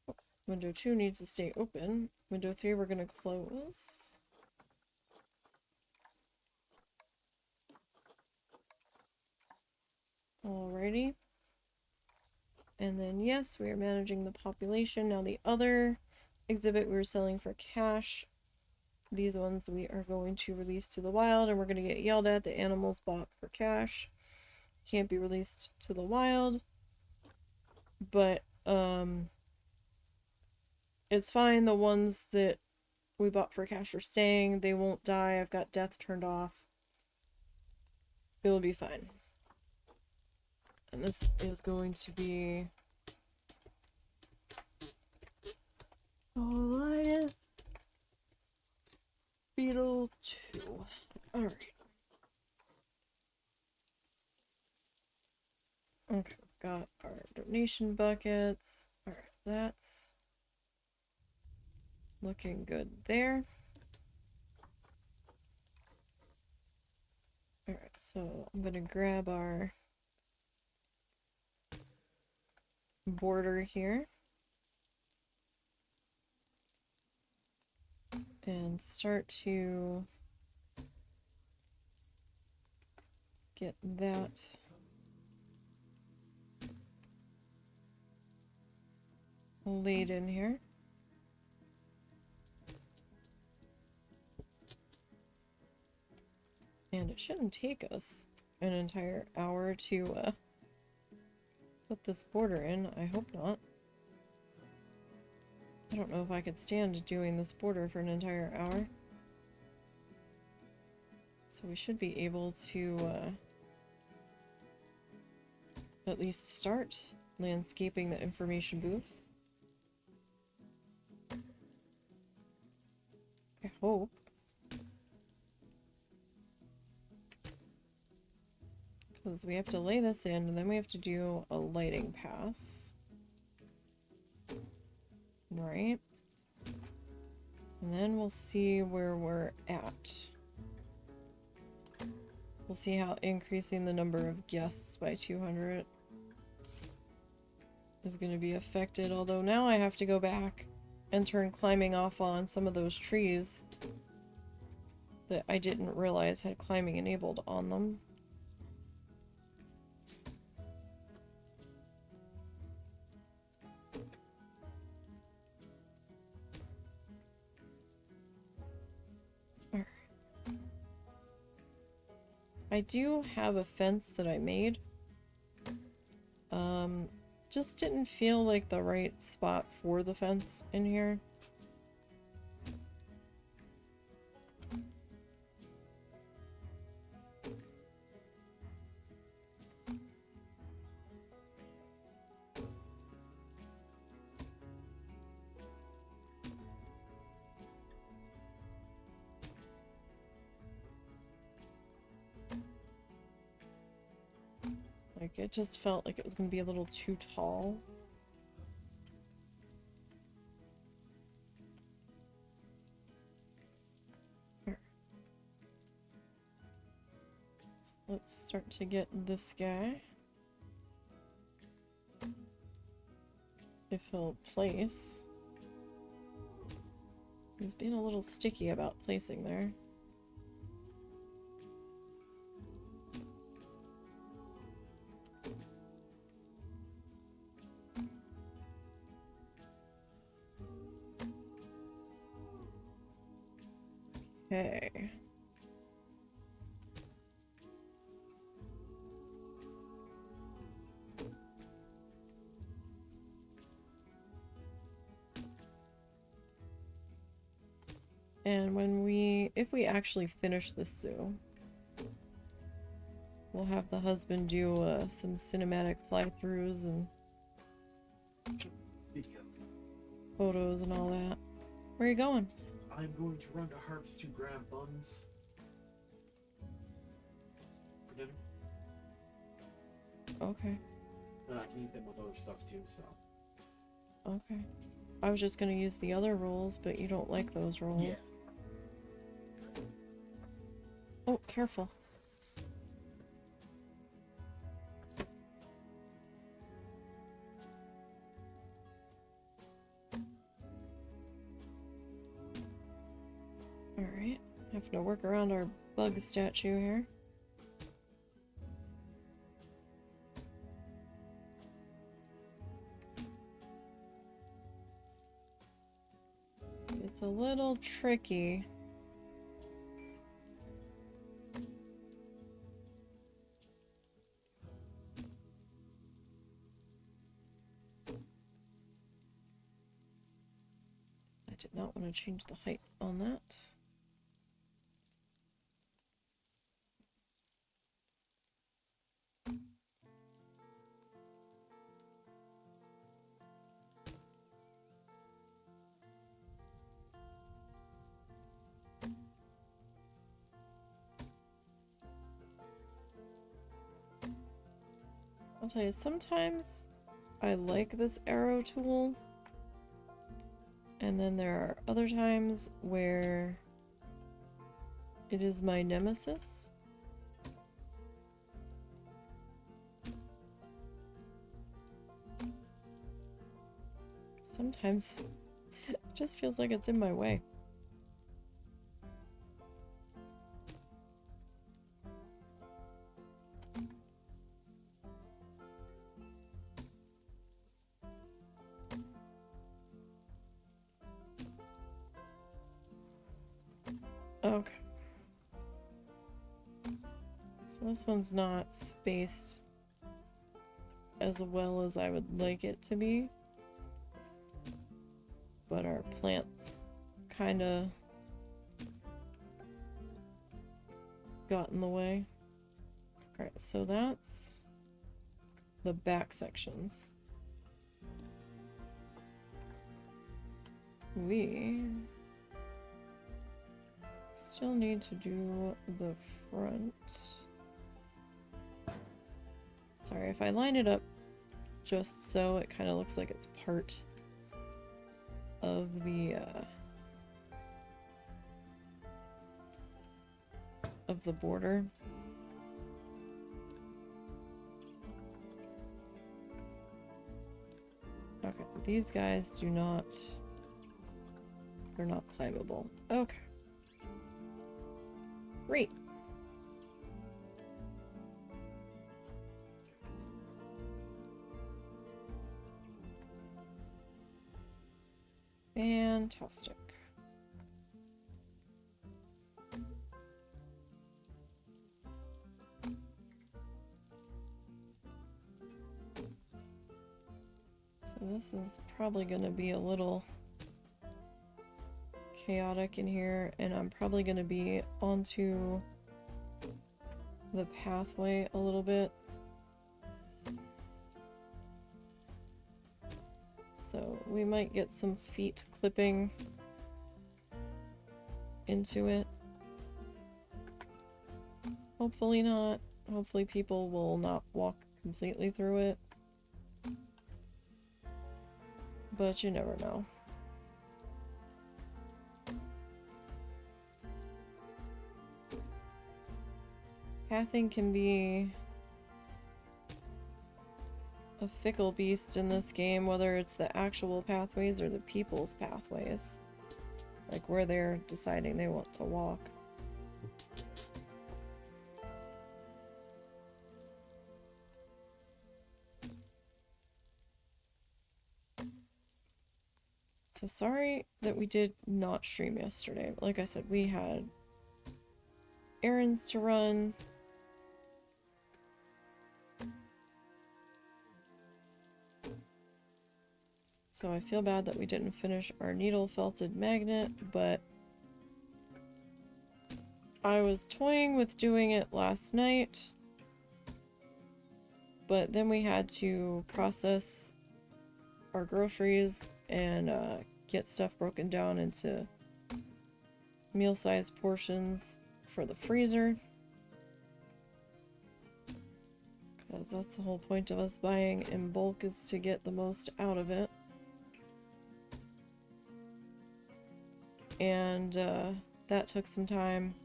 Oh, window 2 needs to stay open. Window 3 we're gonna close. Alrighty. And then, yes, we are managing the population. Now, the other exhibit we were selling for cash, these ones we are going to release to the wild, and we're going to get yelled at. The animals bought for cash can't be released to the wild. But, it's fine. The ones that we bought for cash are staying. They won't die. I've got death turned off. It'll be fine. And this is going to be Goliath Beetle 2. Alright. Okay, we've got our donation buckets. Alright, that's looking good there. Alright, so I'm gonna grab our border here and start to get that laid in here. And it shouldn't take us an entire hour to put this border in. I hope not. I don't know if I could stand doing this border for an entire hour. So we should be able to at least start landscaping the information booth. I hope. Because we have to lay this in, and then we have to do a lighting pass. Right. And then we'll see where we're at. We'll see how increasing the number of guests by 200 is going to be affected. Although now I have to go back and turn climbing off on some of those trees that I didn't realize had climbing enabled on them. I do have a fence that I made. Just didn't feel like the right spot for the fence in here. Like, it just felt like it was going to be a little too tall. Here. So let's start to get this guy. If he'll place. He's being a little sticky about placing there. Okay. And if we actually finish this zoo, we'll have the husband do some cinematic fly-throughs and photos and all that. Where are you going?
I'm going to run to Harp's to grab buns for dinner.
Okay.
And I can eat them with other stuff too, so.
Okay. I was just gonna use the other rolls, but you don't like those rolls.
Yeah.
Oh, careful. Alright. Have to work around our bug statue here. It's a little tricky. I did not want to change the height on that. I'll tell you, sometimes I like this arrow tool, and then there are other times where it is my nemesis. Sometimes it just feels like it's in my way. Okay. So this one's not spaced as well as I would like it to be. But our plants kind of got in the way. Alright, so that's the back sections. We still need to do the front. Sorry, if I line it up just so, it kind of looks like it's part of the border. Okay, these guys do not, they're not climbable. Okay. Great. Fantastic. So this is probably going to be a little chaotic in here, and I'm probably going to be onto the pathway a little bit. So we might get some feet clipping into it. Hopefully not. Hopefully people will not walk completely through it. But you never know. Pathing can be a fickle beast in this game, whether it's the actual pathways or the people's pathways. Like where they're deciding they want to walk. So sorry that we did not stream yesterday. But like I said, we had errands to run. So I feel bad that we didn't finish our needle felted magnet, but I was toying with doing it last night. But then we had to process our groceries and get stuff broken down into meal-sized portions for the freezer. Because that's the whole point of us buying in bulk, is to get the most out of it. And that took some time.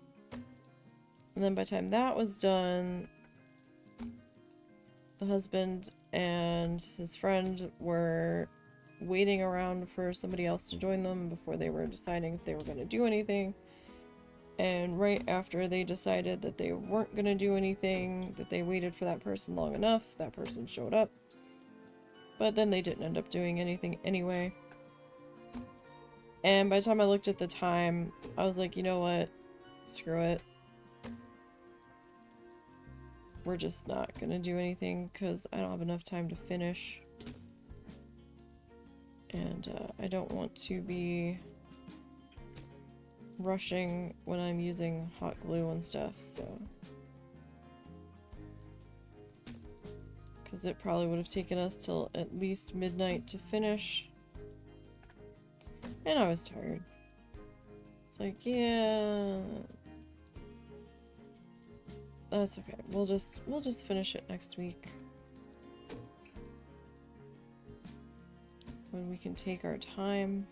And then by the time that was done, the husband and his friend were waiting around for somebody else to join them before they were deciding if they were going to do anything. And right after they decided that they weren't going to do anything, that they waited for that person long enough, that person showed up. But then they didn't end up doing anything anyway. And by the time I looked at the time, I was like, you know what? Screw it. We're just not gonna do anything because I don't have enough time to finish. And I don't want to be rushing when I'm using hot glue and stuff, so. Because it probably would have taken us till at least midnight to finish. And I was tired. It's like, yeah. That's okay. We'll just finish it next week. When we can take our time.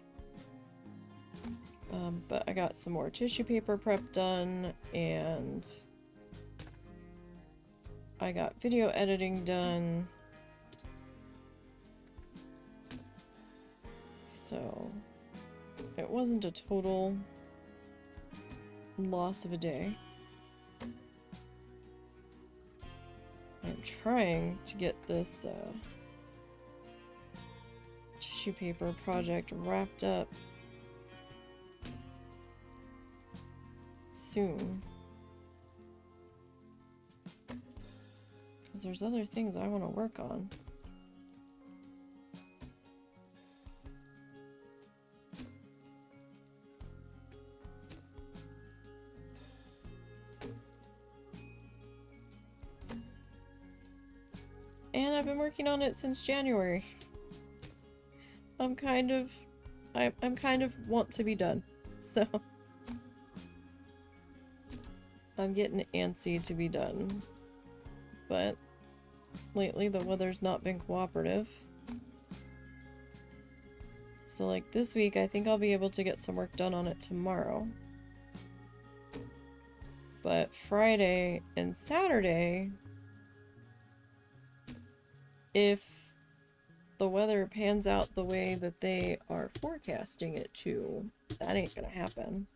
But I got some more tissue paper prep done, and I got video editing done. So it wasn't a total loss of a day. I'm trying to get this tissue paper project wrapped up soon. Because there's other things I want to work on. And I've been working on it since January. I'm kind of want to be done. So I'm getting antsy to be done. But lately the weather's not been cooperative. So like this week I think I'll be able to get some work done on it tomorrow. But Friday and Saturday, if the weather pans out the way that they are forecasting it to, that ain't gonna happen.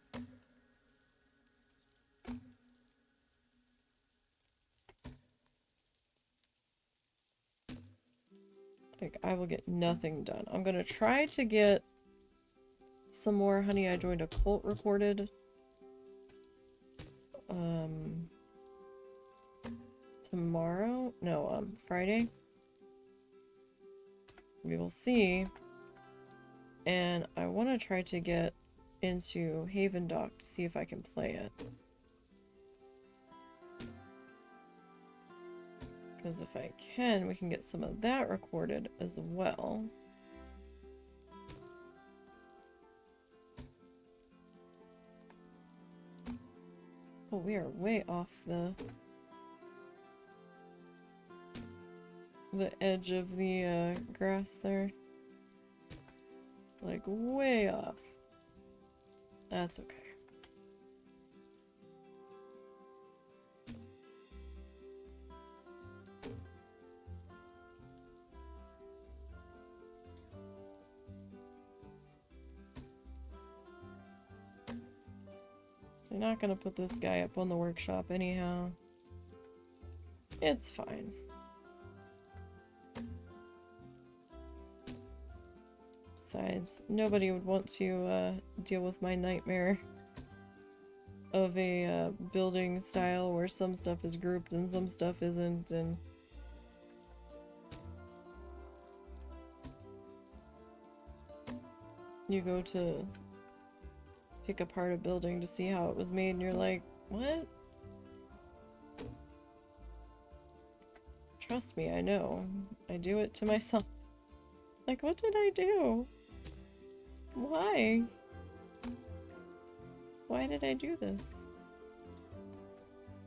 Like, I will get nothing done. I'm gonna try to get some more Honey, I Joined a Cult recorded. Tomorrow? No, Friday. We will see. And I want to try to get into Haven Dock to see if I can play it. Because if I can, we can get some of that recorded as well. Oh, we are way off the edge of the grass there. Like, way off. That's okay. They're not gonna put this guy up on the workshop anyhow. It's fine. Besides, nobody would want to deal with my nightmare of a building style where some stuff is grouped and some stuff isn't, and you go to pick apart a building to see how it was made and you're like, what? Trust me, I know. I do it to myself. Like, what did I do? Why? Why did I do this?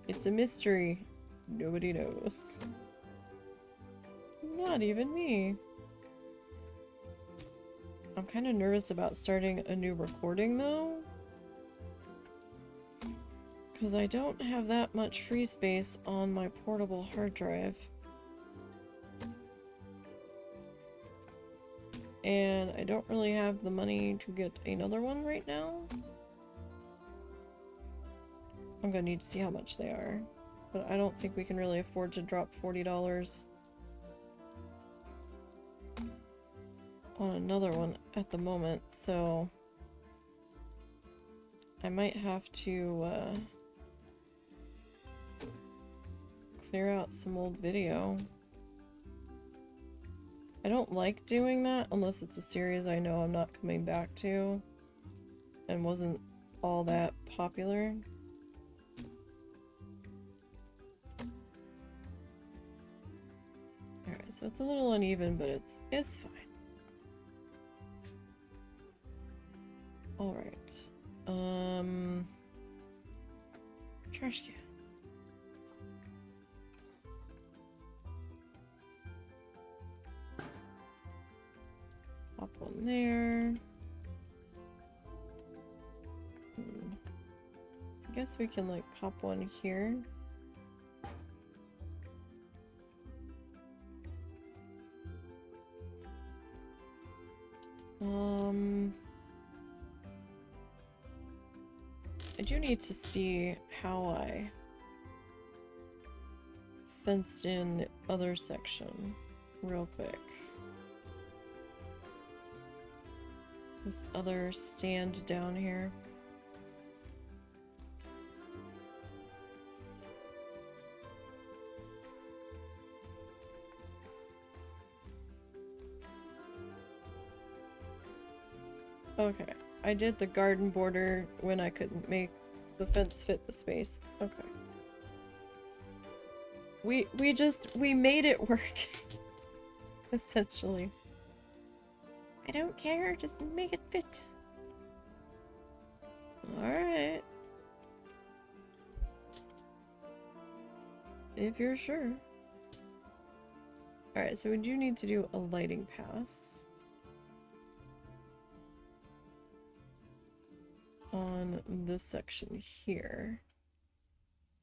It's a mystery. Nobody knows. Not even me. I'm kind of nervous about starting a new recording though. Because I don't have that much free space on my portable hard drive. And I don't really have the money to get another one right now. I'm gonna need to see how much they are. But I don't think we can really afford to drop $40 on another one at the moment, so I might have to clear out some old video. I don't like doing that unless it's a series I know I'm not coming back to and wasn't all that popular. Alright, so it's a little uneven, but it's fine. Alright. Trash can. Pop one there. I guess we can like pop one here. I do need to see how I fenced in the other section real quick. This other stand down here. Okay, I did the garden border when I couldn't make the fence fit the space. Okay. We made it work. Essentially. I don't care, just make it fit. Alright. If you're sure. Alright, so we do need to do a lighting pass. On this section here.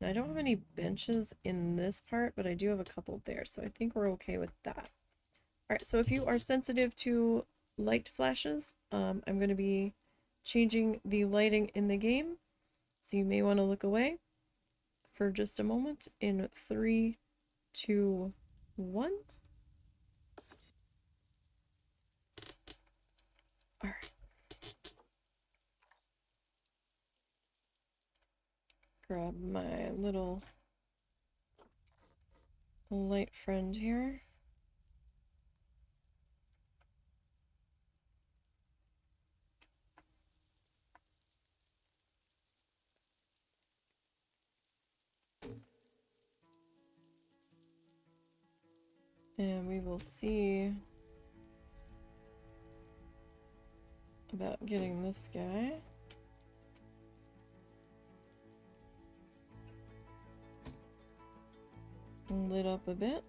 And I don't have any benches in this part, but I do have a couple there, so I think we're okay with that. Alright, so if you are sensitive to light flashes, I'm going to be changing the lighting in the game, so you may want to look away for just a moment in 3, 2, 1. Alright. Grab my little light friend here. And we will see about getting this guy. Lit up a bit.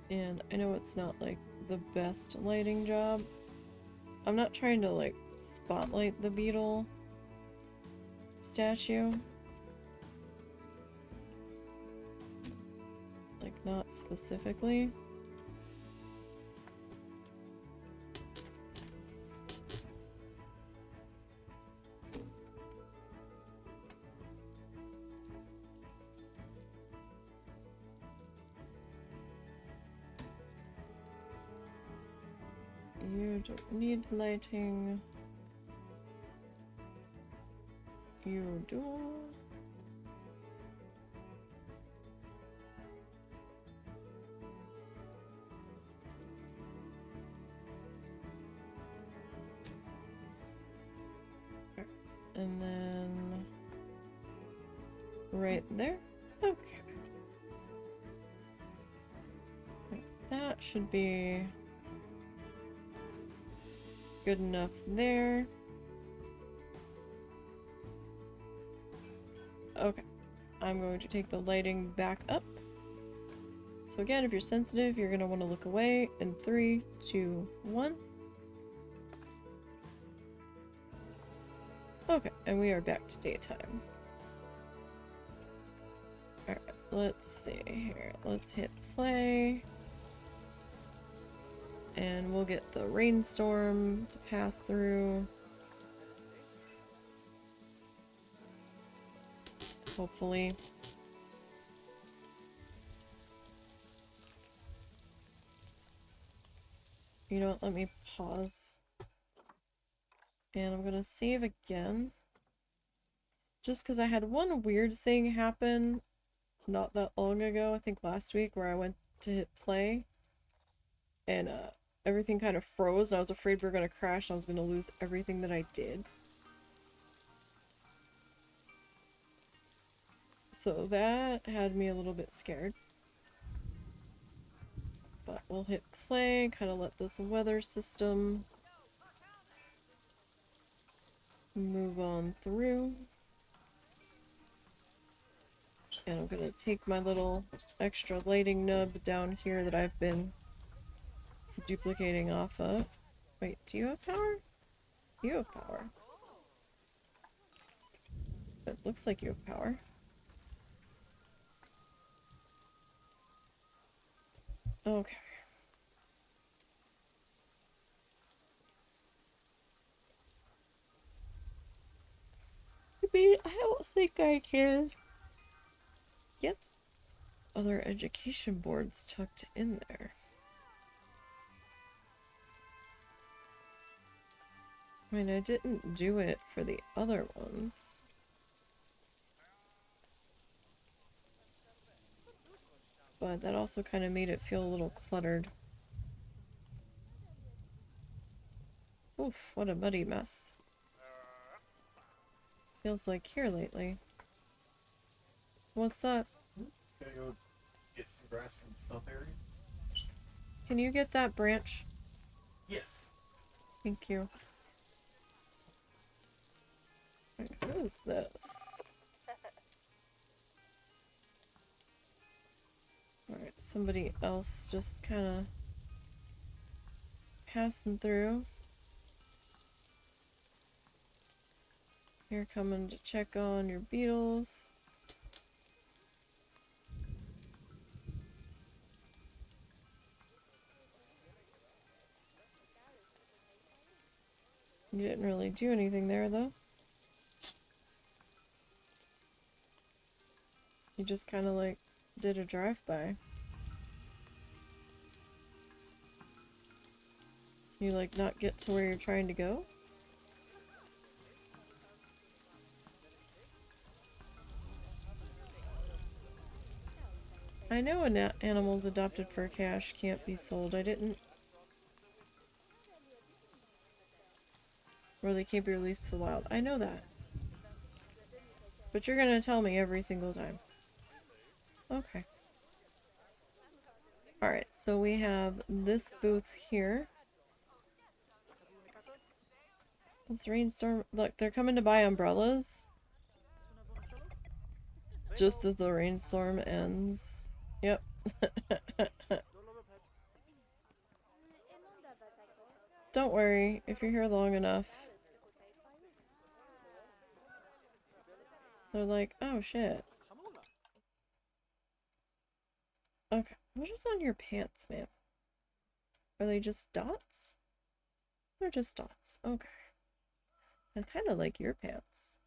And I know it's not like the best lighting job. I'm not trying to like spotlight the beetle statue. Like not specifically. You don't need lighting. You do. And then right there. Okay. That should be good enough there. Okay, I'm going to take the lighting back up So again, if you're sensitive, you're gonna want to look away in 3, 2, 1. Okay, and we are back to daytime. Alright, let's see here. Let's hit play. And we'll get the rainstorm to pass through. Hopefully. You know what? Let me pause. And I'm gonna save again. Just because I had one weird thing happen not that long ago, I think last week, where I went to hit play. And everything kind of froze, and I was afraid we were gonna crash and I was gonna lose everything that I did. So that had me a little bit scared. But we'll hit play, kind of let this weather system move on through. And I'm gonna take my little extra lighting nub down here that I've been duplicating off of. Wait, do you have power? You have power. It looks like you have power. Okay. I don't think I can get other education boards tucked in there. I mean, I didn't do it for the other ones. But that also kind of made it feel a little cluttered. Oof, what a muddy mess. Feels like here lately. What's up?
Gotta go get some grass from the stump area.
Can you get that branch?
Yes.
Thank you. Wait, what is this? Alright, somebody else just kind of passing through. You're coming to check on your beetles. You didn't really do anything there, though. You just kind of like did a drive-by. You like not get to where you're trying to go? I know animals adopted for cash can't be sold. I didn't... Or they can't be released to the wild. I know that. But you're gonna tell me every single time. Okay. Alright, so we have this booth here. This rainstorm... Look, they're coming to buy umbrellas. Just as the rainstorm ends. Yep. Don't worry, if you're here long enough. They're like, oh shit. Okay, what is on your pants, man? Are they just dots? They're just dots. Okay. I kind of like your pants.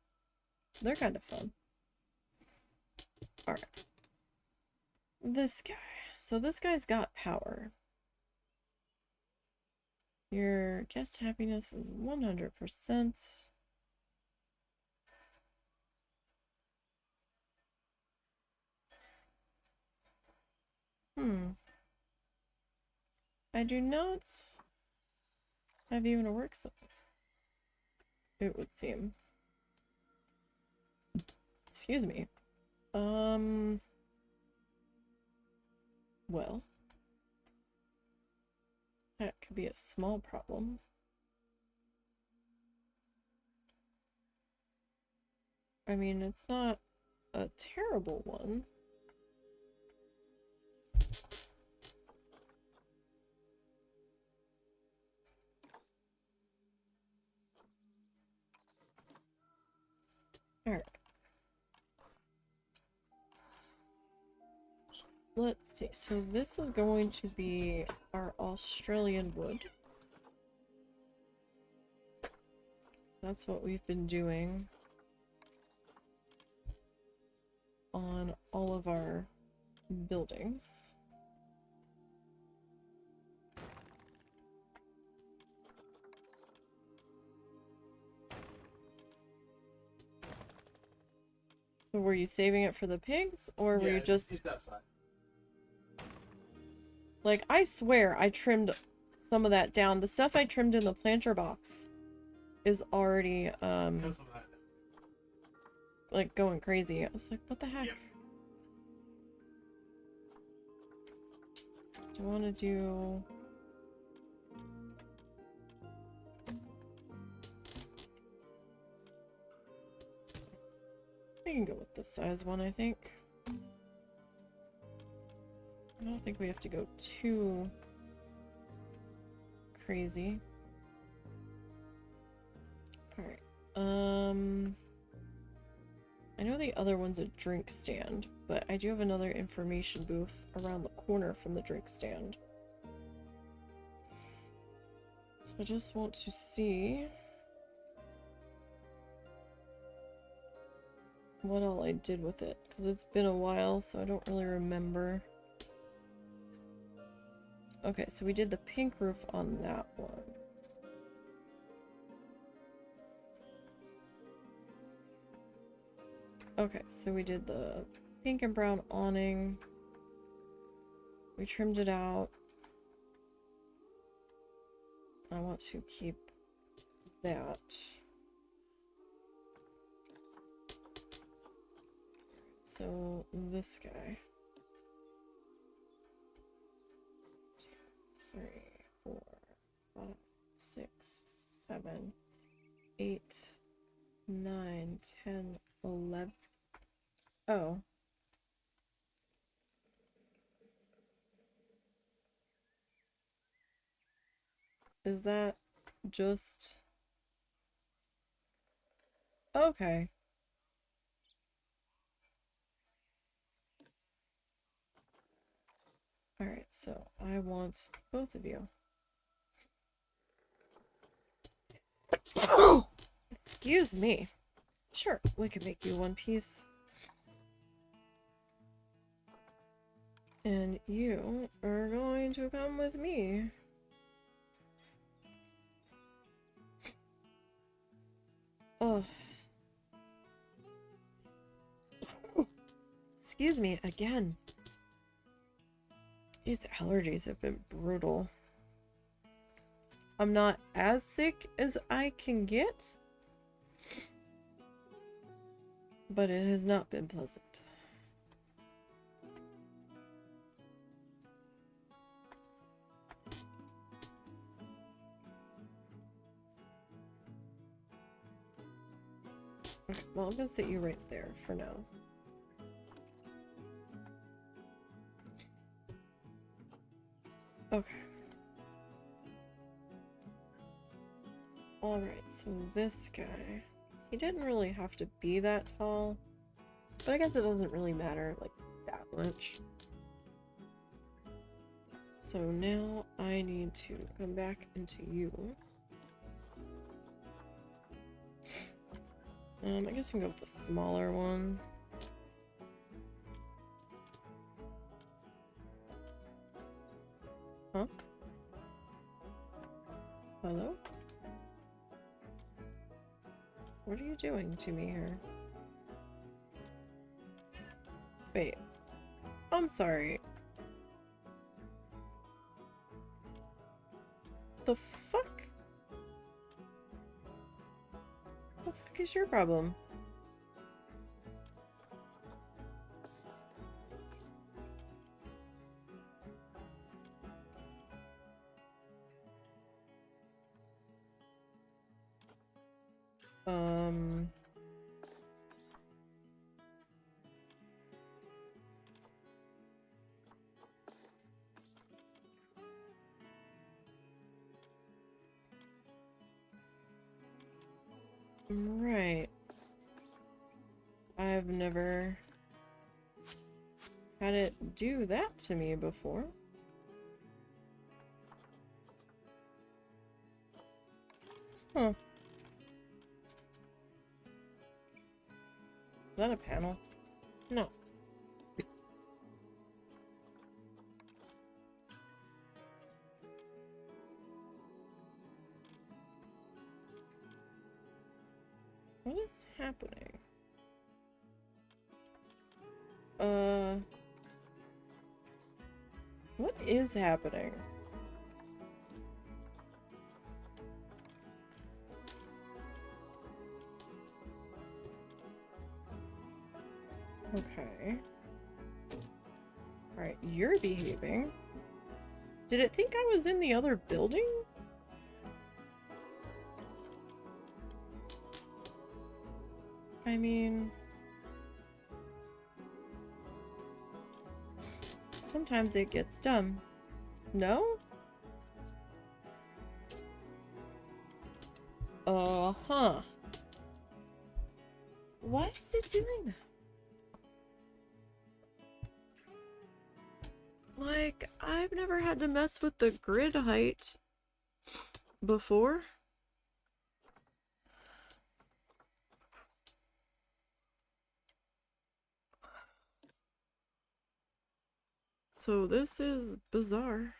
They're kind of fun. Alright. This guy. So this guy's got power. Your guest happiness is 100%. I do not have even a work zone, it would seem. Excuse me. Well, that could be a small problem. I mean, it's not a terrible one. see, so this is going to be our Australian wood. That's what we've been doing on all of our buildings. So were you saving it for the pigs, or were you just...
It's outside.
Like, I swear I trimmed some of that down. The stuff I trimmed in the planter box is already, like, going crazy. I was like, what the heck?
Yep.
Do you want to do... We can go with this size one, I think. I don't think we have to go too crazy. Alright. I know the other one's a drink stand, but I do have another information booth around the corner from the drink stand. So I just want to see what all I did with it, because it's been a while, so I don't really remember. Okay, so we did the pink roof on that one. Okay, so we did the pink and brown awning. We trimmed it out. I want to keep that. So this guy. 2, 3, 4, 5, 6, 7, 8, 9, 10, 11. Oh. Is that just... Okay. Alright, so I want both of you. Excuse me. Sure, we can make you one piece. And you are going to come with me. Oh. Excuse me again. These allergies have been brutal. I'm not as sick as I can get, but it has not been pleasant. Okay, well, I'm gonna sit you right there for now. Okay. Alright, so this guy, he didn't really have to be that tall, but I guess it doesn't really matter, like, that much. So now I need to come back into you. I guess we can go with the smaller one. Huh? Hello? What are you doing to me here? Wait. I'm sorry. The fuck? What the fuck is your problem? Right. I've never had it do that to me before. Huh. Is that a panel? No. What is happening? What is happening? Okay. Alright, you're behaving. Did it think I was in the other building? I mean... sometimes it gets dumb. No? Huh. Why is it doing that? Like, I've never had to mess with the grid height before. So this is bizarre.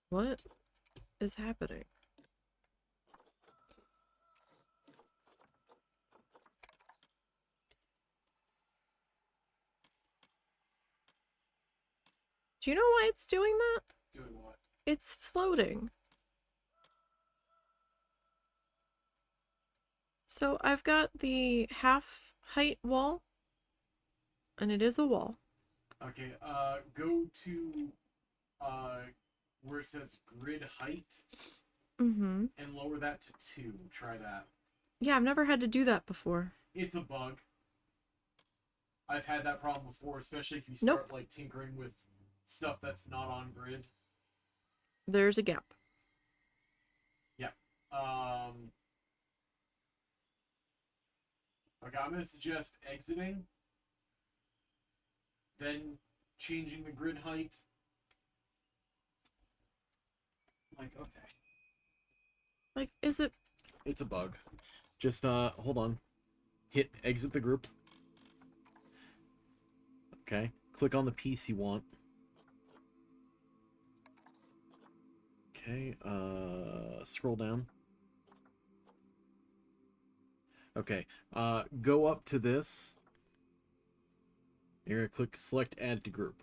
What is happening? Do you know why it's doing that?
Doing what?
It's floating. So I've got the half height wall, and it is a wall.
Okay, go to, where it says grid height.
Mm-hmm.
And lower that to 2. Try that.
Yeah, I've never had to do that before.
It's a bug. I've had that problem before, especially if you start, like, tinkering with stuff that's not on grid.
There's a gap.
Yeah. Okay, I'm gonna suggest exiting, then changing the grid height. Like, okay.
Like, is it...
It's a bug. Just, hold on. Hit exit the group. Okay. Click on the piece you want. Okay, scroll down. Okay, go up to this. You're gonna click select add to group.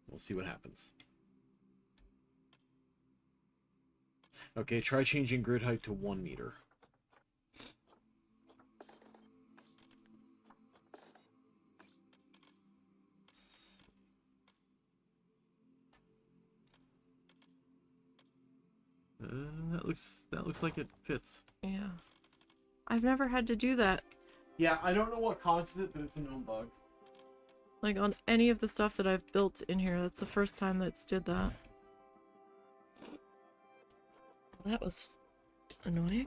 We'll see what happens. Okay, try changing grid height to 1 meter. That looks like it fits.
Yeah. I've never had to do that.
Yeah, I don't know what causes it, but it's a known bug.
Like, on any of the stuff that I've built in here, that's the first time that's did that. That was annoying.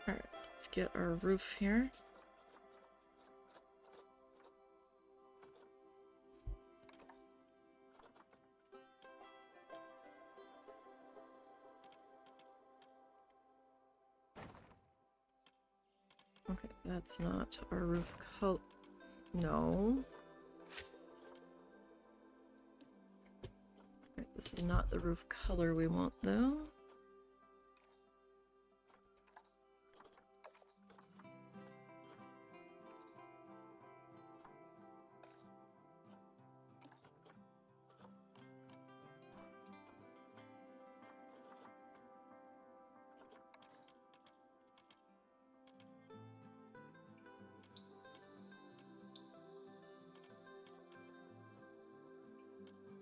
Alright, let's get our roof here. Okay, that's not our roof color. No. Right, this is not the roof color we want, though.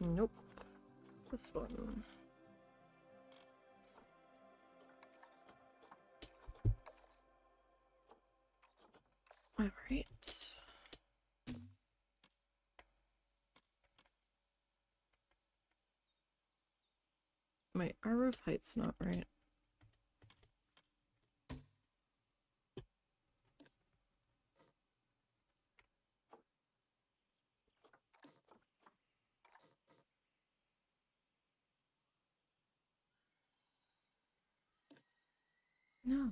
Nope. This one. All right. Our roof height's not right. No.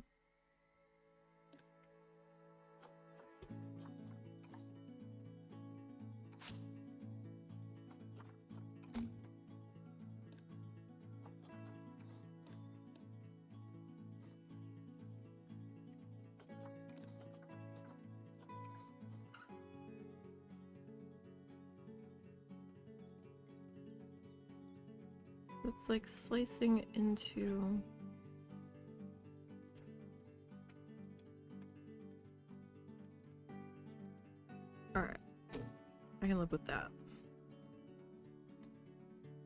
It's like slicing into... Alright. I can live with that.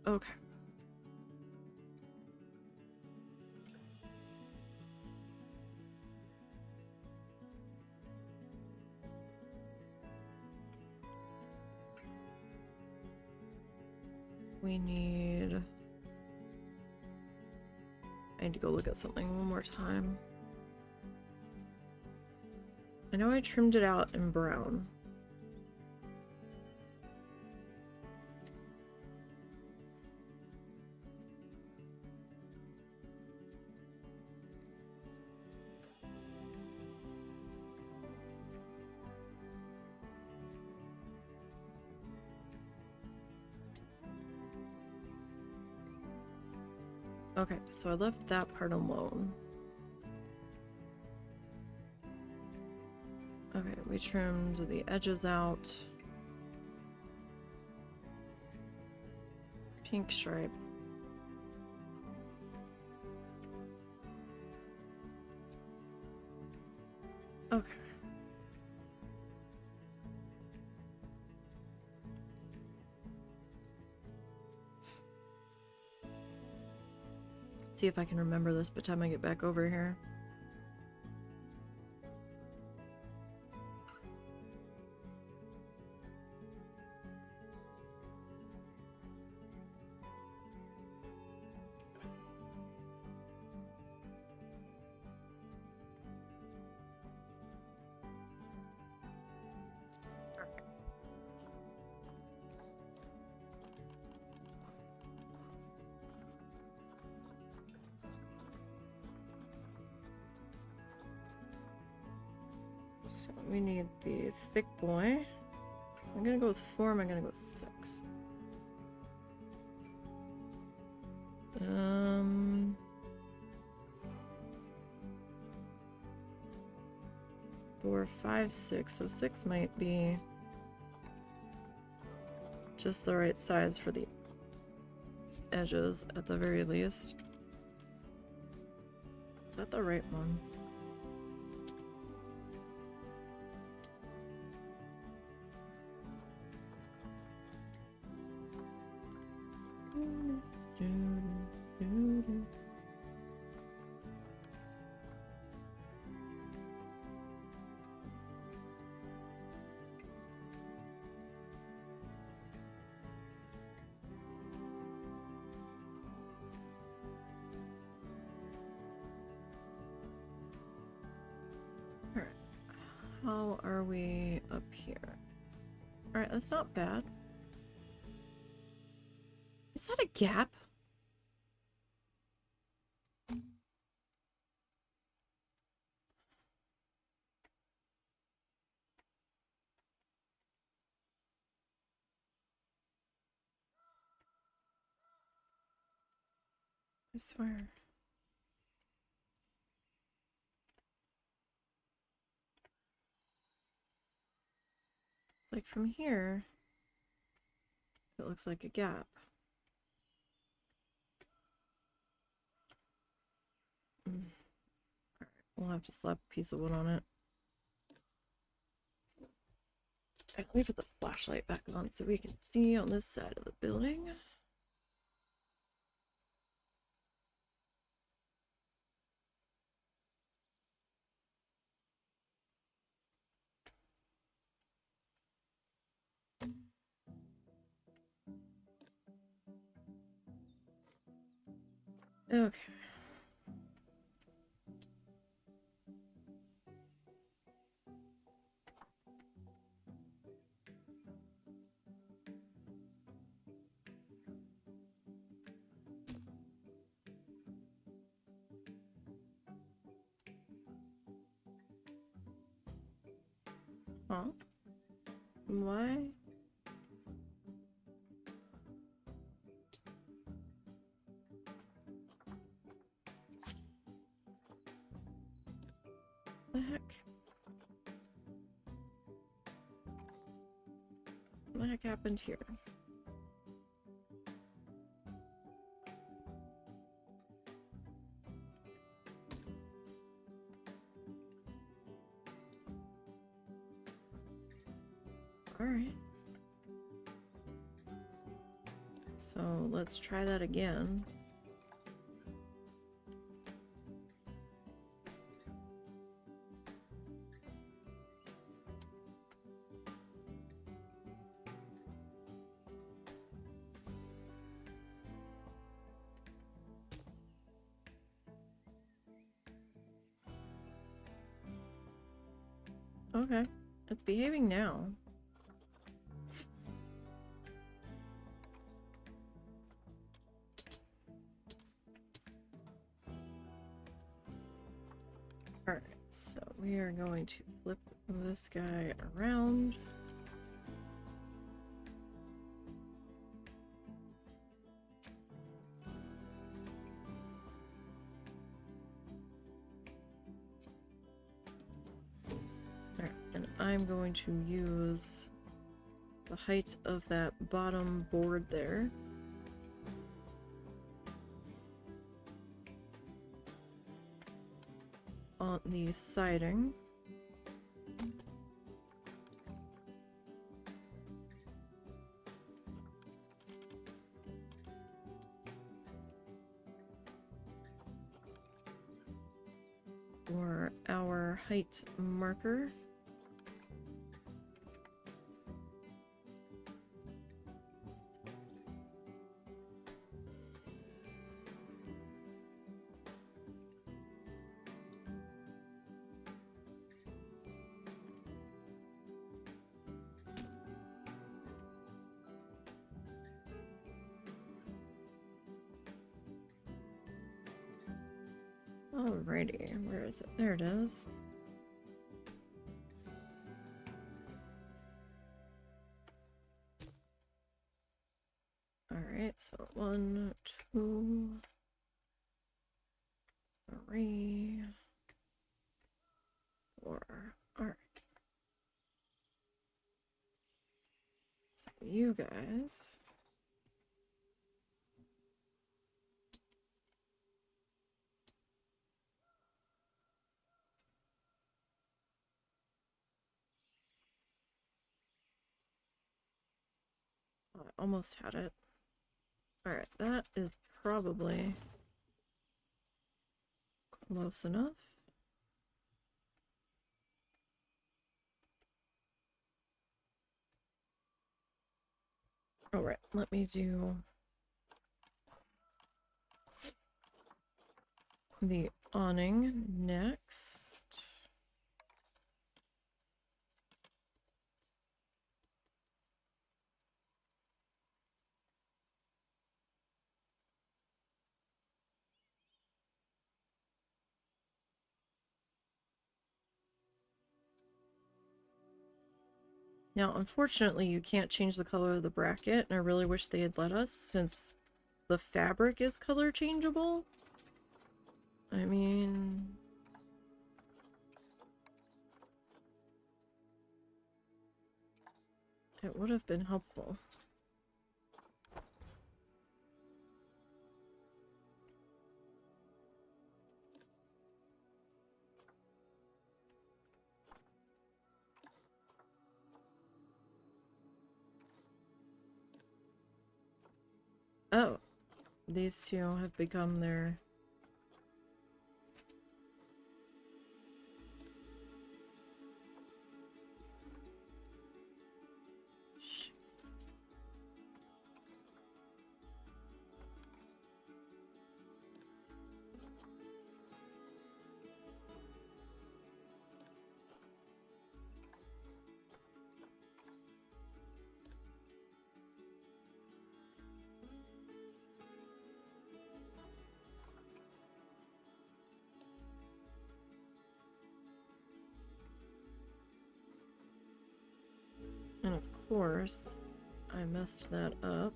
Okay. We need... I need to go look at something one more time. I know I trimmed it out in brown. Okay, so I left that part alone. Okay, we trimmed the edges out. Pink stripe. Okay. See if I can remember this by the time I get back over here. So we need the thick boy. I'm gonna go with 4, I'm gonna go with 6. 4, 5, 6. So 6 might be just the right size for the edges at the very least. Is that the right one? How are we up here? Alright, that's not bad. Is that a gap? I swear. It's like from here, it looks like a gap. Alright, we'll have to slap a piece of wood on it. And let me put the flashlight back on so we can see on this side of the building. Okay. Huh? Why? The heck? What the heck happened here? Alright. So let's try that again. Okay. It's behaving now. Alright, so we are going to flip this guy around. Alright, and I'm going to use the height of that bottom board there. On the siding. For our height marker. Alrighty, where is it? There it is. Alright, so 1, 2, 3, 4. Alright. So you guys. Oh, I almost had it. Alright, that is probably close enough. Alright, let me do the awning next. Now, unfortunately, you can't change the color of the bracket, and I really wish they had let us, since the fabric is color changeable. I mean... it would have been helpful. Oh, these two have become their... Shit. And of course, I messed that up.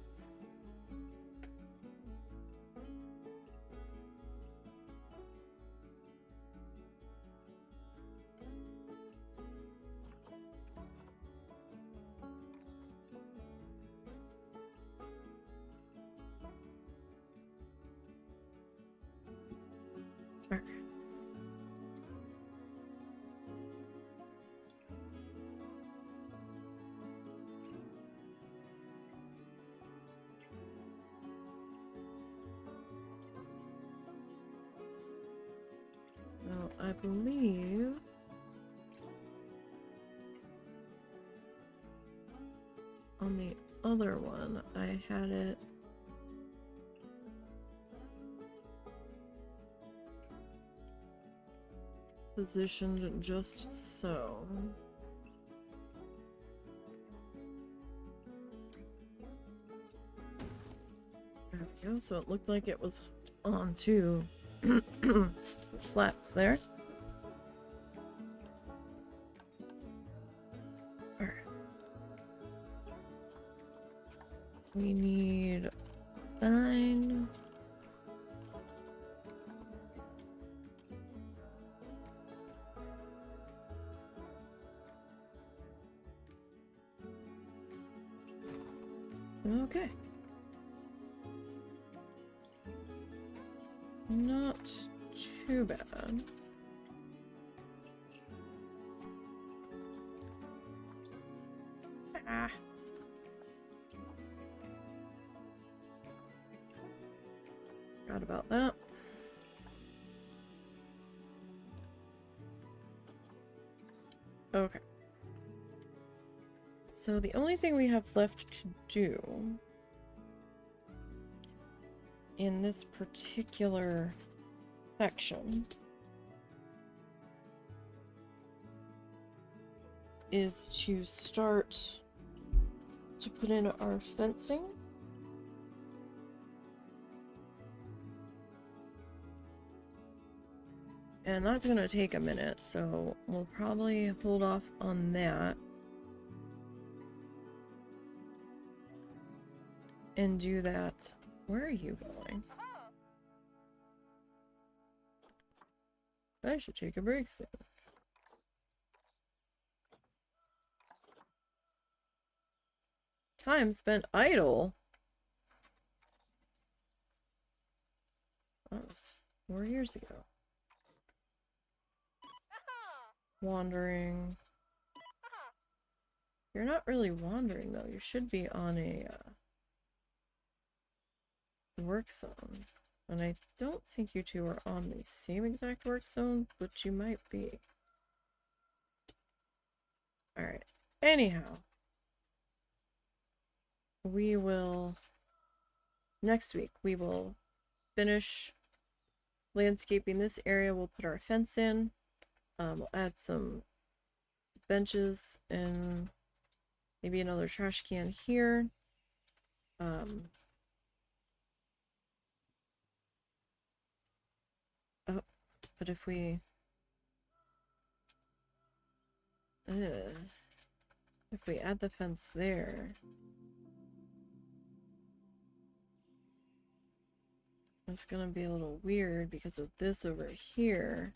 Well, I believe on the other one, I had it positioned just so. There we go, so it looked like it was hooked onto the slats there. Alright. We need 9. Okay. Not too bad. Ah. Forgot about that. Okay. So the only thing we have left to do in this particular section is to start to put in our fencing. And that's gonna take a minute, so we'll probably hold off on that. And do that. Where are you going? I should take a break soon. Time spent idle? That was 4 years ago. Wandering. You're not really wandering, though. You should be on a work zone. And I don't think you two are on the same exact work zone, but you might be. Alright. Anyhow. We will... Next week, we will finish landscaping this area. We'll put our fence in. We'll add some benches and maybe another trash can here. Oh, but if we... if we add the fence there... It's gonna be a little weird because of this over here.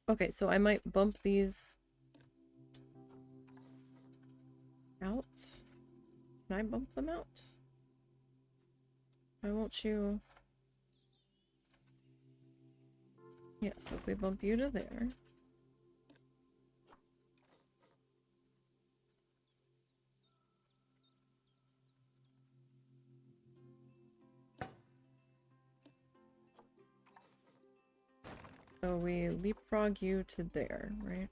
Okay, so I might bump these out. Can I bump them out? Why won't you? Yeah, so if we bump you to there. So we leapfrog you to there, right?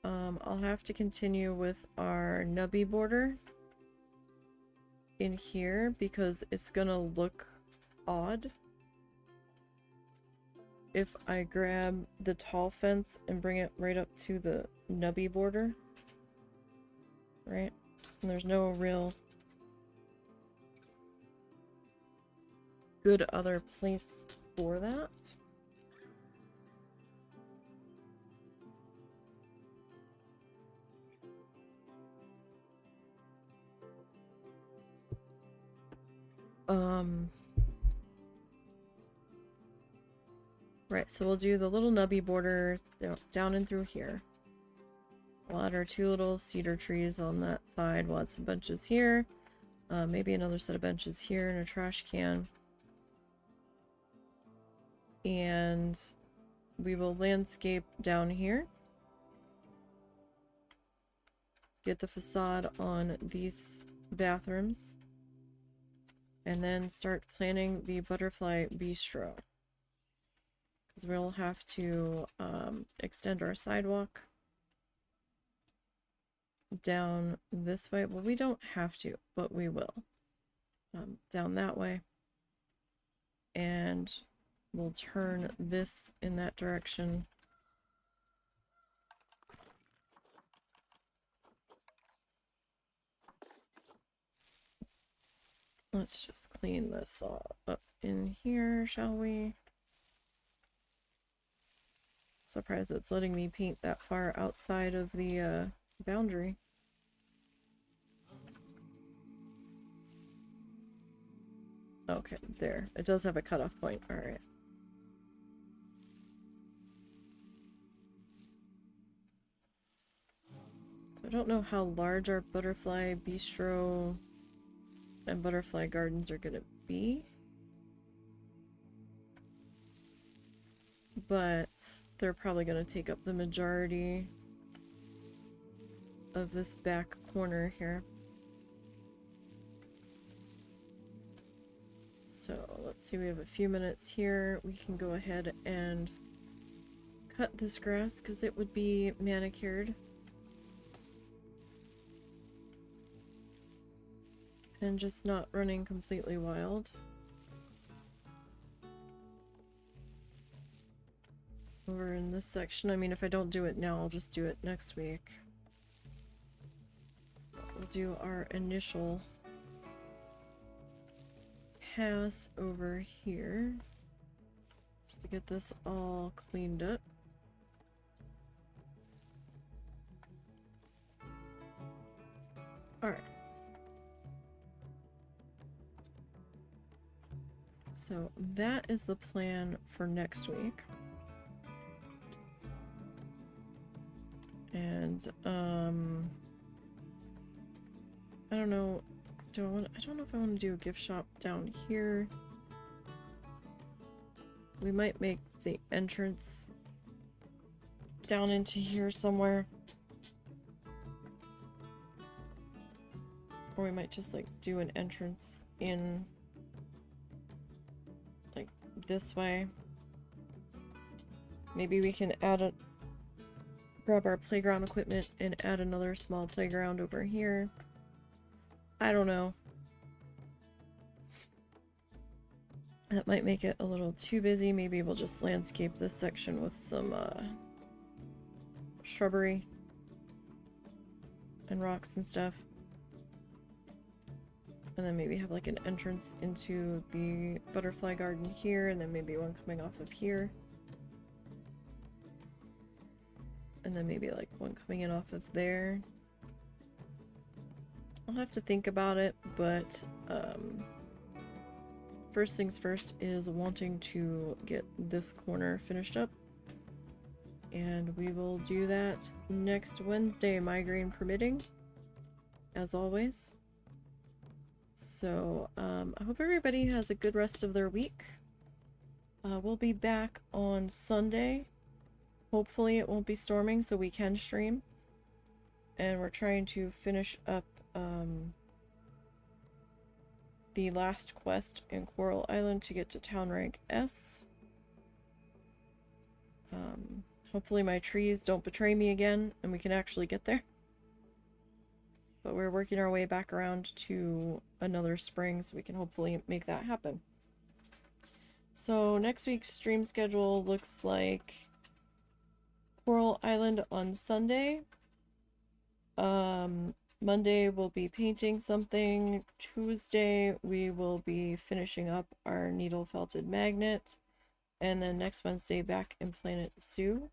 I'll have to continue with our nubby border in here because it's gonna look odd if I grab the tall fence and bring it right up to the nubby border, right? And there's no real good other place for that. Right, so we'll do the little nubby border down and through here. We'll add our 2 little cedar trees on that side. We'll add some benches here. Maybe another set of benches here and a trash can. And we will landscape down here. Get the facade on these bathrooms. And then start planning the butterfly bistro. Because we'll have to extend our sidewalk down this way. Well, we don't have to, but we will. Down that way. And we'll turn this in that direction. Let's just clean this all up in here, shall we? Surprised it's letting me paint that far outside of the boundary. Okay, there. It does have a cutoff point. Alright. So I don't know how large our butterfly bistro and butterfly gardens are gonna be. But they're probably gonna take up the majority of this back corner here. So let's see, we have a few minutes here. We can go ahead and cut this grass because it would be manicured. And just not running completely wild. Over in this section, I mean, if I don't do it now, I'll just do it next week. We'll do our initial pass over here. Just to get this all cleaned up. Alright. So that is the plan for next week. And I don't know, I don't know if I want to do a gift shop down here. We might make the entrance down into here somewhere. Or we might just like do an entrance in like this way. Maybe we can add grab our playground equipment and add another small playground over here. I don't know. That might make it a little too busy. Maybe we'll just landscape this section with some shrubbery and rocks and stuff. And then maybe have like an entrance into the butterfly garden here, and then maybe one coming off of here. And then maybe like one coming in off of there. I'll have to think about it, but first things first is wanting to get this corner finished up. And we will do that next Wednesday, migraine permitting, as always. So I hope everybody has a good rest of their week. We'll be back on Sunday. Hopefully it won't be storming so we can stream. And we're trying to finish up the last quest in Coral Island to get to town rank S. Hopefully my trees don't betray me again and we can actually get there. But we're working our way back around to another spring so we can hopefully make that happen. So next week's stream schedule looks like Coral Island on Sunday. Monday we'll be painting something. Tuesday we will be finishing up our needle felted magnet. And then next Wednesday back in Planet Zoo.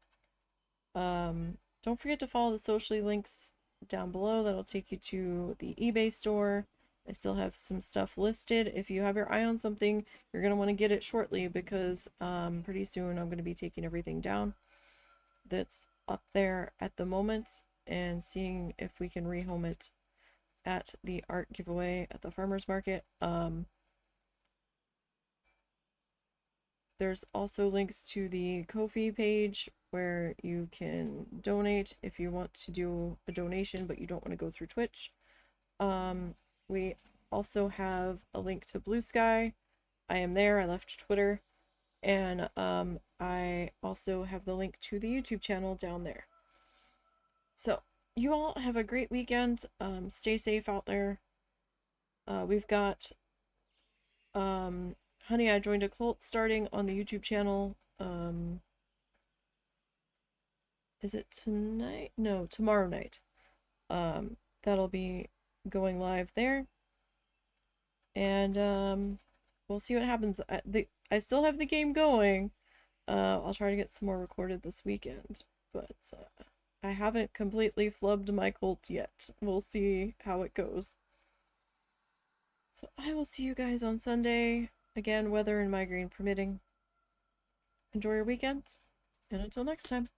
Don't forget to follow the socially links down below. That'll take you to the eBay store. I still have some stuff listed. If you have your eye on something, you're going to want to get it shortly because pretty soon I'm going to be taking everything down that's up there at the moment and seeing if we can rehome it at the art giveaway at the farmer's market. There's also links to the Ko-fi page where you can donate if you want to do a donation but you don't want to go through Twitch. We also have a link to Blue Sky. I am there. I left Twitter. And I also have the link to the YouTube channel down there. So, you all have a great weekend. Stay safe out there. We've got Honey, I Joined a Cult starting on the YouTube channel. Is it tonight? No, tomorrow night. That'll be going live there. And we'll see what happens. I still have the game going. I'll try to get some more recorded this weekend, but I haven't completely flubbed my cult yet. We'll see how it goes. So I will see you guys on Sunday. Again, weather and migraine permitting. Enjoy your weekend, and until next time.